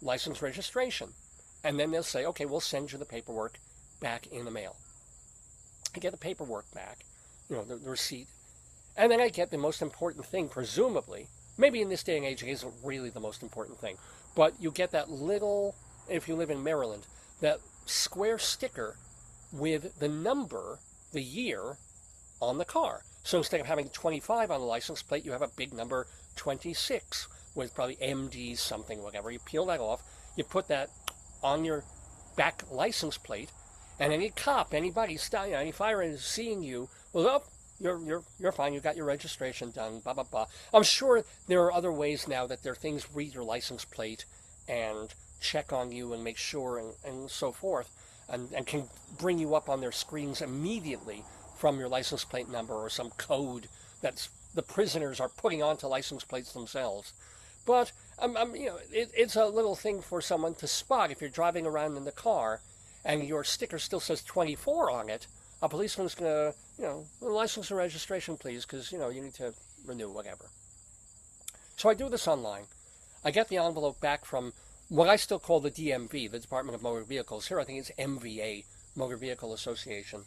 license registration. And then they'll say, okay, we'll send you the paperwork back in the mail. I get the paperwork back, the receipt, and then I get the most important thing, presumably. Maybe in this day and age, it isn't really the most important thing, but you get that little, if you live in Maryland, that square sticker with the number, the year, on the car. So instead of having 25 on the license plate, you have a big number, 26, with probably MD something, whatever. You peel that off, you put that on your back license plate, and any cop, anybody, any fire is seeing you, well, you're fine, you got your registration done, blah, blah, blah. I'm sure there are other ways now that there are things read your license plate and check on you and make sure and so forth, and can bring you up on their screens immediately from your license plate number or some code that's the prisoners are putting onto license plates themselves. But it's a little thing for someone to spot if you're driving around in the car and your sticker still says 24 on it. A policeman's going to, license and registration, please, because, you need to renew, whatever. So I do this online. I get the envelope back from what I still call the DMV, the Department of Motor Vehicles. Here I think it's MVA, Motor Vehicle Association.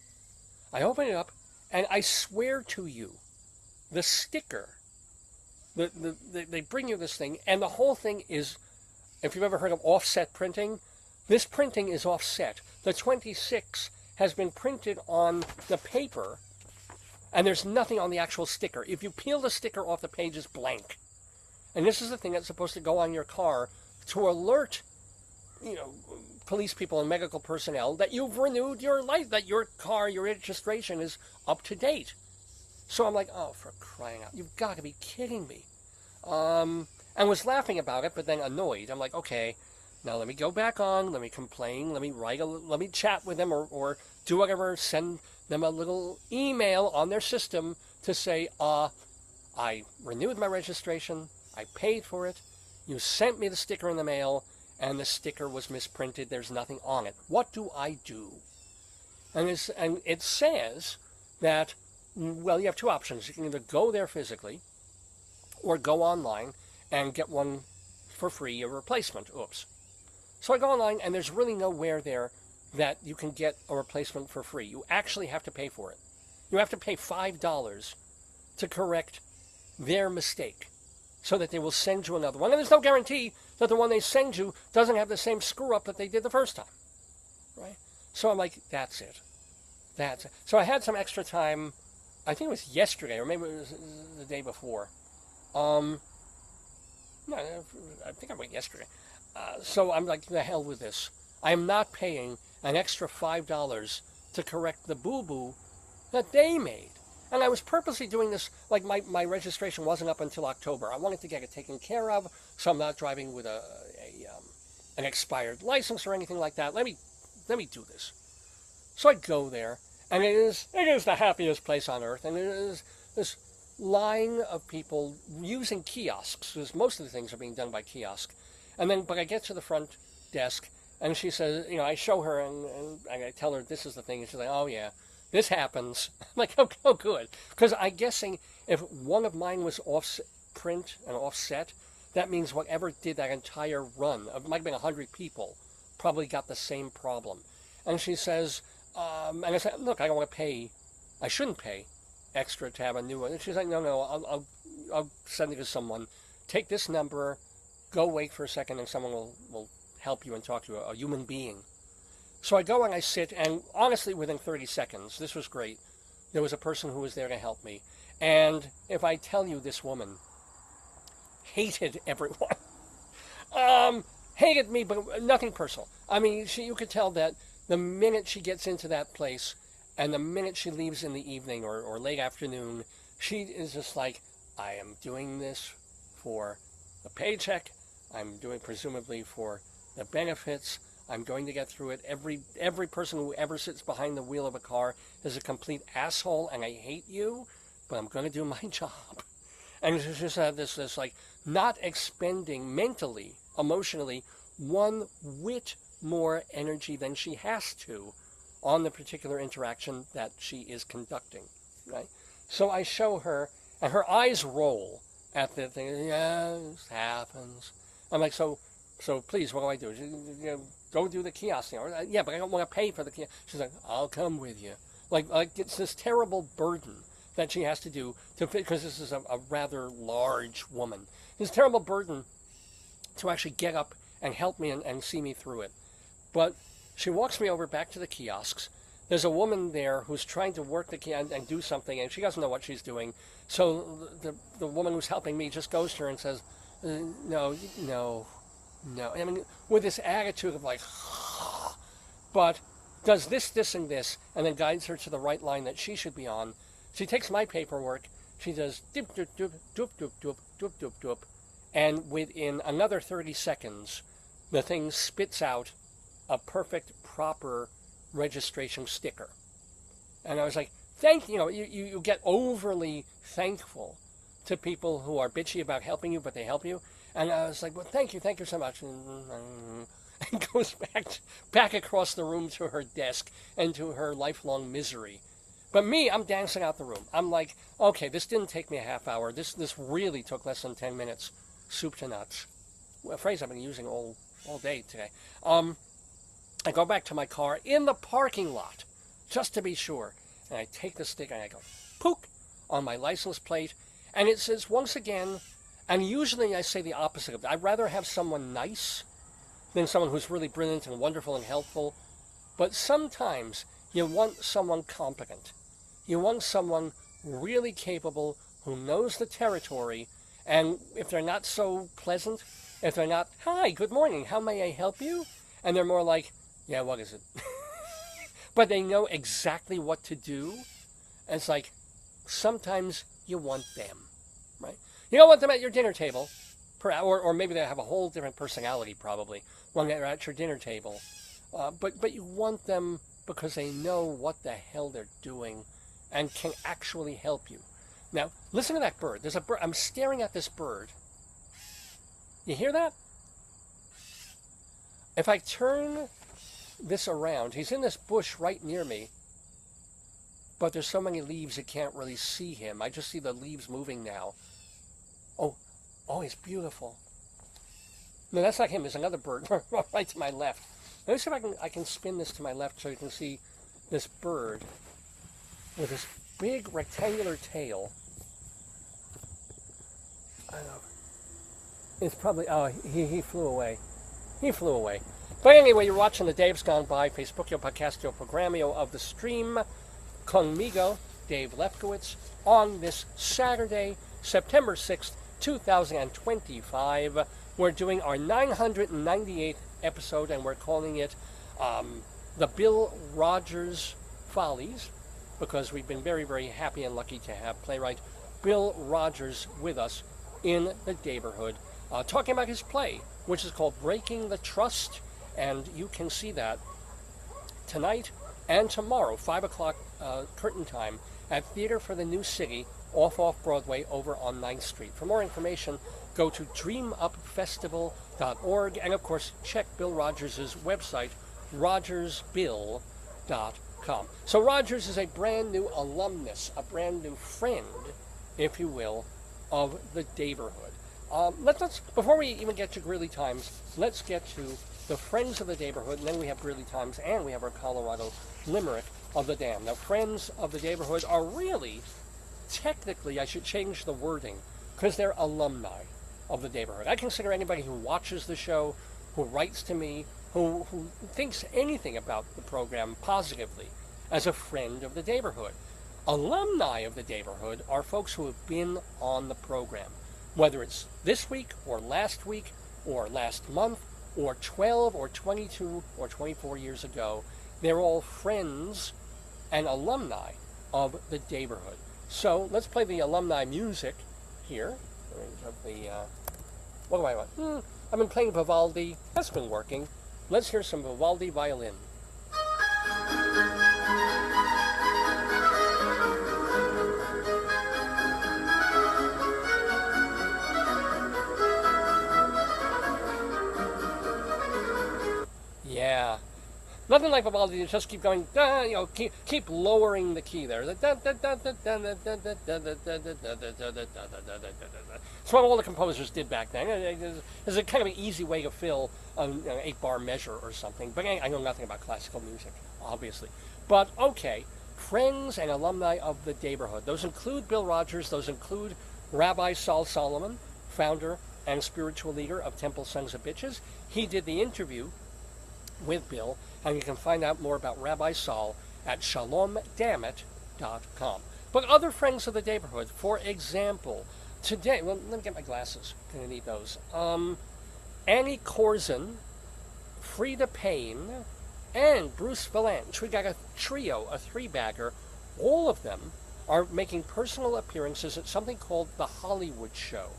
I open it up, and I swear to you, the sticker, they bring you this thing, and the whole thing is, if you've ever heard of offset printing, this printing is offset. The 26 has been printed on the paper, and there's nothing on the actual sticker. If you peel the sticker off, the page is blank. And this is the thing that's supposed to go on your car to alert, police people and medical personnel that you've renewed your life, that your car, your registration is up to date. So I'm like, oh, for crying out, you've got to be kidding me. And was laughing about it, but then annoyed. I'm like, okay, now let me go back on, let me complain, let me chat with them or do whatever, send them a little email on their system to say, I renewed my registration, I paid for it, you sent me the sticker in the mail, and the sticker was misprinted, there's nothing on it. What do I do? And it says that, well, you have two options. You can either go there physically or go online and get one for free, a replacement. Oops. So I go online, and there's really nowhere there that you can get a replacement for free. You actually have to pay for it. You have to pay $5 to correct their mistake so that they will send you another one. And there's no guarantee that the one they send you doesn't have the same screw-up that they did the first time. Right? So I'm like, that's it. That's it. So I had some extra time, I think it was yesterday, or maybe it was the day before. No, I think I went yesterday. So I'm like, the hell with this. I am not paying an extra $5 to correct the boo-boo that they made. And I was purposely doing this, like my registration wasn't up until October. I wanted to get it taken care of, so I'm not driving with an expired license or anything like that. Let me do this. So I go there, And it is the happiest place on earth. And it is this line of people using kiosks, because most of the things are being done by kiosk. But I get to the front desk, and she says, I show her, and I tell her this is the thing, and she's like, oh yeah, this happens. I'm like, oh good. Because I'm guessing if one of mine was off-print and offset, that means whatever did that entire run, it might have been 100 people, probably got the same problem. And she says, and I said, look, I don't want to pay, I shouldn't pay extra to have a new one. And she's like, no, I'll send it to someone. Take this number, go wait for a second, and someone will help you and talk to you, a human being. So I go and I sit, and honestly, within 30 seconds, this was great. There was a person who was there to help me. And if I tell you, this woman hated everyone. Hated me, but nothing personal. I mean, you could tell that the minute she gets into that place, and the minute she leaves in the evening or late afternoon, she is just like, I am doing this for the paycheck. I'm doing presumably for the benefits. I'm going to get through it. Every person who ever sits behind the wheel of a car is a complete asshole, and I hate you, but I'm going to do my job. And she just had this like not expending mentally, emotionally, one whit more energy than she has to on the particular interaction that she is conducting, right? So I show her, and her eyes roll at the thing. Yeah, this happens. I'm like, so please, what do I do? Go do the kiosk thing. Yeah, but I don't want to pay for the kiosk. She's like, I'll come with you. Like it's this terrible burden that she has to do because this is a rather large woman. This terrible burden to actually get up and help me and see me through it. But she walks me over back to the kiosks. There's a woman there who's trying to work the kiosk and do something, and she doesn't know what she's doing. So the woman who's helping me just goes to her and says, no. I mean, with this attitude of like, but does this, and this, and then guides her to the right line that she should be on. She takes my paperwork. She does doop, doop, doop, doop, doop, doop, doop, doop, doop. And within another 30 seconds, the thing spits out a perfect, proper registration sticker. And I was like, you get overly thankful to people who are bitchy about helping you, but they help you. And I was like, well, thank you so much. And goes back across the room to her desk and to her lifelong misery. But me, I'm dancing out the room. I'm like, okay, this didn't take me a half hour. This really took less than 10 minutes. Soup to nuts. A phrase I've been using all day today. I go back to my car in the parking lot, just to be sure. And I take the stick and I go, pook, on my license plate. And it says, once again, and usually I say the opposite of that. I'd rather have someone nice than someone who's really brilliant and wonderful and helpful. But sometimes you want someone competent. You want someone really capable who knows the territory. And if they're not so pleasant, if they're not, hi, good morning, how may I help you? And they're more like, yeah, what is it? But they know exactly what to do. And it's like, sometimes you want them, right? You don't want them at your dinner table, or maybe they have a whole different personality probably when they're at your dinner table. But you want them because they know what the hell they're doing and can actually help you. Now, listen to that bird. There's a bird. I'm staring at this bird. You hear that? If I turn this around, he's in this bush right near me, but there's so many leaves you can't really see him. I just see the leaves moving now. Oh, he's beautiful. No, that's not him. There's another bird right to my left. Let me see if I can spin this to my left so you can see this bird with this big rectangular tail. I don't know. It's probably, he flew away. He flew away. But anyway, you're watching the Dave's Gone By, Facebookio, Podcastio, Programmio of the stream. Conmigo, Dave Lefkowitz, on this Saturday, September 6th, 2025. We're doing our 998th episode, and we're calling it the Bill Rogers Follies, because we've been very, very happy and lucky to have playwright Bill Rogers with us in the Daverhood, talking about his play, which is called Breaking the Trust, and you can see that tonight and tomorrow, 5 o'clock curtain time, at Theater for the New City, off-off-Broadway over on 9th Street. For more information, go to dreamupfestival.org, and of course, check Bill Rogers' website, rogersbill.com. So Rogers is a brand new alumnus, a brand new friend, if you will, of the Daverhood. Let's before we even get to Greeley Times, let's get to the Friends of the Daverhood, and then we have Greeley Times, and we have our Colorado Limerick of the Dam. Now, Friends of the Daverhood are really, technically, I should change the wording, because they're alumni of the Daverhood. I consider anybody who watches the show, who writes to me, who thinks anything about the program positively, as a friend of the Daverhood. Alumni of the Daverhood are folks who have been on the program, whether it's this week or last month, or 12 or 22 or 24 years ago. They're all friends and alumni of the Daverhood. So let's play the alumni music here. What do I want? I've been playing Vivaldi. That's been working. Let's hear some Vivaldi violin. Yeah. Nothing like Vivaldi to just keep going, keep lowering the key there. It's what all the composers did back then. It's a kind of an easy way to fill an 8-bar measure or something. But I know nothing about classical music, obviously. But okay, friends and alumni of the Daverhood. Those include Bill Rogers. Those include Rabbi Sol Solomon, founder and spiritual leader of Temple Sons of Bitches. He did the interview with Bill, and you can find out more about Rabbi Sol at shalomdammit.com. But other friends of the Daverhood, for example, today, well, let me get my glasses, I'm going to need those. Annie Corzin, Frida Payne, and Bruce Valanche. We got a trio, a three-bagger. All of them are making personal appearances at something called the Hollywood Show,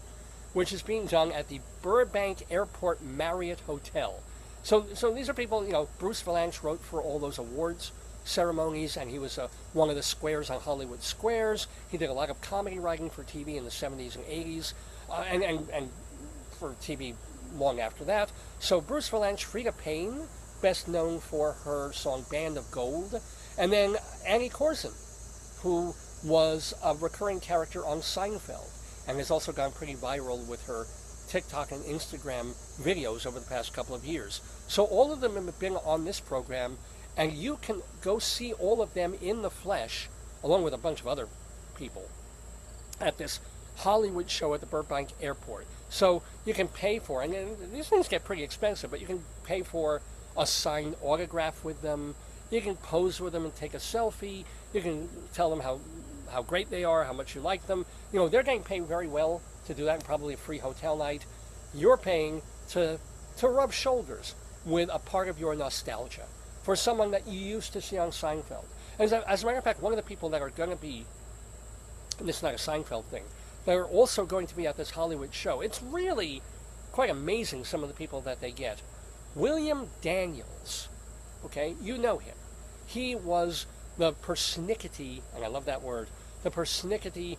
which is being done at the Burbank Airport Marriott Hotel. So these are people, Bruce Valanche wrote for all those awards ceremonies, and he was one of the squares on Hollywood Squares. He did a lot of comedy writing for TV in the 70s and 80s, and for TV long after that. So Bruce Valanche, Frida Payne, best known for her song Band of Gold, and then Annie Corzin, who was a recurring character on Seinfeld, and has also gone pretty viral with her TikTok and Instagram videos over the past couple of years. So all of them have been on this program, and you can go see all of them in the flesh, along with a bunch of other people, at this Hollywood show at the Burbank Airport. So you can pay for, and these things get pretty expensive, but you can pay for a signed autograph with them. You can pose with them and take a selfie. You can tell them how great they are, how much you like them. They're getting paid very well to do that, and probably a free hotel night. You're paying to rub shoulders with a part of your nostalgia for someone that you used to see on Seinfeld. As a matter of fact, one of the people that are going to be, and this is not a Seinfeld thing, that are also going to be at this Hollywood show. It's really quite amazing, some of the people that they get. William Daniels, okay, you know him. He was the persnickety, and I love that word, the persnickety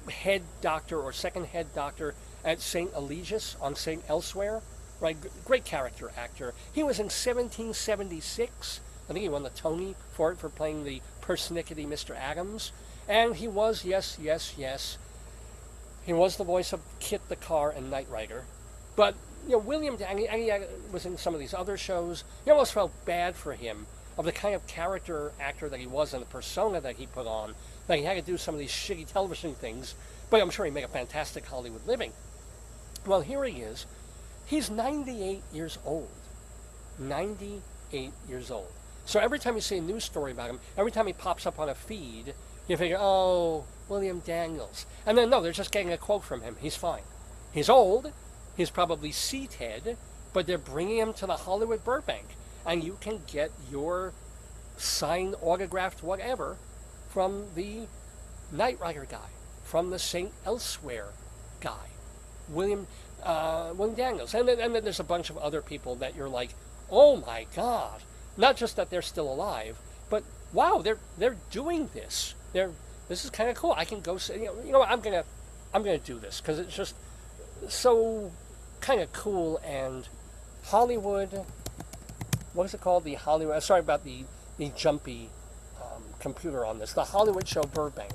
head doctor or second head doctor at St. Eligius on St. Elsewhere, right? Great character actor. He was in 1776. I think he won the Tony for it, for playing the persnickety Mr. Adams. And he was, yes, he was the voice of Kit the Car and Knight Rider. But, William, and he was in some of these other shows. You almost felt bad for him, of the kind of character actor that he was and the persona that he put on, that he had to do some of these shitty television things, but I'm sure he made a fantastic Hollywood living. Well, here he is. He's 98 years old. 98 years old. So every time you see a news story about him, every time he pops up on a feed, you figure, oh, William Daniels. And then, no, they're just getting a quote from him. He's fine. He's old. He's probably seated, but they're bringing him to the Hollywood Burbank. And you can get your signed, autographed, whatever, from the Knight Rider guy, from the St. Elsewhere guy, William Daniels. And then there's a bunch of other people that you're like, oh my God. Not just that they're still alive, but wow, they're doing this. This is kind of cool. I can go say, you know what, I'm gonna do this because it's just so kind of cool. And Hollywood, what is it called? The Hollywood. Sorry about the jumpy computer on this. The Hollywood Show Burbank,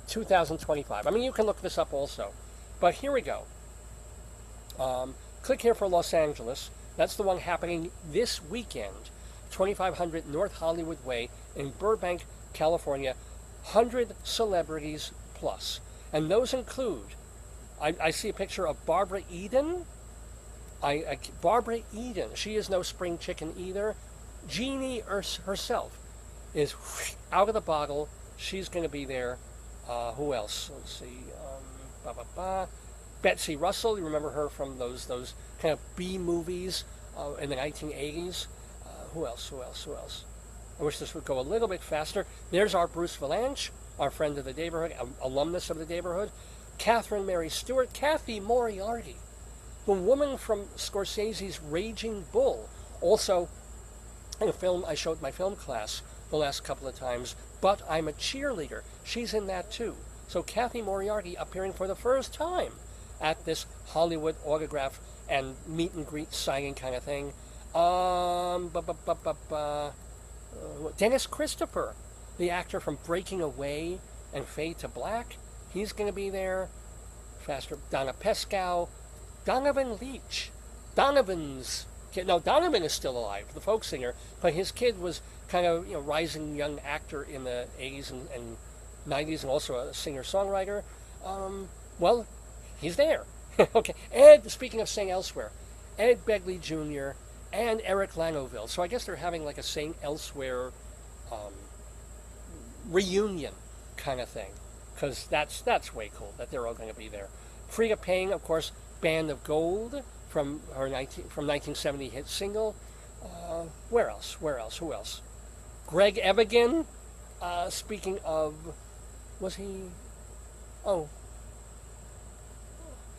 2025. I mean, you can look this up also, but here we go. Click here for Los Angeles. That's the one happening this weekend, 2500 North Hollywood Way in Burbank, California. 100 celebrities plus. And those include, I see a picture of Barbara Eden. Barbara Eden, she is no spring chicken either. Jeannie herself is out of the bottle. She's going to be there. Who else? Let's see. Betsy Russell, you remember her from those kind of B movies in the 1980s. Who else? I wish this would go a little bit faster. There's our Bruce Valanche, our friend of the Daverhood, alumnus of the Daverhood. Catherine Mary Stewart, Kathy Moriarty, the woman from Scorsese's Raging Bull. Also, in a film I showed my film class the last couple of times, But I'm a Cheerleader. She's in that too. So Kathy Moriarty appearing for the first time at this Hollywood autograph and meet and greet signing kind of thing. Dennis Christopher, the actor from Breaking Away and Fade to Black, he's going to be there. Faster. Donna Pescow, Donovan Leitch, Donovan's kid. No, Donovan is still alive, the folk singer, but his kid was kind of rising young actor in the 80s and 90s, and also a singer-songwriter. Well, he's there. Okay. Ed, speaking of St. Elsewhere, Ed Begley Jr. and Eric Langoville. So I guess they're having like a St. Elsewhere reunion kind of thing, because that's way cool that they're all going to be there. Frida Payne, of course, Band of Gold from her 1970 hit single. Where else? Who else? Greg Evigan. Speaking of, was he? Oh,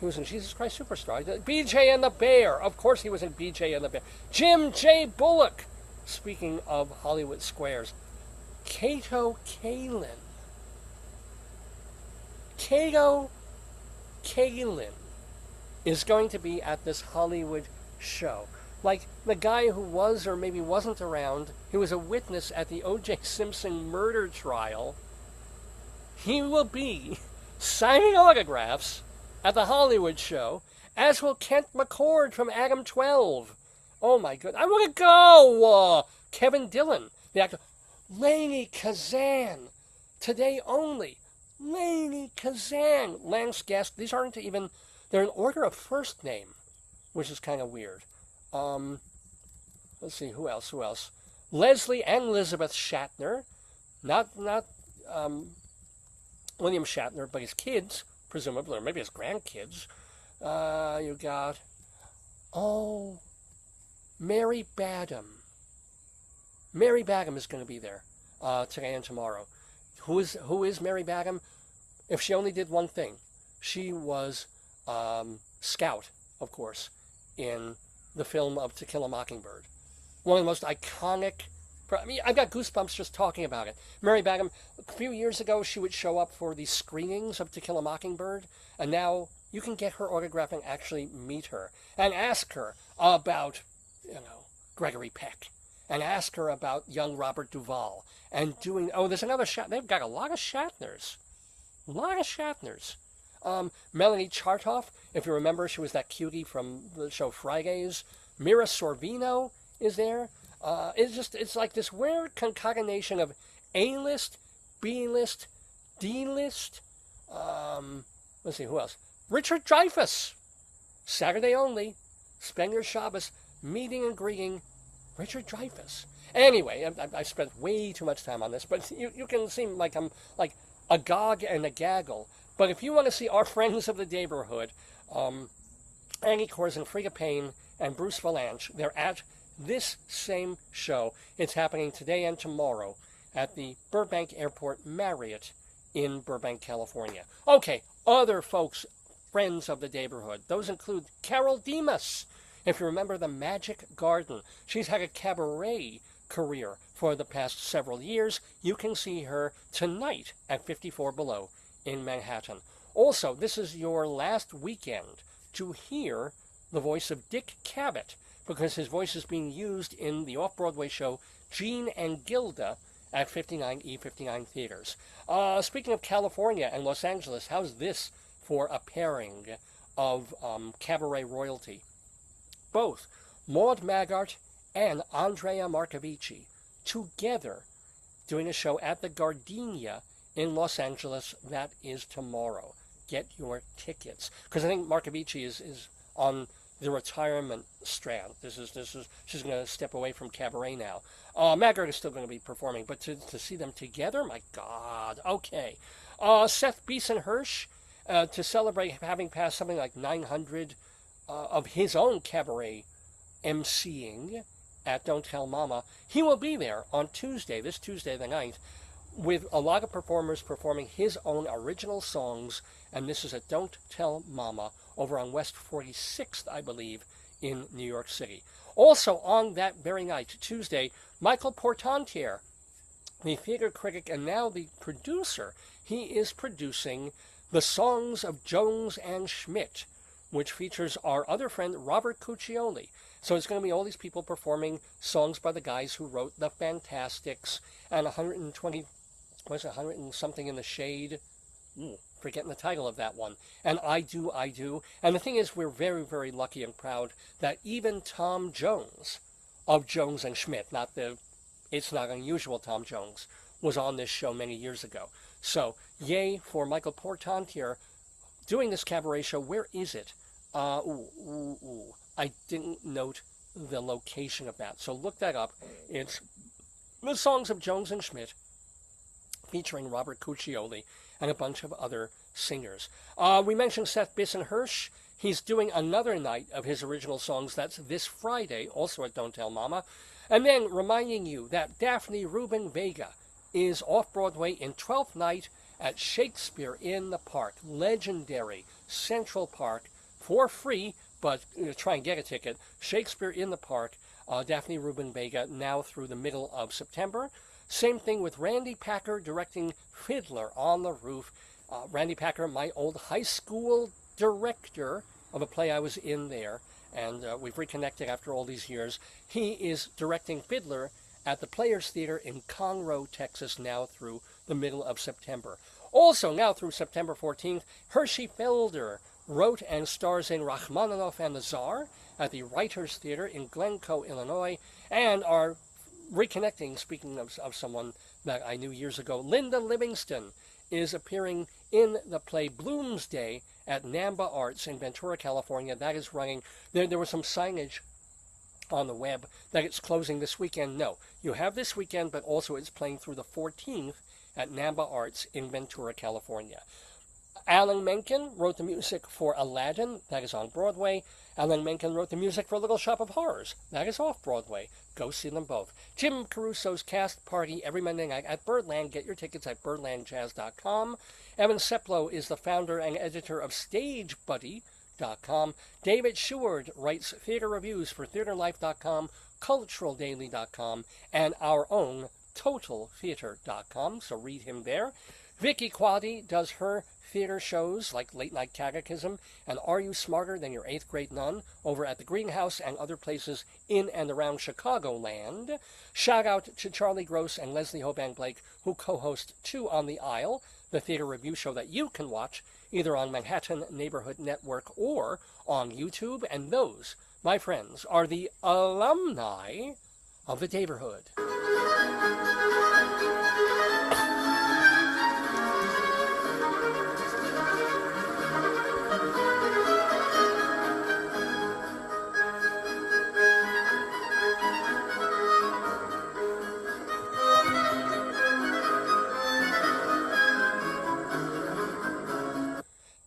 he was in Jesus Christ Superstar. BJ and the Bear. Of course he was in BJ and the Bear. Jim J. Bullock. Speaking of Hollywood Squares. Kato Kalin. Kato Kalin is going to be at this Hollywood show. Like the guy who was or maybe wasn't around, he was a witness at the O.J. Simpson murder trial. He will be signing autographs at the Hollywood show, as will Kent McCord from Adam 12. Oh my goodness. I want to go! Kevin Dillon, the actor. Lainey Kazan. Today only. Lainey Kazan. Lance Guest. These aren't even, they're in order of first name, which is kind of weird. Let's see, who else? Leslie and Elizabeth Shatner. Not William Shatner, but his kids, presumably, or maybe his grandkids. You got, Mary Badham. Mary Badham is going to be there today and tomorrow. Who is Mary Badham? If she only did one thing, she was Scout, of course, in the film of To Kill a Mockingbird. One of the most iconic. I mean, I've got goosebumps just talking about it. Mary Badham, a few years ago, she would show up for the screenings of To Kill a Mockingbird, and now you can get her autograph and actually meet her and ask her about, Gregory Peck, and ask her about young Robert Duvall, and doing, there's another Shatner. They've got a lot of Shatners. Melanie Chartoff, if you remember, she was that cutie from the show Fridays. Mira Sorvino is there. It's like this weird concatenation of A-list, B-list, D-list. Let's see, who else? Richard Dreyfuss. Saturday only. Spend your Shabbos meeting and greeting Richard Dreyfuss. Anyway, I spent way too much time on this, but you can seem like I'm like agog and a gaggle. But if you want to see our friends of the Daverhood, Annie Korsen, Frida Payne, and Bruce Valanche, they're at this same show. It's happening today and tomorrow at the Burbank Airport Marriott in Burbank, California. Okay, other folks, friends of the Daverhood. Those include Carol Demas. If you remember the Magic Garden, she's had a cabaret career for the past several years. You can see her tonight at 54 Below in Manhattan. Also, this is your last weekend to hear the voice of Dick Cavett, because his voice is being used in the off-Broadway show Gene and Gilda at 59E59 Theaters. Speaking of California and Los Angeles, how's this for a pairing of cabaret royalty? Both Maud Maggart and Andrea Marcovici together doing a show at the Gardenia in Los Angeles. That is tomorrow. Get your tickets, because I think Marcovici is on the retirement strand. She's going to step away from cabaret now. Maggart is still going to be performing, but to see them together, my God. Okay. Seth Beeson Hirsch, to celebrate having passed something like 900 of his own cabaret emceeing at Don't Tell Mama. He will be there on Tuesday, this Tuesday the 9th, with a lot of performers performing his own original songs, and this is at Don't Tell Mama over on West 46th, I believe, in New York City. Also on that very night, Tuesday, Michael Portantier, the theater critic and now the producer, he is producing The Songs of Jones and Schmidt, which features our other friend Robert Cuccioli. So it's going to be all these people performing songs by the guys who wrote The Fantastics and 120, was it 100 and something in the Shade? Forgetting the title of that one. And I Do, I Do. And the thing is, we're very, very lucky and proud that even Tom Jones of Jones and Schmidt, not the It's Not Unusual Tom Jones, was on this show many years ago. So, yay for Michael Portantier doing this cabaret show. Where is it? I didn't note the location of that. So look that up. It's The Songs of Jones and Schmidt, featuring Robert Cuccioli and a bunch of other singers. We mentioned Seth Beeson Hirsch. He's doing another night of his original songs. That's this Friday, also at Don't Tell Mama. And then reminding you that Daphne Rubin Vega is off-Broadway in 12th night at Shakespeare in the Park, legendary Central Park, for free, but try and get a ticket. Shakespeare in the Park, Daphne Rubin Vega, now through the middle of September. Same thing with Randy Packer directing Fiddler on the Roof. Randy Packer, my old high school director of a play I was in there, and we've reconnected after all these years. He is directing Fiddler at the Players Theater in Conroe, Texas, now through the middle of September. Also, now through September 14th, Hershey Felder wrote and stars in Rachmaninoff and the Tsar at the Writers Theater in Glencoe, Illinois, and are reconnecting, speaking of someone that I knew years ago, Linda Livingston is appearing in the play Bloomsday at Namba Arts in Ventura, California. That is running. There was some signage on the web that it's closing this weekend. No, you have this weekend, but also it's playing through the 14th at Namba Arts in Ventura, California. Alan Menken wrote the music for Aladdin. That is on Broadway. Alan Menken wrote the music for Little Shop of Horrors. That is off Broadway. Go see them both. Jim Caruso's cast party every Monday night at Birdland. Get your tickets at birdlandjazz.com. Evan Seplow is the founder and editor of StageBuddy.com. David Sheward writes theater reviews for TheaterLife.com, CulturalDaily.com, and our own TotalTheater.com. So read him there. Vicky Quaddy does her theater shows like Late Night Catechism and Are You Smarter Than Your 8th Grade Nun over at the Greenhouse and other places in and around Chicagoland. Shout out to Charlie Gross and Leslie Hoban Blake, who co-host Two on the Aisle, the theater review show that you can watch either on Manhattan Neighborhood Network or on YouTube. And those, my friends, are the alumni of the Daverhood.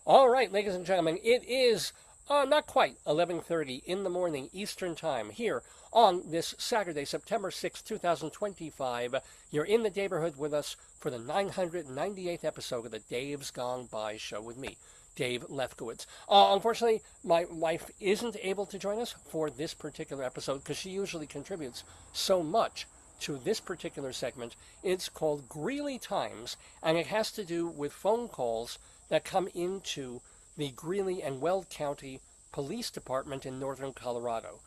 All right, ladies and gentlemen, it is not quite 11:30 in the morning Eastern Time here on this Saturday, September 6, 2025. You're in the Daverhood with us for the 998th episode of the Dave's Gone By show with me, Dave Lefkowitz. Unfortunately, my wife isn't able to join us for this particular episode because she usually contributes so much to this particular segment. It's called Greeley Times, and it has to do with phone calls that come into the Greeley and Weld County Police Department in northern Colorado.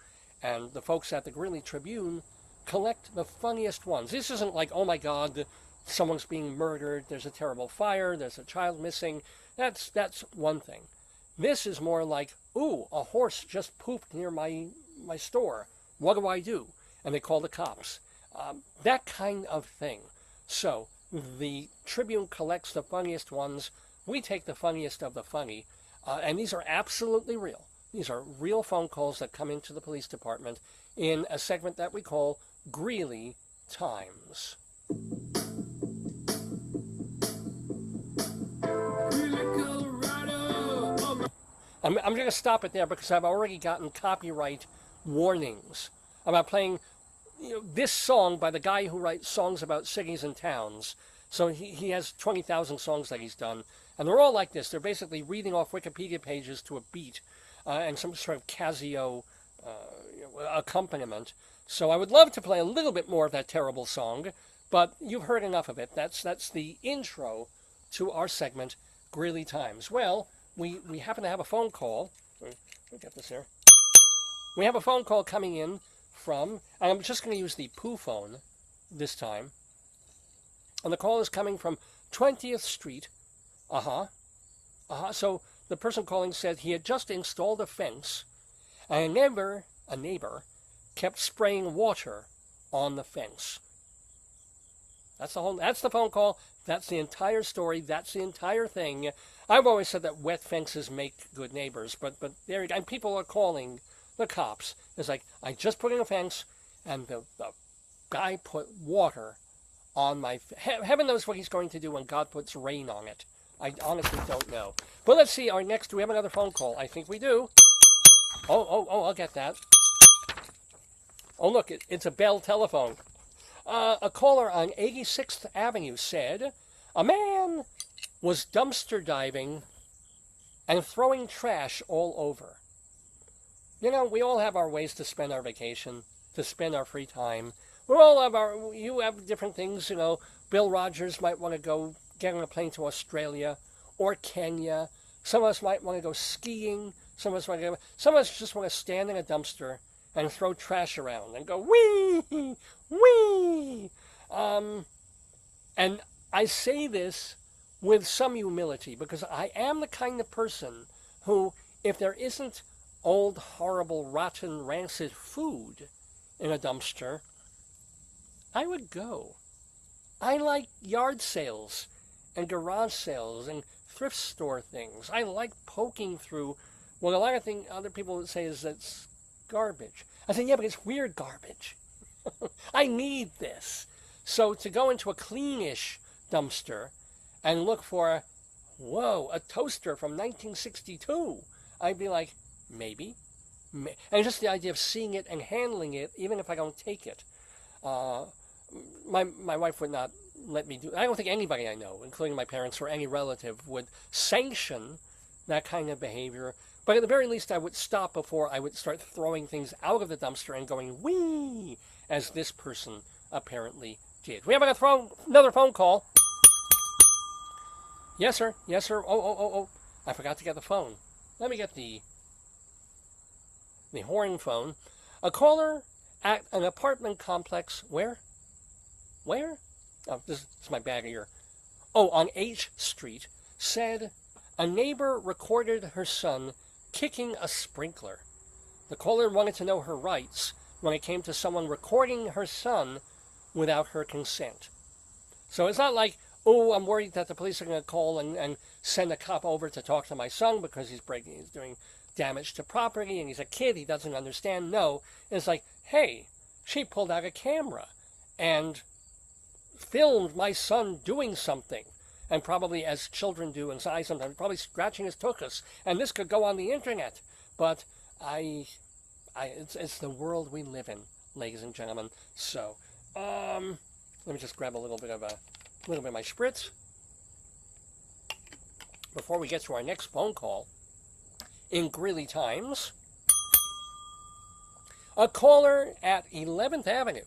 And the folks at the Greeley Tribune collect the funniest ones. This isn't like, oh my God, someone's being murdered, there's a terrible fire, there's a child missing. That's one thing. This is more like, ooh, a horse just pooped near my store. What do I do? And they call the cops. That kind of thing. So the Tribune collects the funniest ones. We take the funniest of the funny. And these are absolutely real. These are real phone calls that come into the police department in a segment that we call Greeley Times. I'm going to stop it there because I've already gotten copyright warnings about playing this song by the guy who writes songs about cities and towns. So he has 20,000 songs that he's done, and they're all like this. They're basically reading off Wikipedia pages to a beat and some sort of Casio accompaniment. So I would love to play a little bit more of that terrible song, but you've heard enough of it. That's the intro to our segment, Greeley Times. Well, we happen to have a phone call. Let me get this here. We have a phone call coming in from, and I'm just going to use the poo phone this time. And the call is coming from 20th Street. So the person calling said he had just installed a fence, and a neighbor kept spraying water on the fence. That's the phone call. That's the entire story. That's the entire thing. I've always said that wet fences make good neighbors, but there you go. And people are calling the cops. It's like, I just put in a fence, and the guy put water on my... Heaven knows what he's going to do when God puts rain on it. I honestly don't know. But let's see, do we have another phone call? I think we do. Oh, I'll get that. Oh, look, it's a Bell telephone. A caller on 86th Avenue said, a man was dumpster diving and throwing trash all over. We all have our ways to spend our vacation, to spend our free time. You have different things, Bill Rogers might want to go get on a plane to Australia or Kenya. Some of us might want to go skiing. Some of us just want to stand in a dumpster and throw trash around and go, wee, wee. And I say this with some humility because I am the kind of person who, if there isn't old, horrible, rotten, rancid food in a dumpster, I would go. I like yard sales and garage sales and thrift store things. I like poking through what a lot of things other people would say is that's garbage. I say, yeah, but it's weird garbage. I need this. So to go into a cleanish dumpster and look for, a toaster from 1962, I'd be like, maybe. And just the idea of seeing it and handling it, even if I don't take it. My wife would not let me do. I don't think anybody I know, including my parents or any relative, would sanction that kind of behavior. But at the very least, I would stop before I would start throwing things out of the dumpster and going, wee, as this person apparently did. We have another phone call. Yes, sir. Yes, sir. Oh. I forgot to get the phone. Let me get the horn phone. A caller at an apartment complex. Where? Oh, this is my bag here. Oh, on H Street, said a neighbor recorded her son kicking a sprinkler. The caller wanted to know her rights when it came to someone recording her son without her consent. So it's not like, oh, I'm worried that the police are going to call and send a cop over to talk to my son because he's doing damage to property and he's a kid, he doesn't understand. No, it's like, hey, she pulled out a camera and filmed my son doing something, and probably as children do, and I sometimes probably scratching his tuchus, and this could go on the internet. But it's the world we live in, ladies and gentlemen. So, let me just grab a little bit of my spritz before we get to our next phone call. In Greeley Times, a caller at 11th Avenue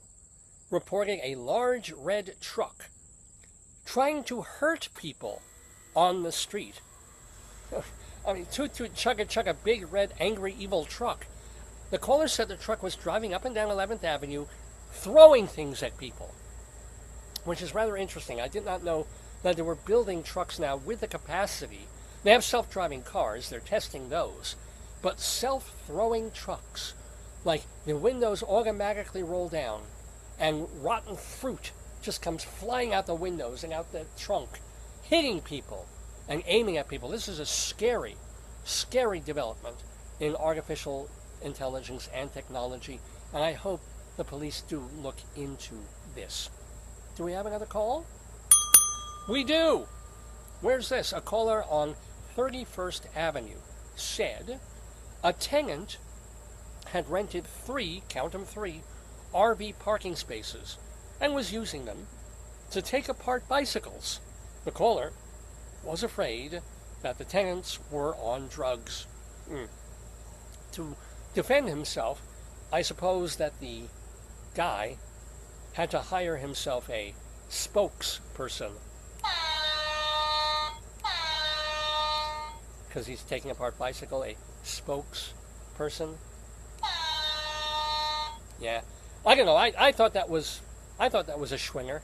reporting a large red truck trying to hurt people on the street. I mean, toot toot chugga chugga, big red angry evil truck. The caller said the truck was driving up and down 11th Avenue throwing things at people, which is rather interesting. I did not know that they were building trucks now with the capacity. They have self-driving cars, they're testing those, but self-throwing trucks, like the windows automatically roll down and rotten fruit just comes flying out the windows and out the trunk, hitting people and aiming at people. This is a scary, scary development in artificial intelligence and technology, and I hope the police do look into this. Do we have another call? We do! Where's this? A caller on 31st Avenue said a tenant had rented count them three, RV parking spaces and was using them to take apart bicycles. The caller was afraid that the tenants were on drugs. To defend himself, I suppose that the guy had to hire himself a spokesperson, because he's taking apart bicycle, a spokesperson. Yeah, I don't know. I thought that was a schwinger.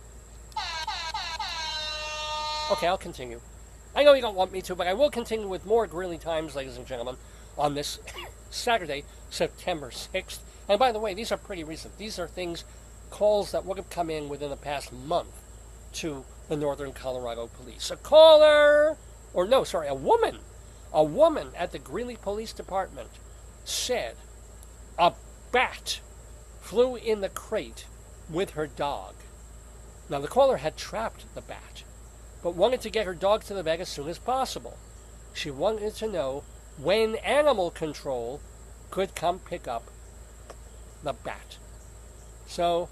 Okay, I'll continue. I know you don't want me to, but I will continue with more Greeley Times, ladies and gentlemen, on this Saturday, September 6th. And by the way, these are pretty recent. These are calls that would have come in within the past month to the Northern Colorado Police. A woman at the Greeley Police Department said a bat flew in the crate with her dog. Now, the caller had trapped the bat, but wanted to get her dog to the bag as soon as possible. She wanted to know when animal control could come pick up the bat. So,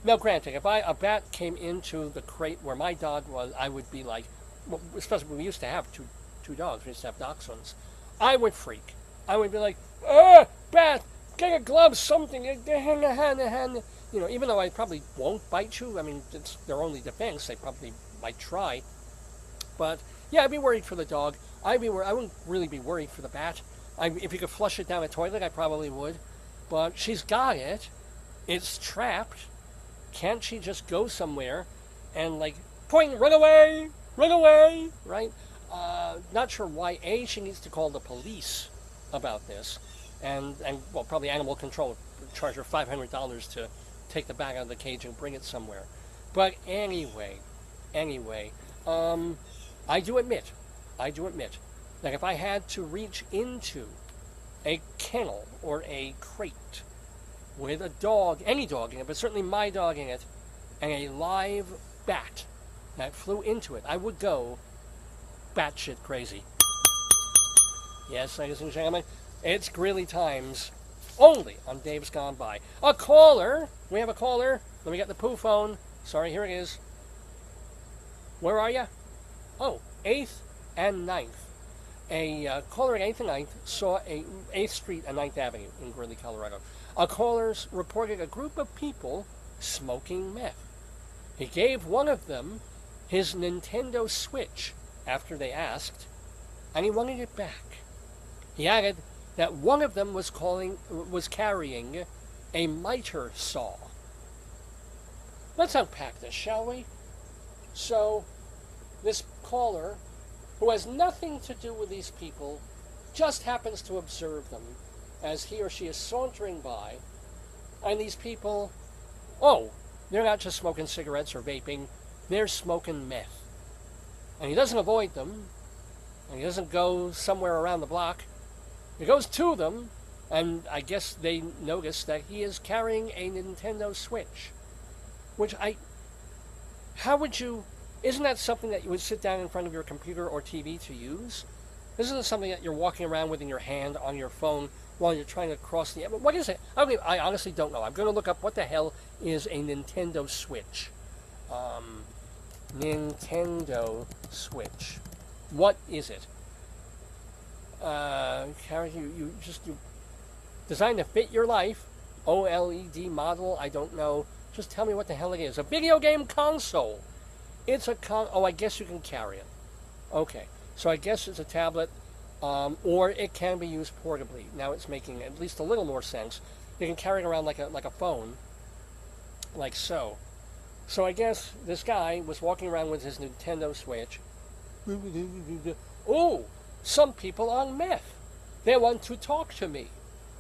now granted, if a bat came into the crate where my dog was, I would be like, well, especially when we used to have two dogs, we used to have dachshunds, I would freak. I would be like, bat, get a glove, something, you know, even though I probably won't bite you. I mean, it's their only defense. They probably might try. But, yeah, I'd be worried for the dog. I wouldn't really be worried for the bat. If you could flush it down the toilet, I probably would. But she's got it. It's trapped. Can't she just go somewhere and, like, point, run away, right? Not sure why, she needs to call the police about this. And well, probably animal control would charge her $500 to take the bat out of the cage and bring it somewhere. But anyway, I do admit that if I had to reach into a kennel or a crate with a dog, any dog in it, but certainly my dog in it, and a live bat that flew into it, I would go batshit crazy. Yes, ladies and gentlemen, it's Greeley Times, only on Dave's Gone By. A caller! We have a caller. Let me get the poo phone. Sorry, here it is. Where are you? Oh, 8th and 9th. A caller at 8th and 9th saw 8th Street and 9th Avenue in Greeley, Colorado. A caller reported a group of people smoking meth. He gave one of them his Nintendo Switch after they asked, and he wanted it back. He added that one of them was carrying a miter saw. Let's unpack this, shall we? So, this caller, who has nothing to do with these people, just happens to observe them as he or she is sauntering by, and these people, they're not just smoking cigarettes or vaping, they're smoking meth. And he doesn't avoid them, and he doesn't go somewhere around the block. He goes to them, and I guess they notice that he is carrying a Nintendo Switch. Isn't that something that you would sit down in front of your computer or TV to use? Isn't it something that you're walking around with in your hand on your phone while you're trying to cross the... What is it? I honestly don't know. I'm going to look up what the hell is a Nintendo Switch. Nintendo Switch. What is it? You designed to fit your life. OLED model, I don't know. Just tell me what the hell it is. A video game console. It's a oh, I guess you can carry it. Okay, so I guess it's a tablet, or it can be used portably. Now it's making at least a little more sense. You can carry it around like a phone, like so. So I guess this guy was walking around with his Nintendo Switch. Oh, some people on meth. They want to talk to me.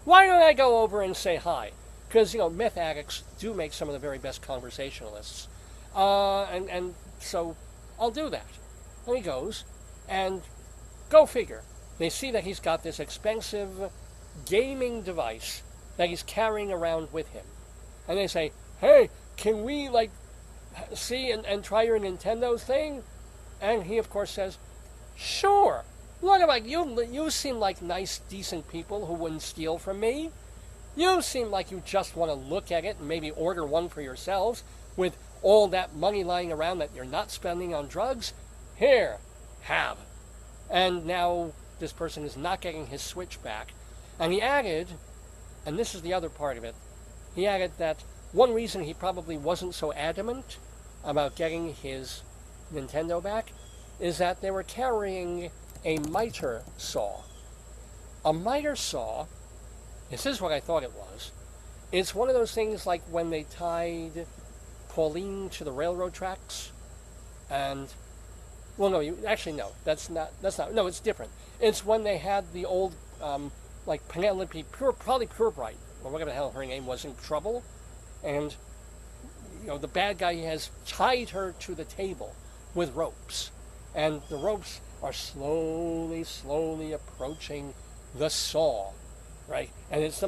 Why don't I go over and say hi? Because, meth addicts do make some of the very best conversationalists. And so I'll do that. And he goes, and go figure. They see that he's got this expensive gaming device that he's carrying around with him. And they say, hey, can we, see and try your Nintendo thing? And he, of course, says, sure. What about you? You seem like nice, decent people who wouldn't steal from me. You seem like you just want to look at it and maybe order one for yourselves with all that money lying around that you're not spending on drugs. Here, have. And now this person is not getting his Switch back. And he added, and this is the other part of it, he added that one reason he probably wasn't so adamant about getting his Nintendo back is that they were carrying a miter saw. A miter saw, this is what I thought it was. It's one of those things like when they tied Pauline to the railroad tracks. And, well, no, that's not, no, it's different. It's when they had the old, Penelope, probably Purebright, or whatever the hell her name was, in trouble. And, the bad guy has tied her to the table with ropes. And the ropes are slowly approaching the saw, right? And it's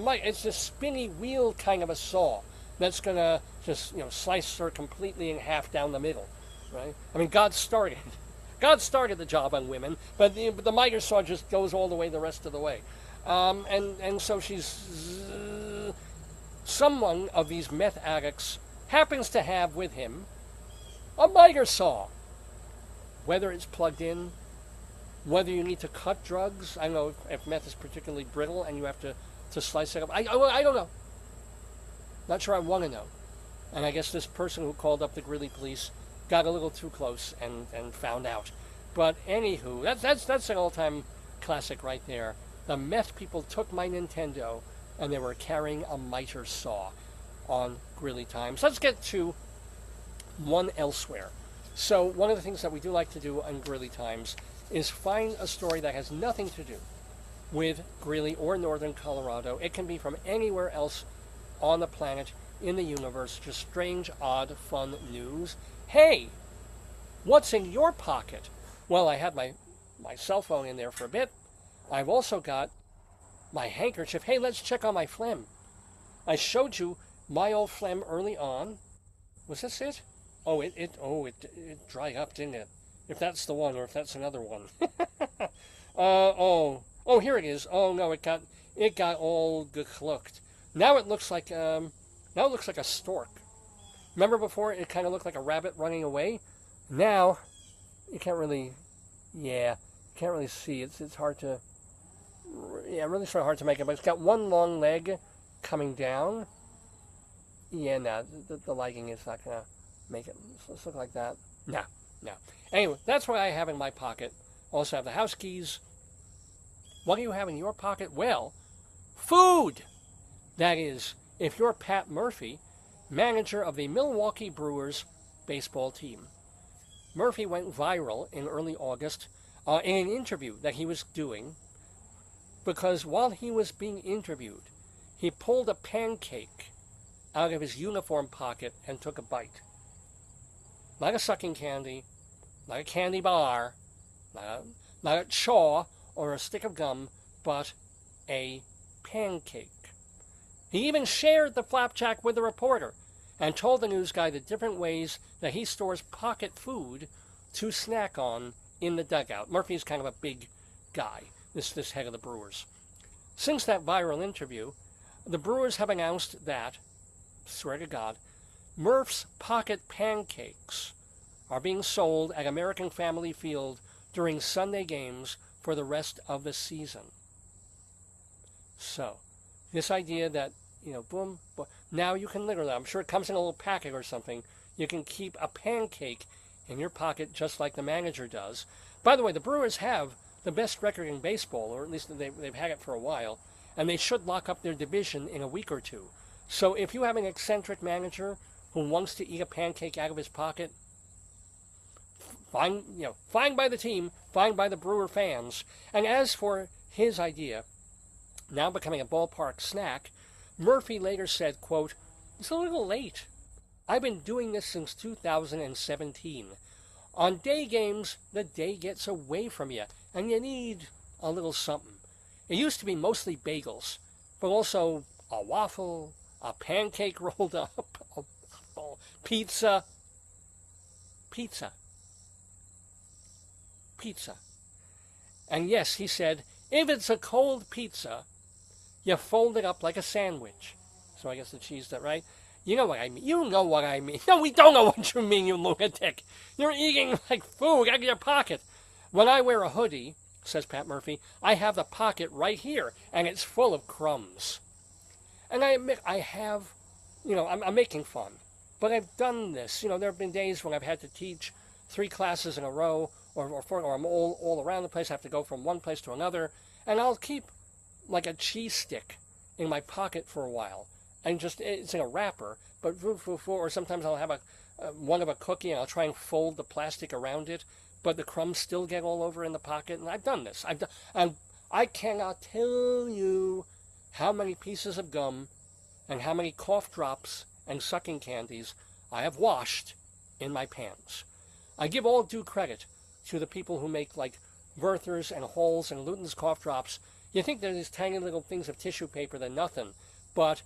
this spinny wheel kind of a saw that's gonna just, slice her completely in half down the middle, right? I mean, God started the job on women, but the miter saw just goes all the way the rest of the way. And so someone of these meth addicts happens to have with him a miter saw. Whether it's plugged in, whether you need to cut drugs. I don't know if meth is particularly brittle and you have to slice it up. I don't know. Not sure I want to know. And I guess this person who called up the Greeley police got a little too close and found out. But anywho, that's an all-time classic right there. The meth people took my Nintendo and they were carrying a miter saw on Greeley Times. Let's get to one elsewhere. So one of the things that we do like to do on Greeley Times is find a story that has nothing to do with Greeley or northern Colorado. It can be from anywhere else on the planet, in the universe, just strange, odd, fun news. Hey, what's in your pocket? Well, I had my cell phone in there for a bit. I've also got my handkerchief. Hey, let's check on my phlegm. I showed you my old phlegm early on. Was this it? Oh, it dried up, didn't it? If that's the one, or if that's another one. Here it is. Oh no, it got all geklucked. Now it looks like a stork. Remember before it kind of looked like a rabbit running away? Now you can't really see. It's hard to, really sort of hard to make it. But it's got one long leg coming down. Yeah, no, the lighting is not gonna make it. Let's look like that. No. Anyway, that's what I have in my pocket. Also have the house keys. What do you have in your pocket? Well, food. That is, if you're Pat Murphy, manager of the Milwaukee Brewers baseball team. Murphy went viral in early August in an interview that he was doing because while he was being interviewed, he pulled a pancake out of his uniform pocket and took a bite. Not a sucking candy, not a candy bar, not a chaw or a stick of gum, but a pancake. He even shared the flapjack with the reporter and told the news guy the different ways that he stores pocket food to snack on in the dugout. Murphy's kind of a big guy, this head of the Brewers. Since that viral interview, the Brewers have announced that, swear to God, Murph's pocket pancakes are being sold at American Family Field during Sunday games for the rest of the season. So, this idea that boom, boom. Now you can literally, I'm sure it comes in a little packet or something, you can keep a pancake in your pocket just like the manager does. By the way, the Brewers have the best record in baseball, or at least they've had it for a while, and they should lock up their division in a week or two. So if you have an eccentric manager who wants to eat a pancake out of his pocket, fine by the team, fine by the Brewer fans. And as for his idea, now becoming a ballpark snack, Murphy later said, quote, "It's a little late. I've been doing this since 2017. On day games, the day gets away from you, and you need a little something. It used to be mostly bagels, but also a waffle, a pancake rolled up, pizza. And yes," he said, "if it's a cold pizza, you fold it up like a sandwich." So I guess the cheese, that right? You know what I mean. You know what I mean. No, we don't know what you mean, you lunatic. You're eating like food out of your pocket. When I wear a hoodie, says Pat Murphy, I have the pocket right here, and it's full of crumbs. And I admit, I have, I'm making fun. But I've done this. There have been days when I've had to teach 3 classes in a row, or 4, or I'm all around the place. I have to go from one place to another. And I'll keep like a cheese stick in my pocket for a while. And it's in a wrapper, but or sometimes I'll have one of a cookie and I'll try and fold the plastic around it, but the crumbs still get all over in the pocket. And I've done this. And I cannot tell you how many pieces of gum and how many cough drops and sucking candies I have washed in my pans. I give all due credit to the people who make like Werther's and Halls and Luton's cough drops. You think they're these tiny little things of tissue paper, they're nothing, but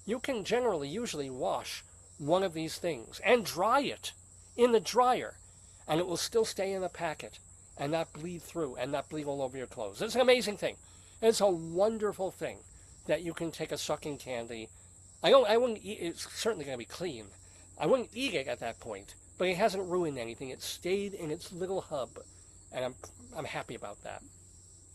you can usually wash one of these things and dry it in the dryer, and it will still stay in the packet and not bleed through and not bleed all over your clothes. It's an amazing thing. It's a wonderful thing that you can take a sucking candy. I wouldn't eat it. It's certainly going to be clean. I wouldn't eat it at that point, but it hasn't ruined anything. It stayed in its little hub, and I'm happy about that.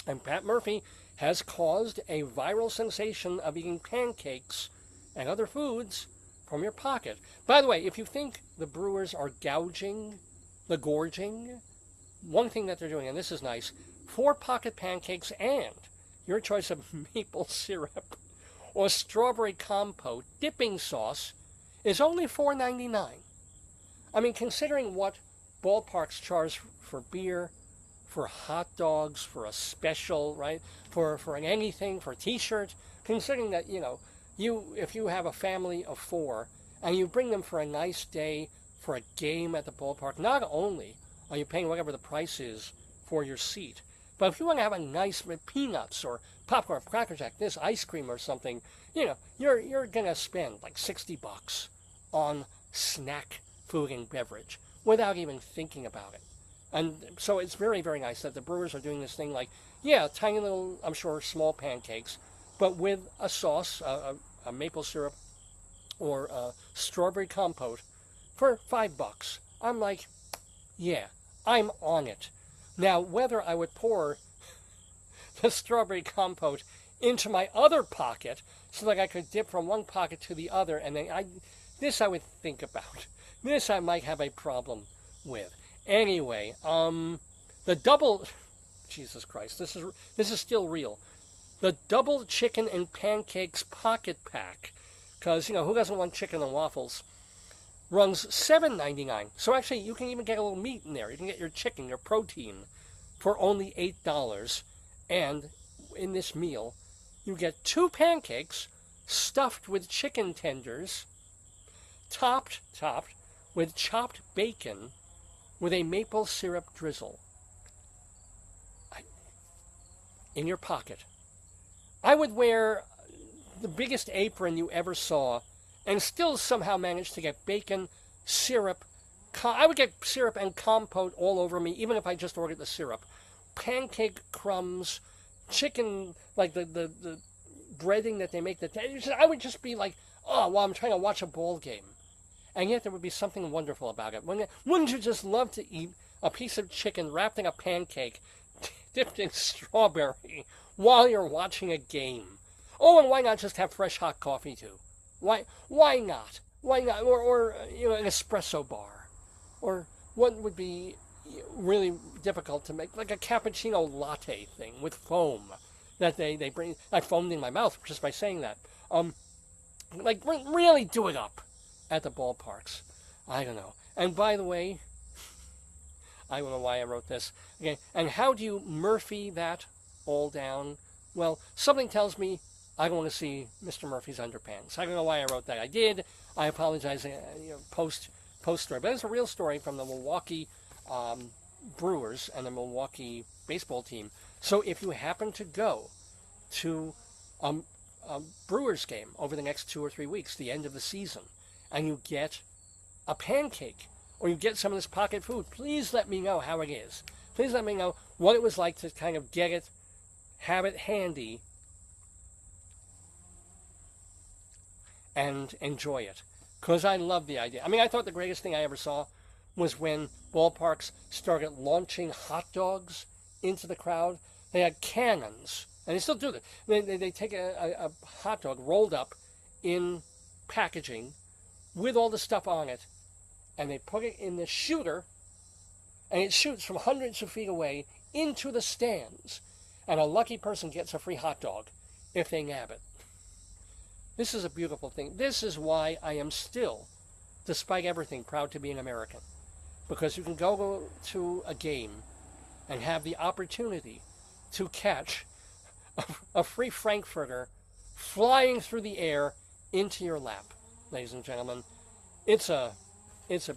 And Pat Murphy has caused a viral sensation of eating pancakes and other foods from your pocket. By the way, if you think the Brewers are gorging, one thing that they're doing, and this is nice, 4 pocket pancakes and your choice of maple syrup or strawberry compote dipping sauce is only $4.99. I mean, considering what ballparks charge for beer, for hot dogs, for a special, right, for anything, for a t-shirt, considering that, if you have a family of 4 and you bring them for a nice day for a game at the ballpark, not only are you paying whatever the price is for your seat, but if you want to have a nice peanuts or popcorn, Cracker Jack, this ice cream or something, you're going to spend like $60 on snack food and beverage without even thinking about it. And so it's very, very nice that the Brewers are doing this thing like, tiny little, I'm sure, small pancakes, but with a sauce, a maple syrup, or a strawberry compote for $5. I'm like, I'm on it. Now, whether I would pour the strawberry compote into my other pocket so that I could dip from one pocket to the other, and then I would think about. This I might have a problem with. Anyway, the double, Jesus Christ, this is still real. The double chicken and pancakes pocket pack, because, who doesn't want chicken and waffles, runs $7.99. So actually, you can even get a little meat in there. You can get your chicken, your protein, for only $8. And in this meal, you get 2 pancakes stuffed with chicken tenders, topped with chopped bacon, with a maple syrup drizzle. In your pocket. I would wear the biggest apron you ever saw and still somehow manage to get bacon, syrup. I would get syrup and compote all over me, even if I just ordered the syrup. Pancake crumbs, chicken, like the breading that they make. I would just be like, I'm trying to watch a ball game. And yet there would be something wonderful about it. Wouldn't you just love to eat a piece of chicken wrapped in a pancake, dipped in strawberry, while you're watching a game? Oh, and why not just have fresh hot coffee too? Why not? Why not? Or an espresso bar, or what would be really difficult to make, like a cappuccino latte thing with foam that they bring. I foamed in my mouth just by saying that. Like really do it up at the ballparks. I don't know. And by the way, I don't know why I wrote this. Okay, and how do you Murphy that all down? Well, something tells me I don't want to see Mr. Murphy's underpants. I don't know why I wrote that. I did. I apologize. Post story, but it's a real story from the Milwaukee Brewers and the Milwaukee baseball team. So if you happen to go to a Brewers game over the next 2 or 3 weeks, the end of the season, and you get a pancake or you get some of this pocket food, please let me know how it is. Please let me know what it was like to kind of get it, have it handy, and enjoy it. Because I love the idea. I mean, I thought the greatest thing I ever saw was when ballparks started launching hot dogs into the crowd. They had cannons, and they still do that. They take a hot dog rolled up in packaging with all the stuff on it, and they put it in the shooter, and it shoots from hundreds of feet away into the stands, and a lucky person gets a free hot dog if they nab it. This is a beautiful thing. This is why I am still, despite everything, proud to be an American. Because you can go to a game and have the opportunity to catch a free Frankfurter flying through the air into your lap, ladies and gentlemen. It's a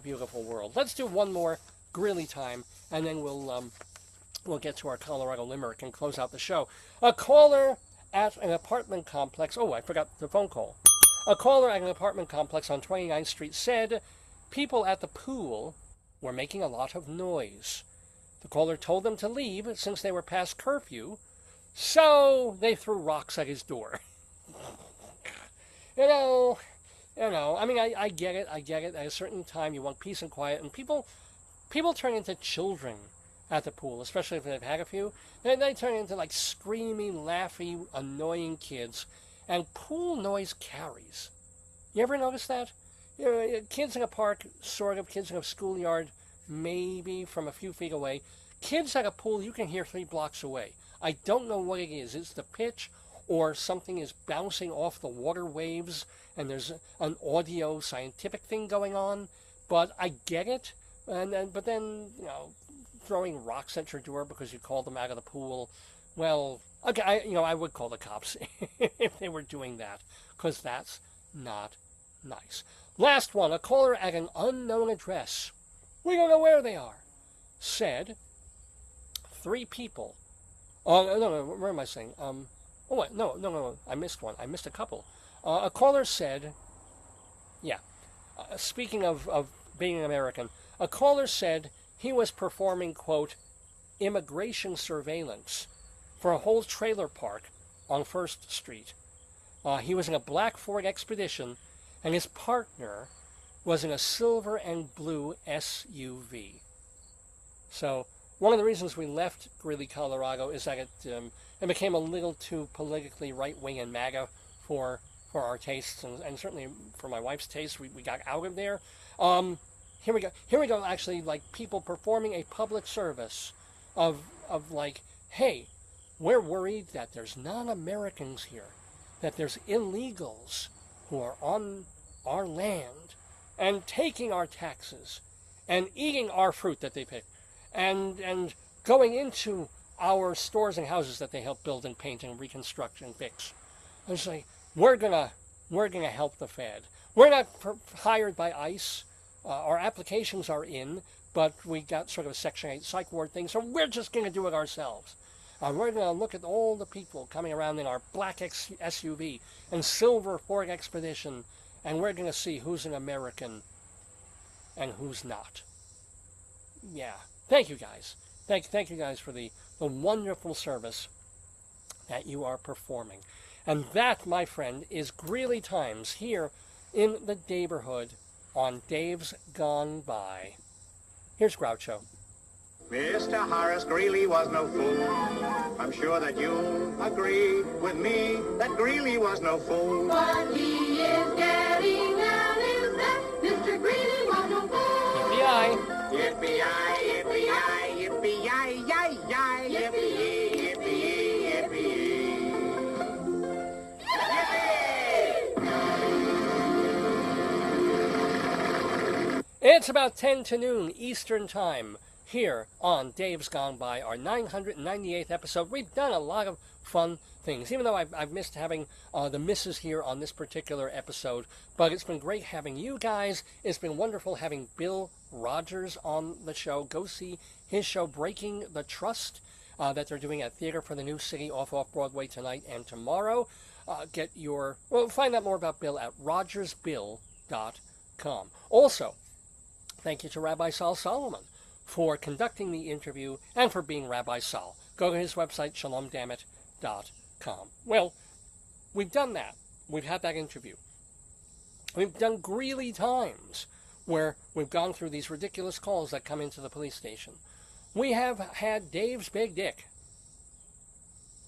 beautiful world. Let's do one more Greeley time, and then we'll get to our Colorado Limerick and close out the show. A caller at an apartment complex. Oh, I forgot the phone call. A caller at an apartment complex on 29th Street said people at the pool were making a lot of noise. The caller told them to leave since they were past curfew, so they threw rocks at his door. You know, I mean, I get it. At a certain time, you want peace and quiet, and people turn into children at the pool, especially if they've had a few. They turn into like screaming, laughy, annoying kids, and pool noise carries. You ever notice that? Kids in a park, sort of, kids in a schoolyard, maybe from a few feet away. Kids at a pool, you can hear 3 blocks away. I don't know what it is. It's the pitch, or something is bouncing off the water waves, and there's an audio scientific thing going on. But I get it. But then, throwing rocks at your door because you called them out of the pool, well, okay, I would call the cops if they were doing that, because that's not nice. Last one, a caller at an unknown address, we don't know where they are, said 3 people, no, where am I saying? No, I missed one. I missed a couple. A caller said, speaking of being an American, a caller said he was performing, quote, immigration surveillance for a whole trailer park on 1st Street. He was in a black Ford Expedition, and his partner was in a silver and blue SUV. So one of the reasons we left Greeley, Colorado, is that it became a little too politically right-wing and MAGA for our tastes, and certainly for my wife's taste. We got out of there. Here we go, actually, like people performing a public service of like, hey, we're worried that there's non-Americans here, that there's illegals who are on our land and taking our taxes and eating our fruit that they pick and going into our stores and houses that they help build and paint and reconstruct and fix. And say, we're gonna help the Fed. We're not hired by ICE. Our applications are in, but we got sort of a Section 8 psych ward thing, so we're just going to do it ourselves. We're going to look at all the people coming around in our black SUV and silver Ford Expedition, and we're going to see who's an American and who's not. Yeah. Thank you, guys. Thank you, guys, for the wonderful service that you are performing. And that, my friend, is Greeley Times here in the Daverhood on Dave's Gone By. Here's Groucho. Mr. Horace Greeley was no fool. I'm sure that you'll agree with me that Greeley was no fool. What he is getting at is that Mr. Greeley was no fool. Yippee-yi. Yippee-yi, yippee-yi, yippee-yi, yi-yi, yippee-yi, yippee-yi, yippee-yi. It's about 10 to noon Eastern Time here on Dave's Gone By, our 998th episode. We've done a lot of fun things, even though I've missed having the missus here on this particular episode. But it's been great having you guys. It's been wonderful having Bill Rogers on the show. Go see his show, Breaking the Trust, that they're doing at Theater for the New City off-off-Broadway tonight and tomorrow. Find out more about Bill at rogersbill.com. Also, thank you to Rabbi Sol Solomon for conducting the interview and for being Rabbi Sol. Go to his website, shalomdammit.com. Well, we've done that. We've had that interview. We've done Greeley Times, where we've gone through these ridiculous calls that come into the police station. We have had Dave's Big Dick,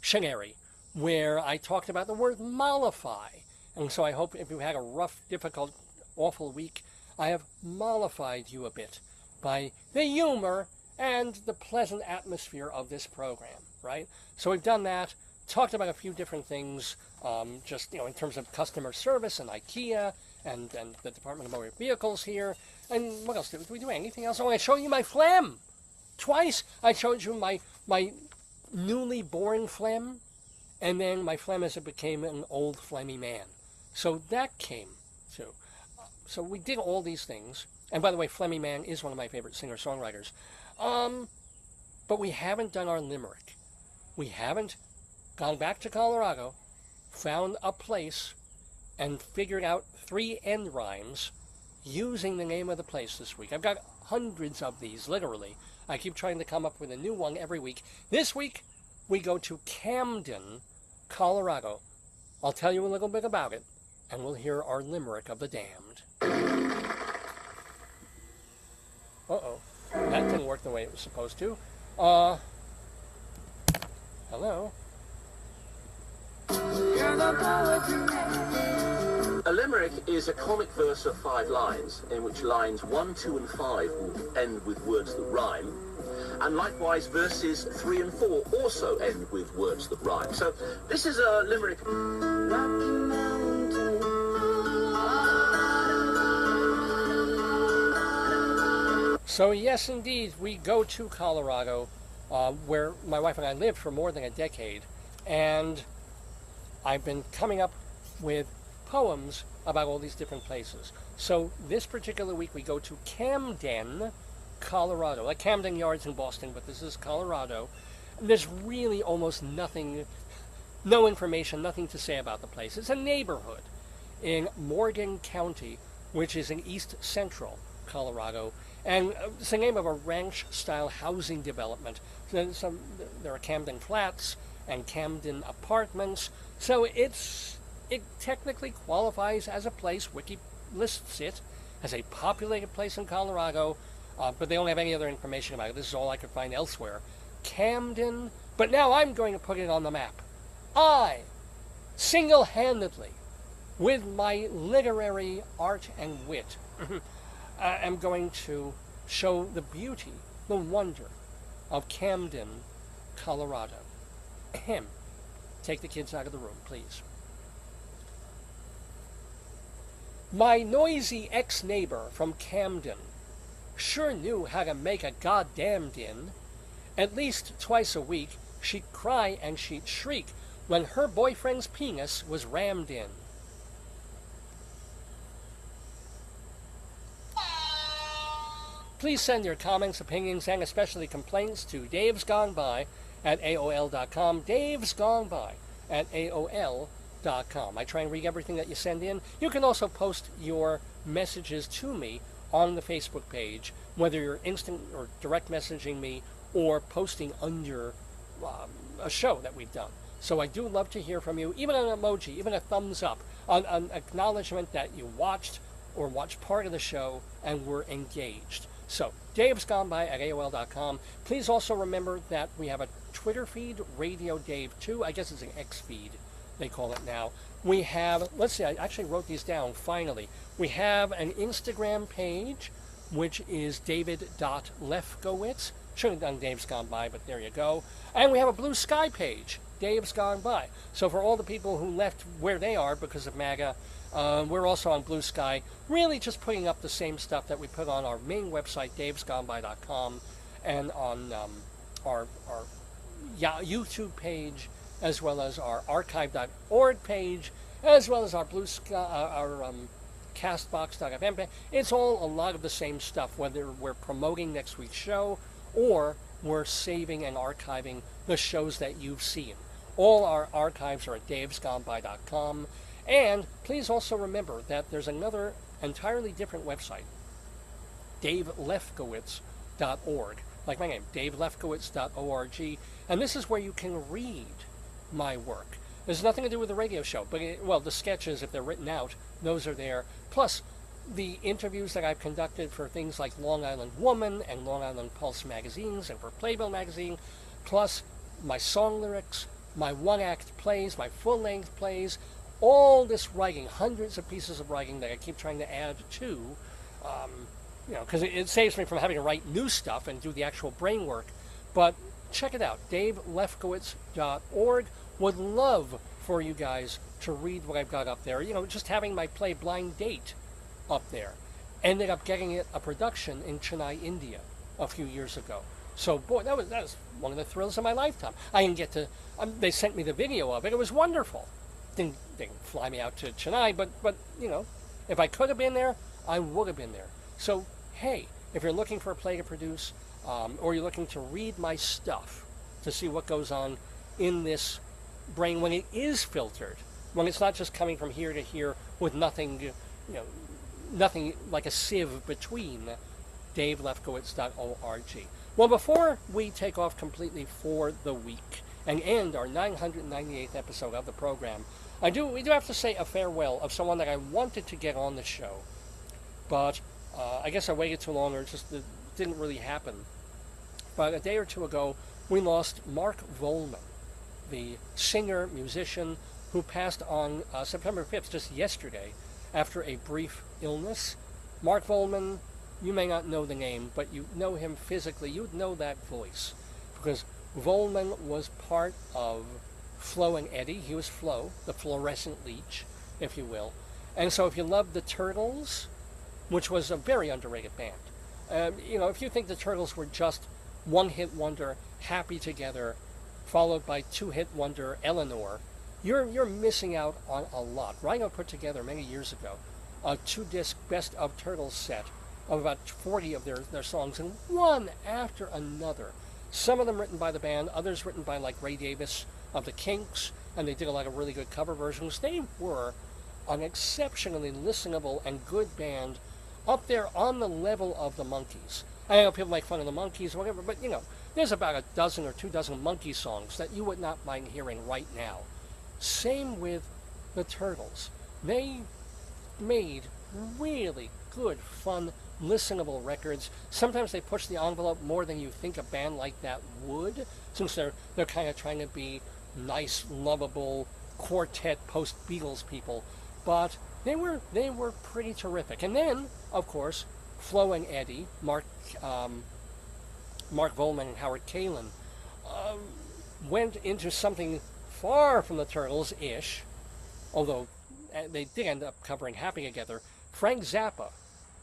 Shineri, where I talked about the word mollify. And so I hope if you had a rough, difficult, awful week, I have mollified you a bit by the humor and the pleasant atmosphere of this program, right? So we've done that, talked about a few different things, just, in terms of customer service and Ikea and the Department of Motor Vehicles here. And what else? Did we do anything else? Oh, I showed you my phlegm. Twice I showed you my newly born phlegm, and then my phlegm as it became an old phlegmy man. So that came too. So we did all these things. And by the way, Phlegmy Man is one of my favorite singer-songwriters. But we haven't done our limerick. We haven't gone back to Colorado, found a place, and figured out 3 end rhymes using the name of the place this week. I've got hundreds of these, literally. I keep trying to come up with a new one every week. This week, we go to Camden, Colorado. I'll tell you a little bit about it, and we'll hear our limerick of the damned. Uh-oh. That didn't work the way it was supposed to. Hello? A limerick is a comic verse of 5 lines, in which lines 1, 2, and 5 will end with words that rhyme, and likewise verses 3 and 4 also end with words that rhyme. So this is a limerick. So yes, indeed, we go to Colorado, where my wife and I lived for more than a decade, and I've been coming up with poems about all these different places. So this particular week we go to Camden, Colorado, like Camden Yards in Boston, but this is Colorado. And there's really almost nothing, no information, nothing to say about the place. It's a neighborhood in Morgan County, which is in east central Colorado. And it's the name of a ranch-style housing development. There are Camden Flats and Camden Apartments. So it technically qualifies as a place. Wiki lists it as a populated place in Colorado, but they don't have any other information about it. This is all I could find elsewhere. Camden, but now I'm going to put it on the map. I, single-handedly, with my literary art and wit, am going to show the beauty, the wonder of Camden, Colorado. Ahem. Take the kids out of the room, please. My noisy ex-neighbor from Camden sure knew how to make a goddamn din. At least twice a week, she'd cry and she'd shriek when her boyfriend's penis was rammed in. Please send your comments, opinions, and especially complaints to davesgoneby at AOL.com. Davesgoneby at AOL.com. I try and read everything that you send in. You can also post your messages to me on the Facebook page, whether you're instant or direct messaging me or posting under a show that we've done. So I do love to hear from you, even an emoji, even a thumbs up, an acknowledgement that you watched or watched part of the show and were engaged. So, davesgoneby@aol.com. Please also remember that we have a Twitter feed, Radio Dave 2. I guess it's an X feed, they call it now. We have, let's see, I actually wrote these down, finally. We have an Instagram page, which is david.lefkowitz. Should have done Dave's Gone By, but there you go. And we have a Blue Sky page, Dave's Gone By. So for all the people who left where they are because of MAGA, we're also on Blue Sky, really just putting up the same stuff that we put on our main website, davesgoneby.com, and on our YouTube page, as well as our archive.org page, as well as our Blue Sky, our castbox.fm page. It's all a lot of the same stuff, whether we're promoting next week's show or we're saving and archiving the shows that you've seen. All our archives are at davesgoneby.com. And please also remember that there's another entirely different website, davelefkowitz.org. Like my name, davelefkowitz.org. And this is where you can read my work. There's nothing to do with the radio show, but the sketches, if they're written out, those are there. Plus, the interviews that I've conducted for things like Long Island Woman and Long Island Pulse magazines and for Playbill magazine, plus my song lyrics, my one-act plays, my full-length plays, all this writing, hundreds of pieces of writing that I keep trying to add to, because it saves me from having to write new stuff and do the actual brain work. But check it out, davelefkowitz.org. Would love for you guys to read what I've got up there. Just having my play Blind Date up there. Ended up getting it a production in Chennai, India a few years ago. So, boy, that was one of the thrills of my lifetime. I didn't get to, they sent me the video of it. It was wonderful. Didn't fly me out to Chennai, but if I could have been there, I would have been there. So, hey, if you're looking for a play to produce, or you're looking to read my stuff to see what goes on in this brain when it is filtered, when it's not just coming from here to here with nothing, nothing like a sieve between, davelefkowitz.org. Well, before we take off completely for the week and end our 998th episode of the program, we do have to say a farewell of someone that I wanted to get on the show, but I guess I waited too long, or it didn't really happen. But a day or two ago, we lost Mark Volman, the singer, musician, who passed on September 5th, just yesterday, after a brief illness. Mark Volman, you may not know the name, but you know him physically. You'd know that voice, because Volman was part of Flo and Eddie. He was Flo, the fluorescent leech, if you will. And so if you love the Turtles, which was a very underrated band, if you think the Turtles were just one-hit wonder, Happy Together, followed by two-hit wonder, Eleanor, you're missing out on a lot. Rhino put together many years ago a 2-disc Best of Turtles set of about 40 of their songs, and one after another. Some of them written by the band, others written by like Ray Davis of the Kinks, and they did a lot of really good cover versions. They were an exceptionally listenable and good band, up there on the level of the Monkees. I know people make fun of the Monkees or whatever, but there's about a dozen or 2 dozen Monkey songs that you would not mind hearing right now. Same with the Turtles. They made really good, fun, listenable records. Sometimes they push the envelope more than you think a band like that would, since they're kind of trying to be nice, lovable quartet post-Beatles people. But they were pretty terrific. And then, of course, Flo and Eddie, Mark Volman and Howard Kalin, went into something far from the Turtles-ish, although they did end up covering Happy Together. Frank Zappa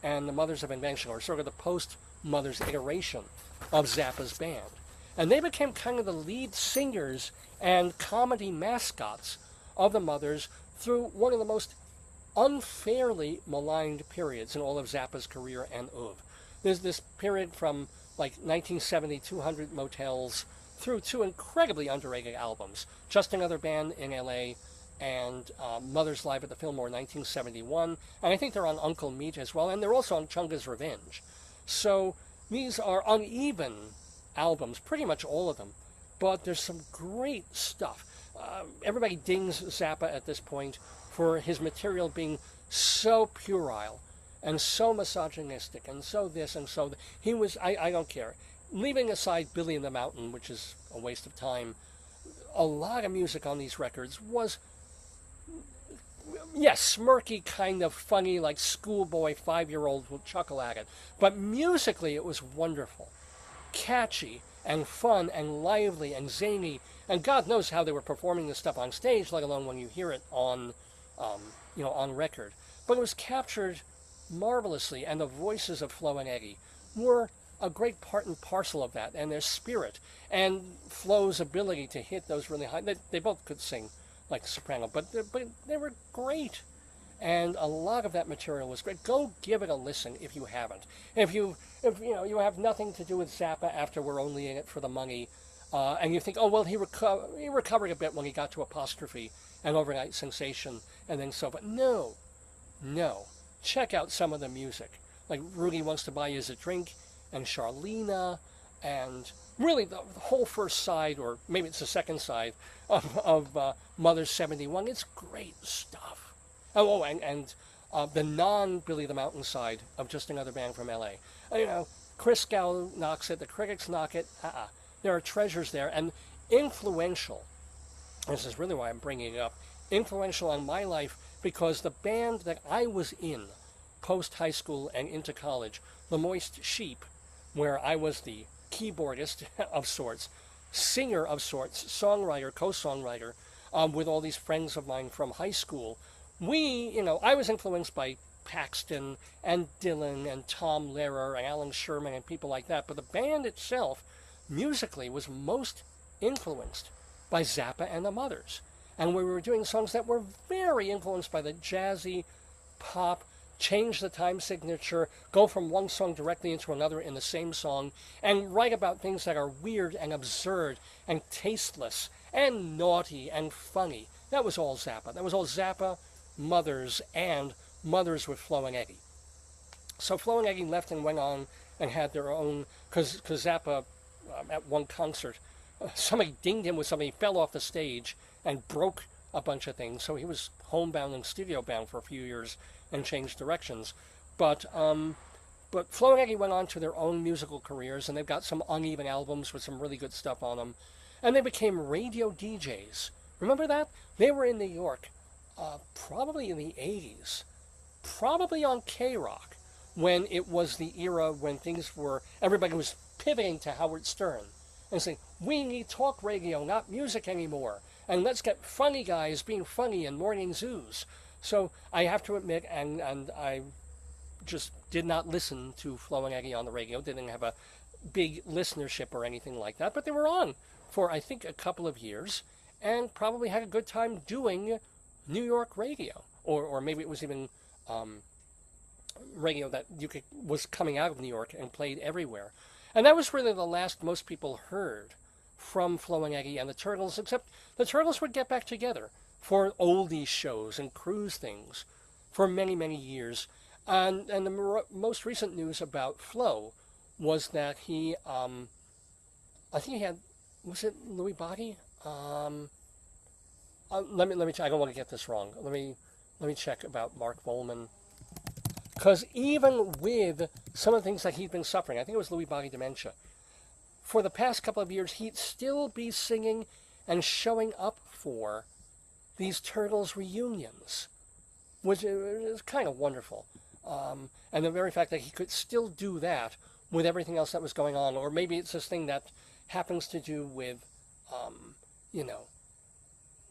and the Mothers of Invention, or sort of the post-Mothers iteration of Zappa's band. And they became kind of the lead singers and comedy mascots of the Mothers through one of the most unfairly maligned periods in all of Zappa's career and oeuvre. There's this period from like 1970, 200 Motels, through 2 incredibly underrated albums, Just Another Band in LA and Mothers Live at the Fillmore 1971, and I think they're on Uncle Meat as well, and they're also on Chunga's Revenge. So these are uneven albums, pretty much all of them, but there's some great stuff. Everybody dings Zappa at this point for his material being so puerile and so misogynistic, and so this, and so he was, I don't care. Leaving aside Billy and the Mountain, which is a waste of time, a lot of music on these records was, yes, smirky, kind of funny, like schoolboy 5-year-old will chuckle at it. But musically, it was wonderful, catchy, and fun, and lively, and zany. And God knows how they were performing this stuff on stage, let alone when you hear it on, on record. But it was captured marvelously, and the voices of Flo and Eddie were a great part and parcel of that, and their spirit, and Flo's ability to hit those really high. They both could sing like soprano, but they were great, and a lot of that material was great. Go give it a listen if you haven't. If you have nothing to do with Zappa after We're Only in It for the Money, and you think, oh well, he recovered a bit when he got to Apostrophe and Overnight Sensation, and then so. But no, check out some of the music, like Rudy Wants to Buy You a Drink, and Charlena, and really the whole first side, or maybe it's the second side, of Mother's 71. It's great stuff. And the non-Billy the Mountain side of Just Another Band from L.A. Chris Gow knocks it, the critics knock it. There are treasures there, and influential. This is really why I'm bringing it up. Influential on my life, because the band that I was in post-high school and into college, the Moist Sheep, where I was the keyboardist of sorts, singer of sorts, songwriter, co-songwriter, with all these friends of mine from high school. I was influenced by Paxton and Dylan and Tom Lehrer and Alan Sherman and people like that, but the band itself, musically, was most influenced by Zappa and the Mothers. And we were doing songs that were very influenced by the jazzy, pop, change the time signature, go from one song directly into another in the same song, and write about things that are weird and absurd and tasteless and naughty and funny. That was all Zappa. That was all Zappa, Mothers, and Mothers with Flo and Eddie. So Flo and Eddie left and went on and had their own, because Zappa, at one concert, somebody dinged him with something, he fell off the stage and broke a bunch of things, so he was homebound and studio bound for a few years and changed directions. But Flo and Eddie went on to their own musical careers, and they've got some uneven albums with some really good stuff on them. And they became radio DJs. Remember that? They were in New York, probably in the 80s, probably on K-Rock, when it was the era when everybody was pivoting to Howard Stern and saying, we need talk radio, not music anymore. And let's get funny guys being funny in morning zoos. So I have to admit, and I just did not listen to Flo and Eddie on the radio, didn't have a big listenership or anything like that, but they were on for, I think, a couple of years, and probably had a good time doing New York radio. Or maybe it was even radio that was coming out of New York and played everywhere. And that was really the last most people heard from Flo and Eddie and the Turtles, except the Turtles would get back together for oldies shows and cruise things for many, many years. And the most recent news about Flo was that he, I think he had, was it Louis Body? Let me check. I don't want to get this wrong. Let me check about Mark Volman. Because even with some of the things that he'd been suffering, I think it was Louis Body dementia, for the past couple of years, he'd still be singing and showing up for these Turtles reunions, which is kind of wonderful. And the very fact that he could still do that with everything else that was going on, or maybe it's this thing that happens to do with,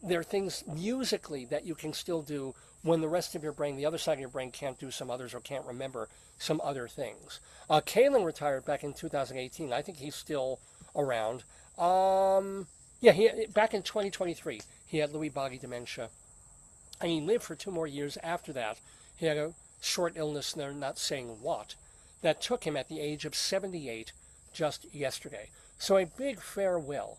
there are things musically that you can still do when the rest of your brain, the other side of your brain, can't do some others or can't remember some other things. Kalen retired back in 2018. I think he's still around. Back in 2023, he had Lewy body dementia. And he lived for 2 more years after that. He had a short illness, and they're not saying what, that took him at the age of 78 just yesterday. So a big farewell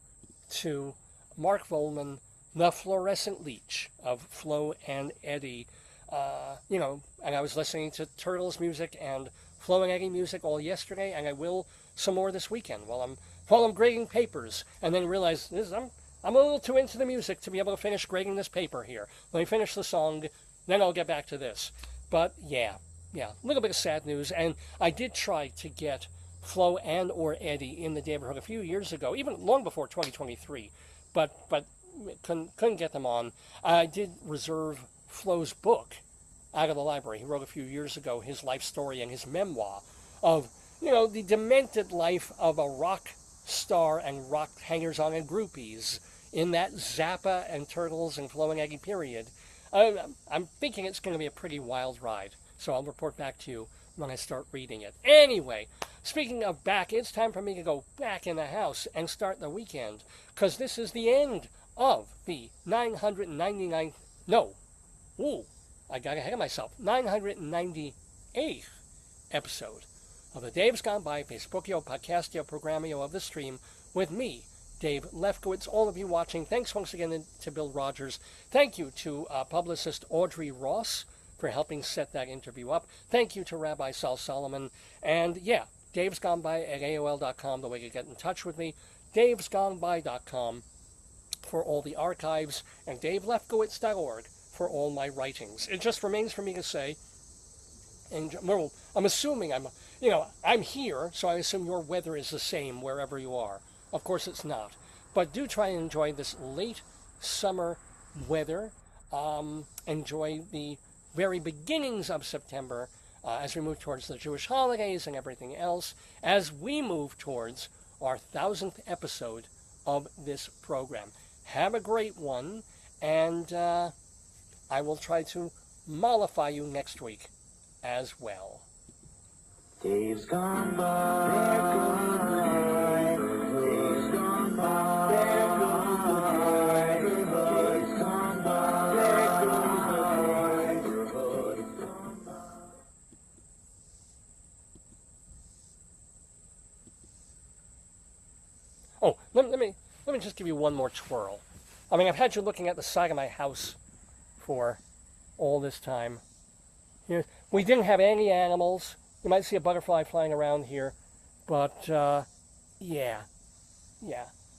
to Mark Volman, the fluorescent leech of Flo and Eddie. And I was listening to Turtles music and Flo and Eddie music all yesterday, and I will some more this weekend while I'm grading papers, and then realize I'm a little too into the music to be able to finish grading this paper here. Let me finish the song, then I'll get back to this. But yeah, a little bit of sad news. And I did try to get Flo and or Eddie in the Daverhood a few years ago, even long before 2023, but couldn't get them on. I did reserve Flo's book out of the library. He wrote a few years ago his life story and his memoir of, the demented life of a rock star and rock hangers-on and groupies in that Zappa and Turtles and Flo and Eddie period. I'm thinking it's going to be a pretty wild ride, so I'll report back to you when I start reading it. Anyway, speaking of back, it's time for me to go back in the house and start the weekend, because this is the end of the 998th episode of the Dave's Gone By Facebookio, Podcastio, Programmio of the Stream with me, Dave Lefkowitz. All of you watching, thanks once again to Bill Rogers. Thank you to publicist Audrey Ross for helping set that interview up. Thank you to Rabbi Sol Solomon. And Dave's Gone By at AOL.com, the way to get in touch with me. Dave'sGoneBy.com for all the archives, and DaveLefkowitz.org for all my writings. It just remains for me to say, and well, I'm assuming I'm here, so I assume your weather is the same wherever you are. Of course it's not. But do try and enjoy this late summer weather. Enjoy the very beginnings of September as we move towards the Jewish holidays and everything else, as we move towards our 1000th episode of this program. Have a great one, and I will try to mollify you next week as well. Days gone by, they're gone by. Days gone by, they're gone by. Days gone by, they're gone by. Oh, let me just give you one more twirl. I mean, I've had you looking at the side of my house for all this time. Here, we didn't have any animals. You might see a butterfly flying around here, but yeah.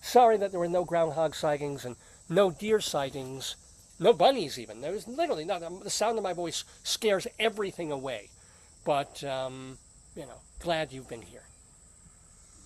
Sorry that there were no groundhog sightings and no deer sightings, no bunnies even. There was literally nothing. The sound of my voice scares everything away. But glad you've been here.